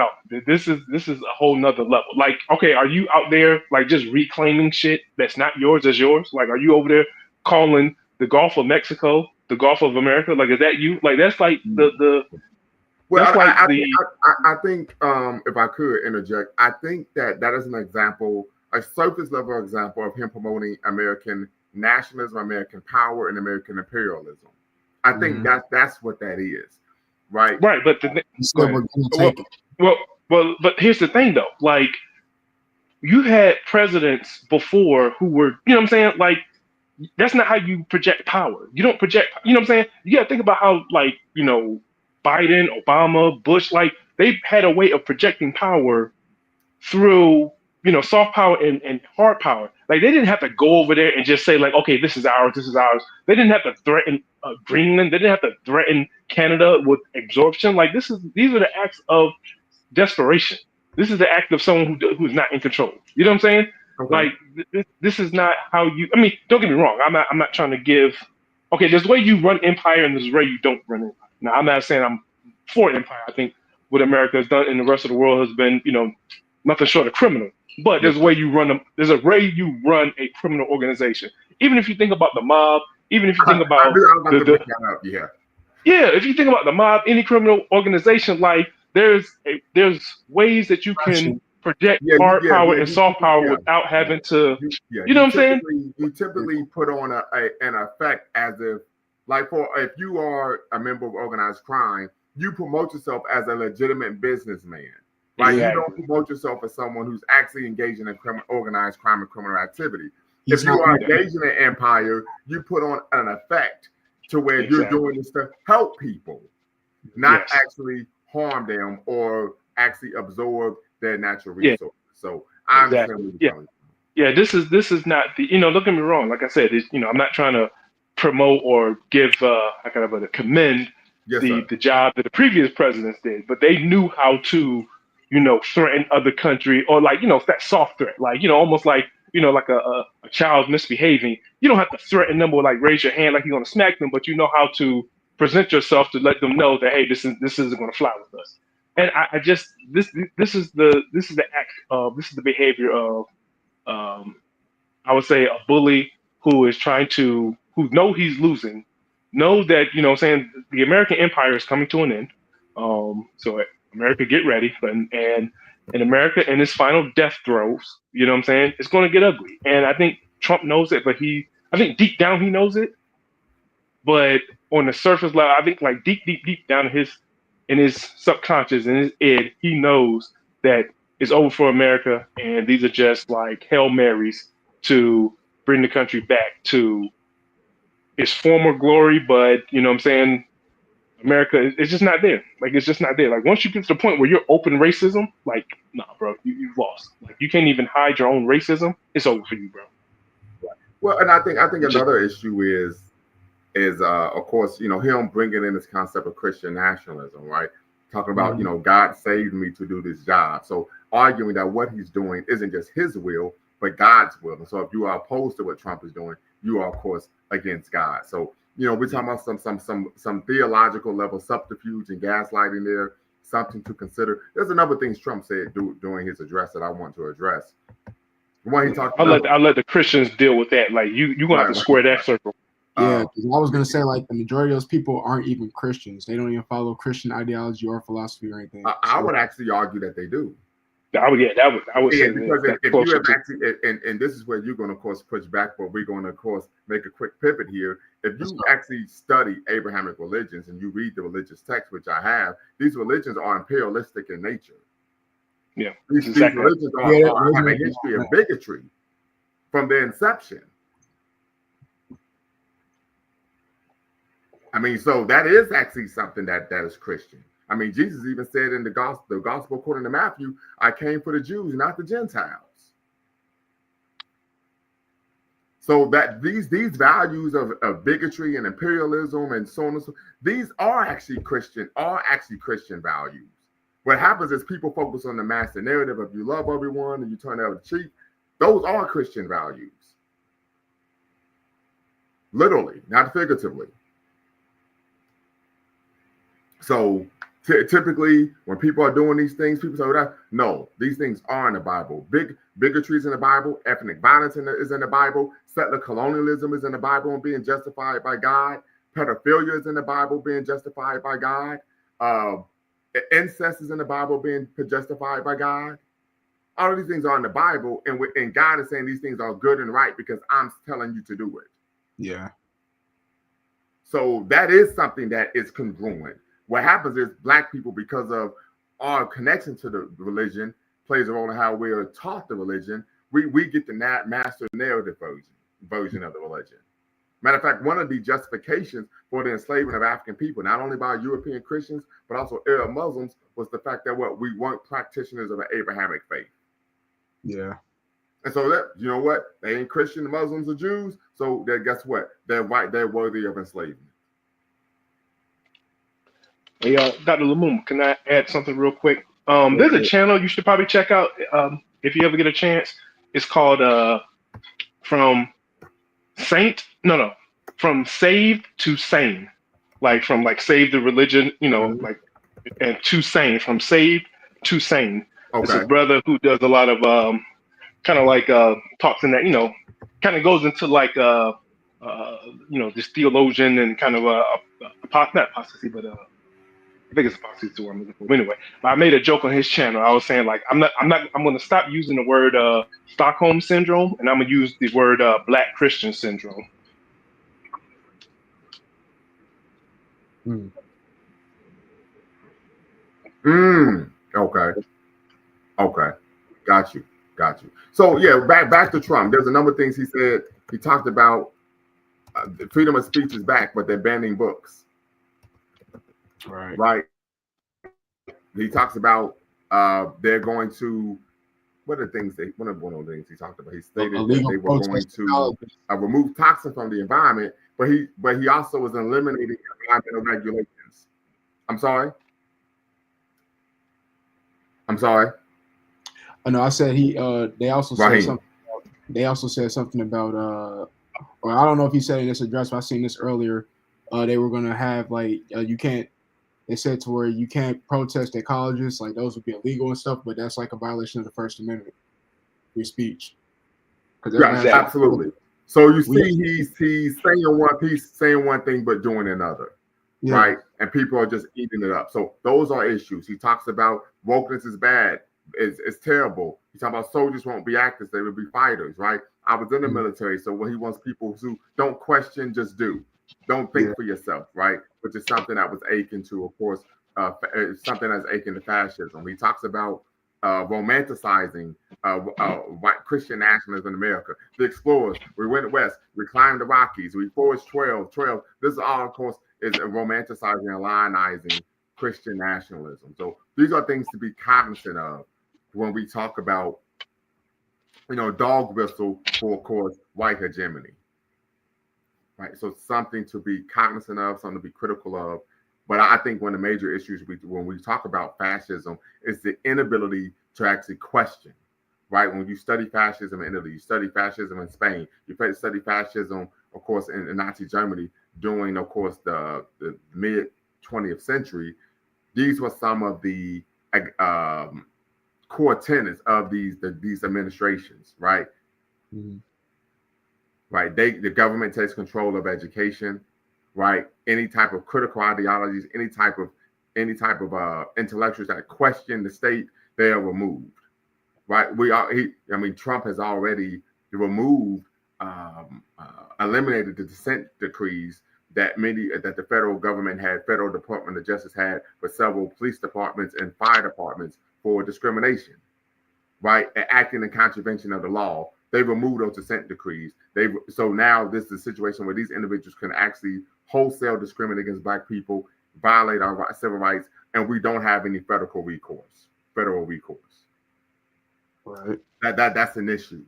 This is a whole nother level. Like, okay, are you out there like just reclaiming shit that's not yours as yours? Like, are you over there calling the Gulf of Mexico the Gulf of America? Like, is that you? Like, that's like the. Well, that's like I think if I could interject, I think that is an example, a surface level example of him promoting American nationalism, American power, and American imperialism. I think that's what that is, right? Right, but but here's the thing though. Like, you had presidents before who were, you know what I'm saying? Like, that's not how you project power. You don't project, you know what I'm saying? You got to think about how, like, you know, Biden, Obama, Bush, like, they had a way of projecting power through, you know, soft power and hard power. Like, they didn't have to go over there and just say, like, okay, this is ours, this is ours. They didn't have to threaten Greenland. They didn't have to threaten Canada with absorption. Like, these are the acts of desperation. This is the act of someone who's not in control. You know what I'm saying? Okay. Like, this is not how you. I mean, don't get me wrong. I'm not trying to give. Okay, there's a way you run empire, and there's a way you don't run empire. Now, I'm not saying I'm for empire. I think what America has done in the rest of the world has been, you know, nothing short of criminal. But there's a way you run them. There's a way you run a criminal organization. Even if you think about the mob. Even if you think about if you think about the mob, any criminal organization, like there's ways that you can project hard power and soft power without having to. You know what I'm saying? You typically put on an effect as if, like, if you are a member of organized crime, you promote yourself as a legitimate businessman. Right? Exactly. You don't promote yourself as someone who's actually engaging in organized crime and criminal activity. If you are engaging in empire, you put on an effect to where you're doing this to help people, not actually harm them or actually absorb their natural resources. So I understand. Yeah, this is not the, you know, don't get me wrong. Like I said, you know, I'm not trying to promote or give I kind of commend the job that the previous presidents did, but they knew how to, you know, threaten other country, or like, you know, that soft threat, like, you know, almost like, you know, like a child misbehaving. You don't have to threaten them or like raise your hand like you're going to smack them, but you know how to present yourself to let them know that, hey, this isn't going to fly with us. And I just this is the act of, this is the behavior of I would say a bully who is trying to, who know he's losing, know that, you know what I'm saying, the American empire is coming to an end. So America, get ready. And in America, in his final death throes, you know what I'm saying, it's going to get ugly. And I think Trump knows it, but I think deep down he knows it. But on the surface level, I think like deep down in his subconscious, in his id, he knows that it's over for America, and these are just like Hail Marys to bring the country back to its former glory. But, you know what I'm saying, America, it's just not there. Like, it's just not there. Like, once you get to the point where you're open racism, like, nah, bro, you've lost. Like, you can't even hide your own racism. It's over for you, bro. Well, and I think another issue is of course, you know, him bringing in this concept of Christian nationalism, right? Talking about, you know, God saved me to do this job. So arguing that what he's doing isn't just his will, but God's will. And so if you are opposed to what Trump is doing, you are, of course, against God. So, you know, we're talking about some theological level subterfuge and gaslighting there, something to consider. There's another things Trump said during his address that I want to address. When he talked I'll let the Christians deal with that. Like, you're gonna have to square that circle. Yeah, because I was gonna say, like, the majority of those people aren't even Christians. They don't even follow Christian ideology or philosophy or anything. I would actually argue that they do. I would say because if you have actually, and this is where you're going to, of course, push back, but we're going to, of course, make a quick pivot here. If you actually study Abrahamic religions and you read the religious text, which I have, these religions are imperialistic in nature. Yeah, these religions have a history of bigotry from their inception. I mean, so that is actually something that is Christian. I mean, Jesus even said in the gospel according to Matthew, I came for the Jews, not the Gentiles. So that these values of bigotry and imperialism and so on and so, these are actually Christian values. What happens is people focus on the master narrative of you love everyone and you turn the other cheek. Those are Christian values. Literally, not figuratively. So typically, when people are doing these things, people say, no, these things are in the Bible. Bigotry is in the Bible. Ethnic violence is in the Bible. Settler colonialism is in the Bible and being justified by God. Pedophilia is in the Bible being justified by God. Incest is in the Bible being justified by God. All of these things are in the Bible, and God is saying these things are good and right because I'm telling you to do it. Yeah. So that is something that is congruent. What happens is Black people, because of our connection to the religion, plays a role in how we are taught the religion. We get the master narrative version of the religion. Matter of fact, one of the justifications for the enslavement of African people, not only by European Christians, but also Arab Muslims, was the fact that we weren't practitioners of an Abrahamic faith. Yeah. And so that, you know what? They ain't Christian, Muslims, or Jews. So guess what? They're right. They're worthy of enslavement. Hey, Dr. Lumumba, can I add something real quick? There's a channel you should probably check out if you ever get a chance. It's called From Saved to Sane. From Save the Religion, and to Sane, from saved to sane. Okay. It's a brother who does a lot of talks in that, kind of goes into this theologian and kind of not apostasy, but I think it's apostasy to what I'm looking for. Anyway, I made a joke on his channel. I was saying I'm going to stop using the word Stockholm syndrome, and I'm going to use the word Black Christian syndrome. Okay. Got you. So yeah, back to Trump. There's a number of things he said. He talked about freedom of speech is back, but they're banning books. Right. He talks about they're going to one of the things he talked about. He stated that they were going to remove toxins from the environment, but he also was eliminating environmental regulations. I'm sorry. I know. I said they also said something. They also said something about or I don't know if he said in this address, but I seen this earlier. They were gonna have you can't. They said to where you can't protest at colleges, those would be illegal and stuff, but that's a violation of the First Amendment, free speech. Right, absolutely. So you see, he's saying one thing but doing another, right? And people are just eating it up. So those are issues. He talks about wokeness is bad, it's terrible. He talks about soldiers won't be actors, they will be fighters, right? I was in the military, so when he wants people who don't question, just do. Don't think for yourself, right? Which is something that was akin to, of course, something that's akin to fascism. He talks about romanticizing white Christian nationalism in America. The explorers, we went west, we climbed the Rockies, we forged trails. This is all, of course, is romanticizing and lionizing Christian nationalism. So these are things to be cognizant of when we talk about, dog whistle for, of course, white hegemony. Right, so something to be cognizant of, something to be critical of. But I think one of the major issues when we talk about fascism is the inability to actually question, right? When you study fascism in Italy, you study fascism in Spain, you study fascism, of course, in Nazi Germany during, of course, the mid 20th century. These were some of the core tenets of these administrations, right? Mm-hmm. Right, the government takes control of education, right? Any type of critical ideologies, any type of intellectuals that question the state, they are removed, right? Trump has already removed, eliminated the dissent decrees that the federal government had, federal Department of Justice had, for several police departments and fire departments for discrimination, right? Acting in contravention of the law. They removed those dissent decrees. So now this is a situation where these individuals can actually wholesale discriminate against Black people, violate our civil rights, and we don't have any federal recourse. Right. That's an issue.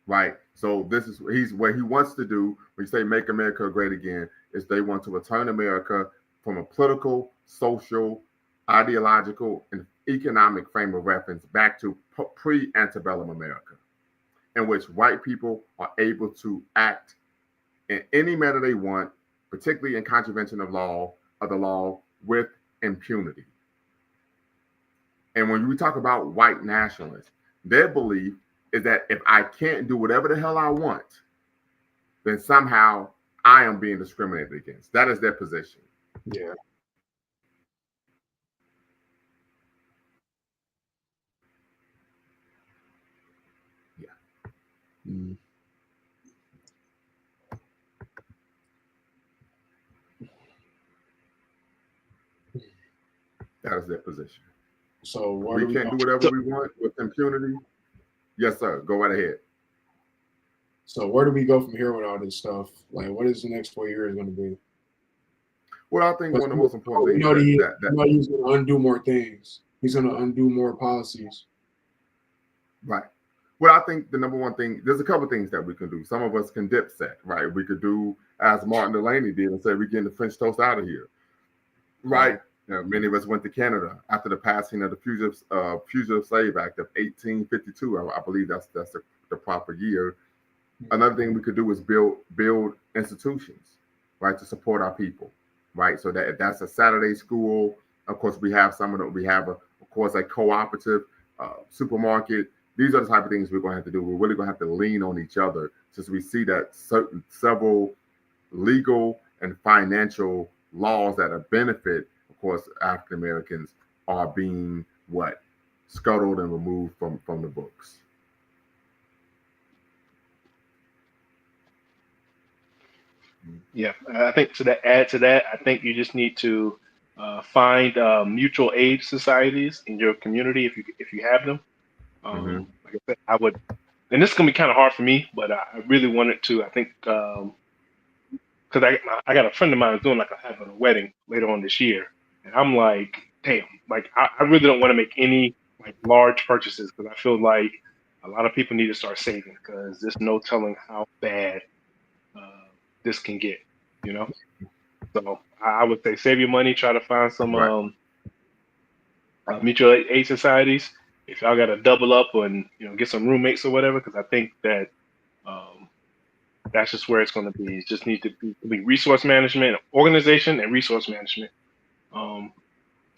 Right. So this is what he wants to do when you say make America great again, is they want to return America from a political, social, ideological, and economic frame of reference back to pre-antebellum America, in which white people are able to act in any manner they want, particularly in contravention of the law, with impunity. And when we talk about white nationalists, their belief is that if I can't do whatever the hell I want, then somehow I am being discriminated against. That is their position. Yeah. Mm. That is their position. So we can't do whatever we want with impunity. Yes, sir. Go right ahead. So where do we go from here with all this stuff? Like, what is the next 4 years going to be? Well, I think one of the most important things he's going to undo more things. He's going to undo more policies. Right. Well, I think the number one thing, there's a couple of things that we can do. Some of us can dipset, right? We could do as Martin Delaney did and say, we're getting the French toast out of here. Right. Many of us went to Canada after the passing of the Fugitive Slave Act of 1852. I believe that's the proper year. Another thing we could do is build institutions, right, to support our people, right? So that's a Saturday school. Of course, we have we have of course a cooperative supermarket. These are the type of things we're going to have to do. We're really going to have to lean on each other, since we see that several legal and financial laws that benefit, of course, African Americans are being scuttled and removed from the books. Yeah, I think add to that, I think you just need to find mutual aid societies in your community if you have them. Like I said, I would, and this is gonna be kind of hard for me, but I really wanted to. I think because I got a friend of mine who's doing having a wedding later on this year, and I'm like, damn, I really don't want to make any large purchases, because I feel like a lot of people need to start saving, because there's no telling how bad this can get, you know. So I would say save your money, try to find some mutual aid societies. If y'all got to double up and get some roommates or whatever, because I think that that's just where it's going to be. It just needs to be resource management, organization, and resource management.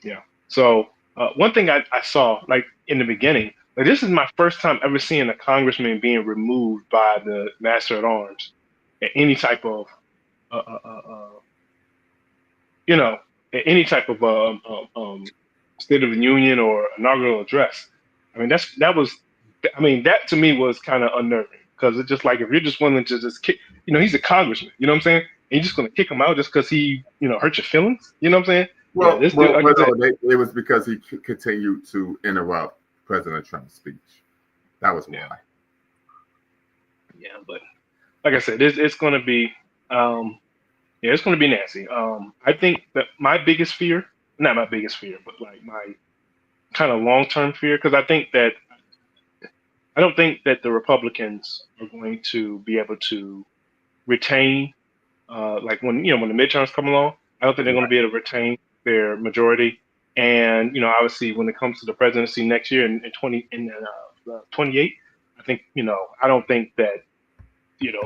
Yeah. So one thing I saw in the beginning, this is my first time ever seeing a congressman being removed by the Master at Arms at any type of any type of State of the Union or inaugural address. I mean, that to me was kind of unnerving, because it's just if you're just willing to just kick, he's a congressman, you know what I'm saying? And you're just going to kick him out just because he, hurt your feelings, you know what I'm saying? Well, it was because he continued to interrupt President Trump's speech. That was why. Yeah, but like I said, it's going to be, it's going to be nasty. I think that my biggest fear, not my biggest fear, but my kind of long-term fear, because I don't think that the Republicans are going to be able to retain, when the midterms come along, I don't think they're going to be able to retain their majority. And obviously, when it comes to the presidency next year in 28, I think I don't think that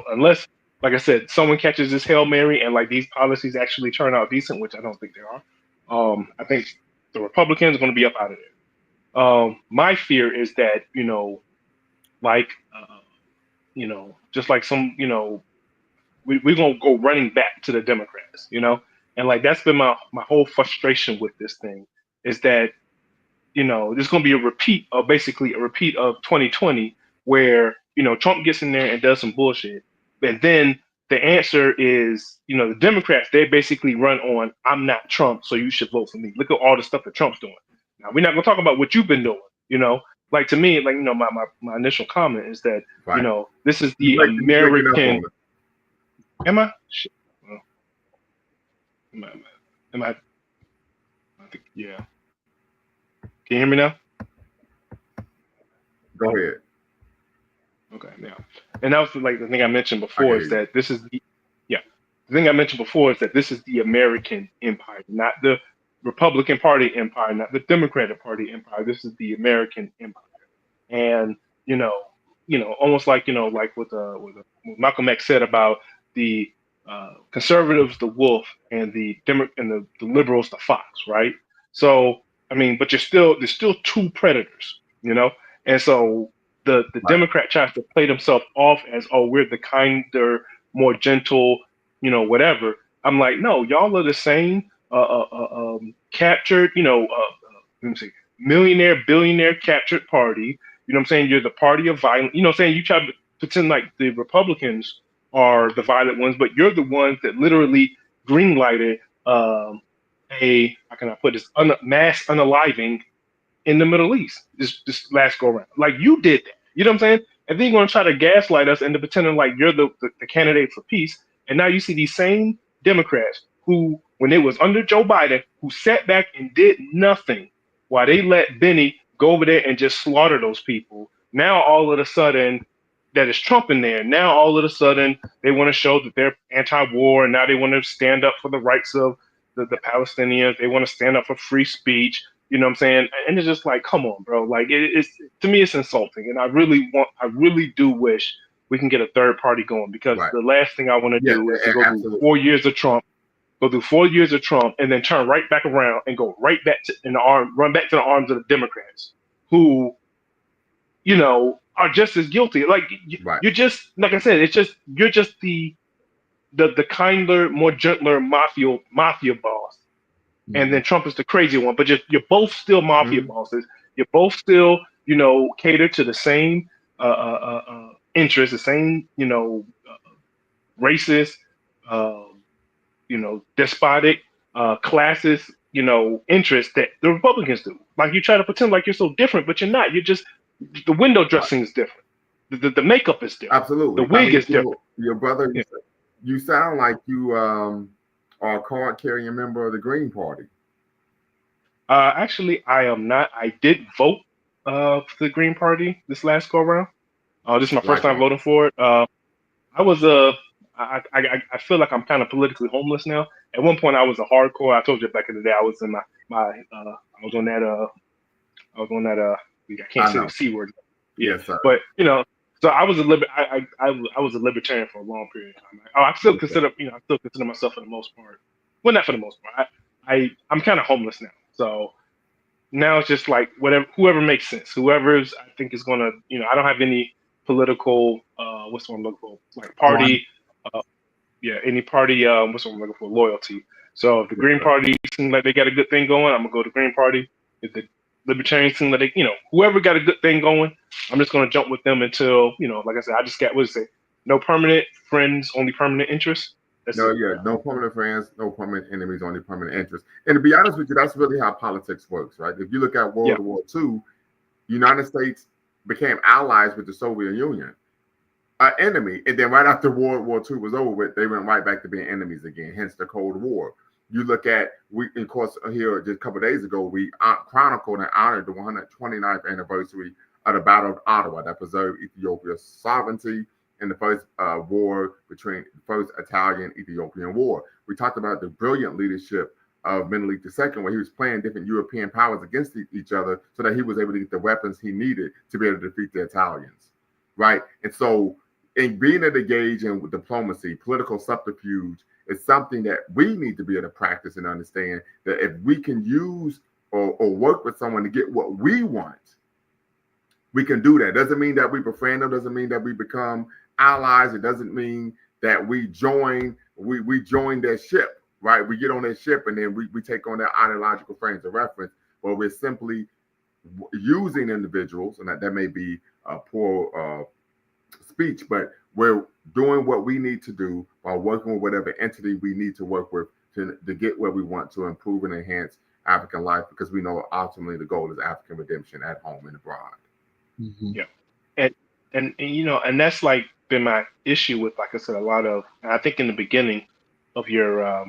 unless, like I said, someone catches this Hail Mary and these policies actually turn out decent, which I don't think they are. I think the Republicans are going to be up out of there. My fear is that, just like some, we're going to go running back to the Democrats, and that's been my whole frustration with this thing, is that, there's going to be basically a repeat of 2020, where, Trump gets in there and does some bullshit. And then the answer is, the Democrats, they basically run on, I'm not Trump, so you should vote for me. Look at all the stuff that Trump's doing. Now, we're not going to talk about what you've been doing, to me, my initial comment is that, this is the American, Am I? Shit. Well, am I? I think, yeah. Can you hear me now? Go ahead. Okay, now. And that was like the thing I mentioned I before hear is you. that this is the, yeah. The thing I mentioned before is that this is the American empire, not the Republican Party empire, not the Democratic Party empire. This is the American empire. And almost like like what Malcolm X said about the conservatives, the wolf, and the liberals, the fox, right? So I mean, but there's still two predators, and so the Right. Democrat tries to play themselves off as, oh, we're the kinder, more gentle, whatever. I'm like, no, y'all are the same captured, let me see, millionaire, billionaire captured party. You know what I'm saying? You're the party of violence. You know what I'm saying? You try to pretend like the Republicans are the violent ones, but you're the ones that literally greenlighted how can I put this, mass unaliving in the Middle East this last go around. Like you did that. You know what I'm saying? And then you're going to try to gaslight us into pretending like you're the candidate for peace. And now you see these same Democrats who, when it was under Joe Biden, who sat back and did nothing while they let Benny go over there and just slaughter those people. Now all of a sudden, that is Trump in there. Now all of a sudden they want to show that they're anti-war, and now they want to stand up for the rights of the Palestinians. They want to stand up for free speech. You know what I'm saying? And it's just like, come on, bro. Like it's, to me, it's insulting. And I really do wish we can get a third party going, because Right. the last thing I want to Yeah, do is to go absolutely. through 4 years of Trump, and then turn right back around and go right back run back to the arms of the Democrats, who, are just as guilty. Like Right. you're just, like I said, you're just the kinder, more gentler mafia boss. And then Trump is the crazy one, but you're both still mafia bosses. You're both still, cater to the same interests, the same, racist, despotic, classist, interests that the Republicans do. Like you try to pretend like you're so different, but you're not. You're just, the window dressing is different. The makeup is different. Absolutely. The wig is different. Your brother, Yeah. you sound like you are a card-carrying member of the Green Party. Actually, I am not. I did vote for the Green Party this last go around. This is my first time voting for it. I was I feel like I'm kind of politically homeless now. At one point, I was a hardcore. I told you back in the day, I was in I was on that I can't say the C word. Yes, sir. But so I was I was a libertarian for a long period of time. I still consider myself for the most part. Well, not for the most part. I'm kind of homeless now. So now it's just like whoever makes sense, whoever's I think is gonna, I don't have any political what's the one I'm looking for, like party, any party what's the one I'm looking for, loyalty. So if the Green Party seems like they got a good thing going, I'm gonna go to the Green Party. If the Libertarians seem like they, whoever got a good thing going, I'm just gonna jump with them until, like I said, I just got no permanent friends, only permanent interests. No permanent friends, no permanent enemies, only permanent interests. And to be honest with you, that's really how politics works, right? If you look at World War II, United States became allies with the Soviet Union, an enemy, and then right after World War II was over with, they went right back to being enemies again. Hence the Cold War. You look at, of course, here just a couple of days ago, we chronicled and honored the 129th anniversary of the Battle of Ottawa that preserved Ethiopia's sovereignty in the first war between the first Italian-Ethiopian War. We talked about the brilliant leadership of Menelik II, where he was playing different European powers against each other so that he was able to get the weapons he needed to be able to defeat the Italians, right? And so in being able to engage in diplomacy, political subterfuge, is something that we need to be able to practice and understand that if we can use or work with someone to get what we want, we can do that. Doesn't mean that we befriend them, doesn't mean that we become allies. It doesn't mean that we join their ship, right? We get on their ship and then we take on their ideological frames of reference, but we're simply using individuals, and that may be a poor speech, but we're doing what we need to do while working with whatever entity we need to work with to get where we want to improve and enhance African life, because we know ultimately the goal is African redemption at home and abroad. Yeah. And that's like, been my issue with, like I said, a lot of. I think in the beginning of your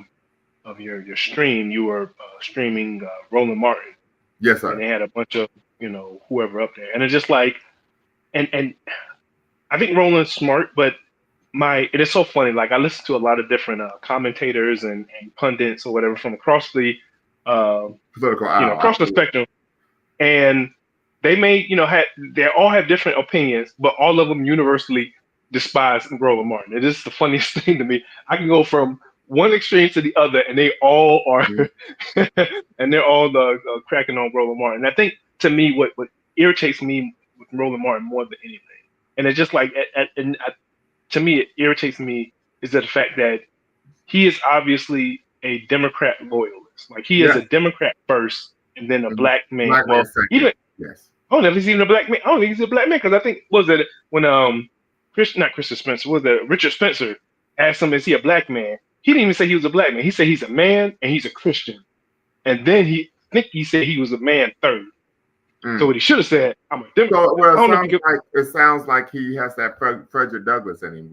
stream, you were streaming Roland Martin, Yes, and sir. they had a bunch of whoever up there, and it's just like, and I think Roland's smart, but it is so funny. Like I listen to a lot of different commentators and pundits or whatever from across the Political aisle. across the spectrum, and they may they all have different opinions, but all of them universally despise Roland Martin. It is the funniest thing to me. I can go from one extreme to the other, and they all are, and they're all cracking on Roland Martin. And I think to me, what irritates me with Roland Martin more than anything, and it's just like, to me, it irritates me is the fact that he is obviously a Democrat loyalist. Like he is a Democrat first, and then a black man. Black man second. Even Yes. I don't know if he's even a black man. I don't think he's a black man because I think when not Christian Spencer, Richard Spencer asked him, is he a black man? He didn't even say he was a black man. He said he's a man and he's a Christian. And then he said he was a man third. So what he should have said, I'm a Democrat. It sounds like he has that Frederick Douglass in him.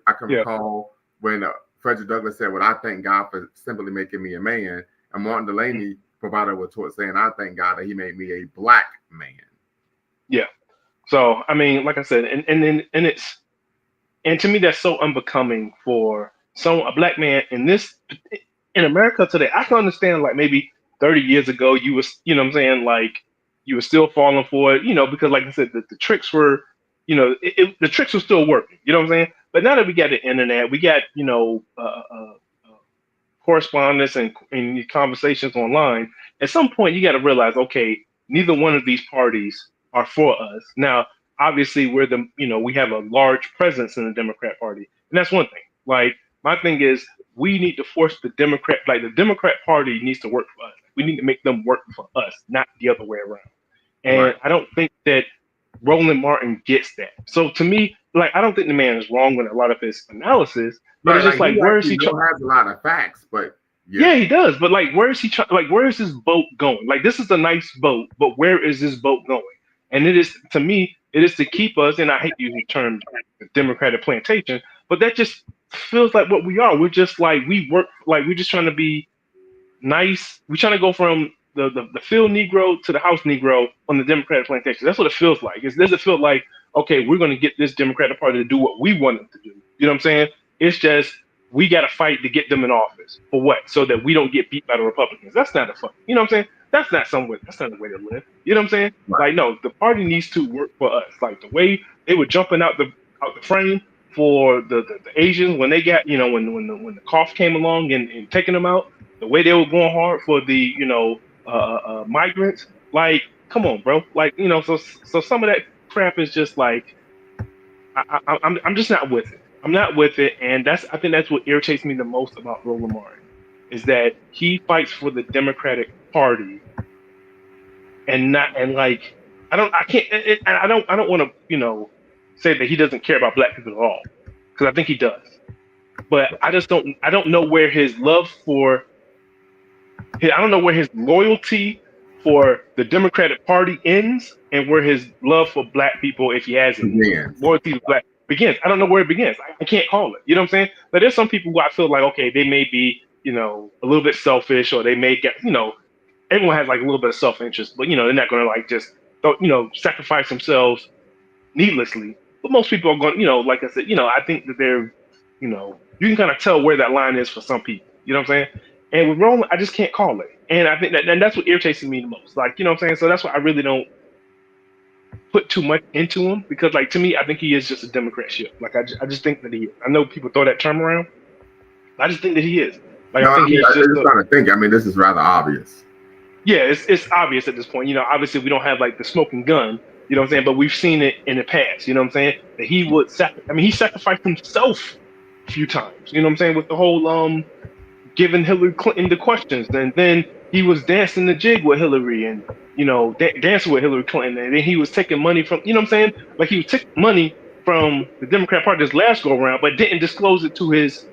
I can recall when Frederick Douglass said, well, I thank God for simply making me a man. And Martin Delaney provided a retort saying, I thank God that he made me a black man. Yeah. So, I mean, like I said, and to me, that's so unbecoming for a black man in America today. I can understand, like, maybe 30 years ago, you was, you know what I'm saying? Like, you were still falling for it, because like I said, the tricks were, the tricks were still working, you know what I'm saying? But now that we got the internet, we got, correspondence and conversations online, at some point you got to realize, okay, neither one of these parties are for us. Now, obviously we have a large presence in the Democrat Party. And that's one thing. Like, my thing is we need to force the Democrat Party needs to work for us. We need to make them work for us, not the other way around. And I don't think that Roland Martin gets that. So to me, like, I don't think the man is wrong with a lot of his analysis, but it's just like, where is he trying? He has a lot of facts, but yeah, he does. But like, where is he trying? Like, where is his boat going? Like, this is a nice boat, but where is this boat going? And it is, to me, it is to keep us, and I hate using the term Democratic plantation, but that just feels like what we are. We're just like, we're just trying to be nice. We're trying to go from the field Negro to the house Negro on the Democratic plantation. That's what it feels like. It doesn't feel like, okay, we're going to get this Democratic Party to do what we want them to do. You know what I'm saying? It's just, we got to fight to get them in office. For what? So that we don't get beat by the Republicans. That's not you know what I'm saying? That's not the way to live. You know what I'm saying? Right. Like, no, the party needs to work for us. Like, the way they were jumping out the frame for the Asians when they got, when the cough came along and taking them out, the way they were going hard for the, migrants, like, come on, bro. Like, so some of that crap is just like, I'm just not with it. I'm not with it. And I think that's what irritates me the most about Roland Martin, is that he fights for the Democratic Party I don't want to, say that he doesn't care about black people at all, because I think he does. But I don't know where his love I don't know where his loyalty for the Democratic Party ends and where his love for black people, if he has any loyalty to black, begins. I don't know where it begins. I can't call it. You know what I'm saying? But there's some people who I feel like, okay, they may be, a little bit selfish, or they may get, everyone has like a little bit of self-interest, but they're not going to like just, sacrifice themselves needlessly. But most people are going, like I said, I think that they're, you can kind of tell where that line is for some people. You know what I'm saying? And with Roland, I just can't call it. And I think that's what irritates me the most. Like, you know what I'm saying? So that's why I really don't put too much into him, because, like, to me, I think he is just a Democrat ship. Like, I just think that he is. I know people throw that term around. I just think that he is. Like, I think he's just trying to think. I mean, this is rather obvious. Yeah, it's obvious at this point. Obviously we don't have like the smoking gun, you know what I'm saying? But we've seen it in the past, you know what I'm saying? That he would he sacrificed himself a few times, you know what I'm saying? With the whole giving Hillary Clinton the questions, and then he was dancing the jig with Hillary, and dancing with Hillary Clinton, and then he was taking money from, you know what I'm saying? Like, he was taking money from the Democrat Party this last go around, but didn't disclose it to his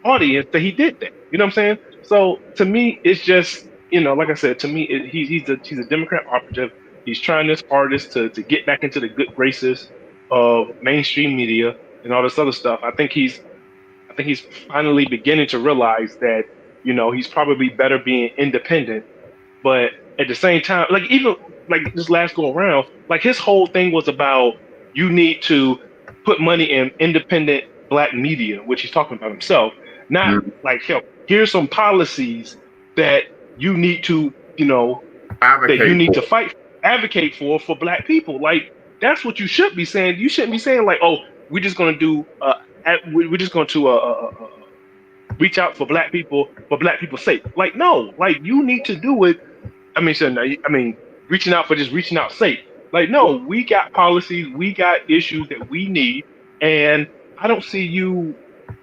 audience that he did that. You know what I'm saying? So to me, it's just, like I said, to me, he's a Democrat operative. He's trying his hardest to get back into the good graces of mainstream media. and all this other stuff. I think he's finally beginning to realize that, you know, he's probably better being independent. But at the same time, like even like this last go around, like his whole thing was about you need to put money in independent Black media, which he's talking about himself. Not like, hell, here's some policies that you need to, you know, Advocate that you need for. to fight, advocate for Black people. Like that's what you should be saying. You shouldn't be saying like, oh, we're just going to do, we're just going to reach out for Black people for Black people's sake. Like no, like you need to do it. I mean, so, I mean, reaching out for just reaching out's sake. Like no, we got policies, we got issues that we need, and I don't see you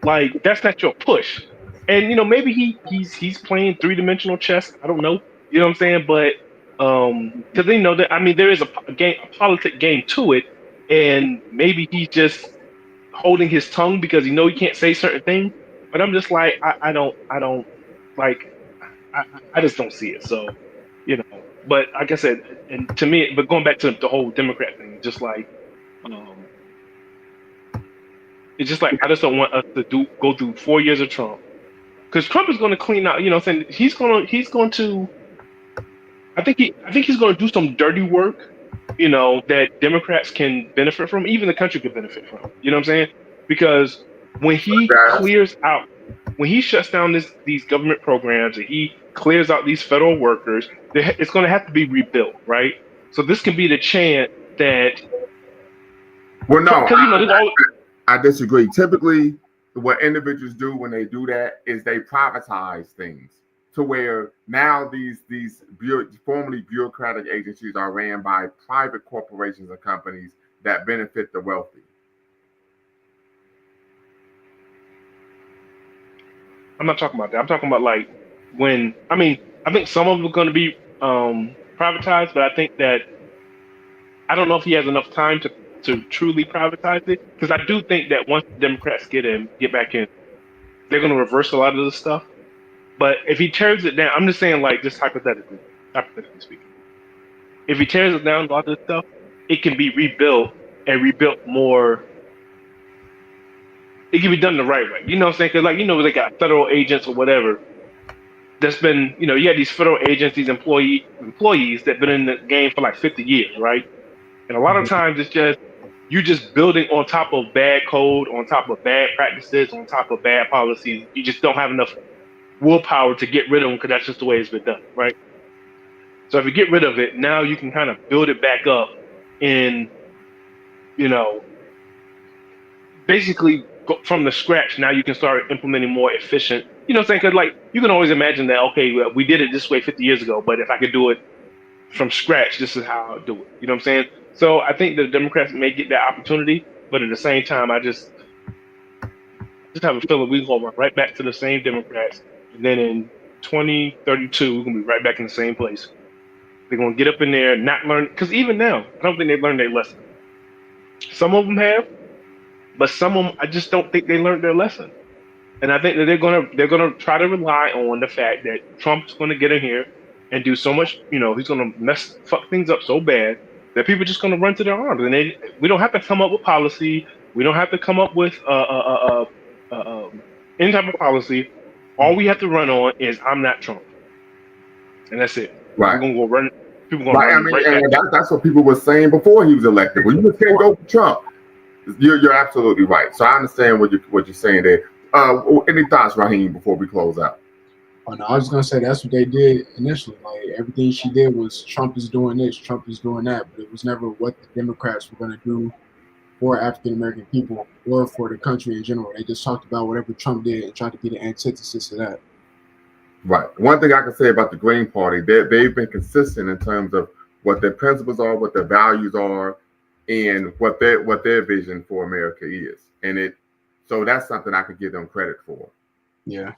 like that's not your push. And you know, maybe he's playing 3-dimensional chess. I don't know. You know what I'm saying? But because you know that I mean there is a politic game to it, and maybe he's just holding his tongue because he know he can't say certain things. But I'm just like I don't like I just don't see it. So you know, but like I said, and to me, but going back to the whole Democrat thing, just like it's just like I just don't want us to go through 4 years of Trump, because Trump is going to clean out. You know, what I'm saying he's going to. I think he's going to do some dirty work, you know, that Democrats can benefit from, even the country could benefit from. You know what I'm saying? Because when he clears out, when he shuts down these government programs and he clears out these federal workers, it's going to have to be rebuilt, right? So this can be the chance that. Well, no, I disagree. Typically, what individuals do when they do that is they privatize things to where now these formerly bureaucratic agencies are ran by private corporations and companies that benefit the wealthy. I'm not talking about that. I'm talking about like when, I mean, I think some of them are going to be privatized, but I think that I don't know if he has enough time to truly privatize it, because I do think that once the Democrats get back in, they're going to reverse a lot of this stuff. But if he tears it down, I'm just saying, like, just hypothetically speaking, if he tears it down, a lot of this stuff, it can be rebuilt and rebuilt more. It can be done the right way. You know what I'm saying? Because, like, you know, they got federal agents or whatever that's been, you know, you have these federal agents, these employees that have been in the game for like 50 years, right? And a lot of times it's just, you're just building on top of bad code, on top of bad practices, on top of bad policies. You just don't have enough willpower to get rid of them, because that's just the way it's been done, right? So if you get rid of it, now you can kind of build it back up in, you know, basically go from the scratch. Now you can start implementing more efficient, you know what I'm saying? Because like you can always imagine that, okay, well, we did it this way 50 years ago, but if I could do it from scratch, this is how I'll do it. You know what I'm saying? So I think the Democrats may get that opportunity, but at the same time, I just have a feeling we're going to run right back to the same Democrats. And then in 2032, we're going to be right back in the same place. They're going to get up in there, not learn, because even now, I don't think they've learned their lesson. Some of them have, but some of them, I just don't think they learned their lesson. And I think that they're gonna try to rely on the fact that Trump's going to get in here and do so much, you know, he's going to fuck things up so bad that people are just going to run to their arms. And we don't have to come up with policy. We don't have to come up with any type of policy. All we have to run on is I'm not Trump, and that's it. Right. We're gonna go run. People gonna run right back. That's what people were saying before he was elected. Well, you just can't go for Trump. You're absolutely right. So I understand what you're saying there. Any thoughts, Raheem, before we close out? Oh, no, I was gonna say that's what they did initially. Like everything she did was Trump is doing this, Trump is doing that, but it was never what the Democrats were gonna do for African American people or for the country in general. They just talked about whatever Trump did and tried to be the antithesis of that. Right. One thing I can say about the Green Party, they've been consistent in terms of what their principles are, what their values are, and what their vision for America is. And so that's something I could give them credit for. Yeah.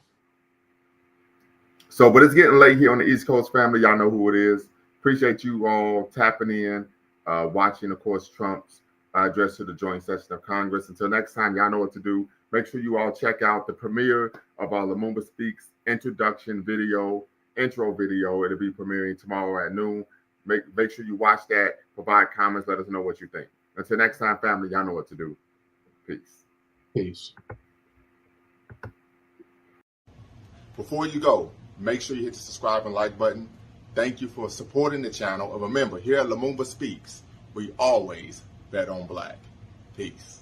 So, but it's getting late here on the East Coast, family. Y'all know who it is. Appreciate you all tapping in, watching, of course, Trump's address to the joint session of Congress. Until next time, y'all know what to do. Make sure you all check out the premiere of our Lumumba Speaks introduction video, intro video. It'll be premiering tomorrow at noon. Make sure you watch that, provide comments, let us know what you think. Until next time, family, y'all know what to do. Peace. Peace. Before you go, make sure you hit the subscribe and like button. Thank you for supporting the channel. And remember, here at Lumumba Speaks, we always bet on black. Peace.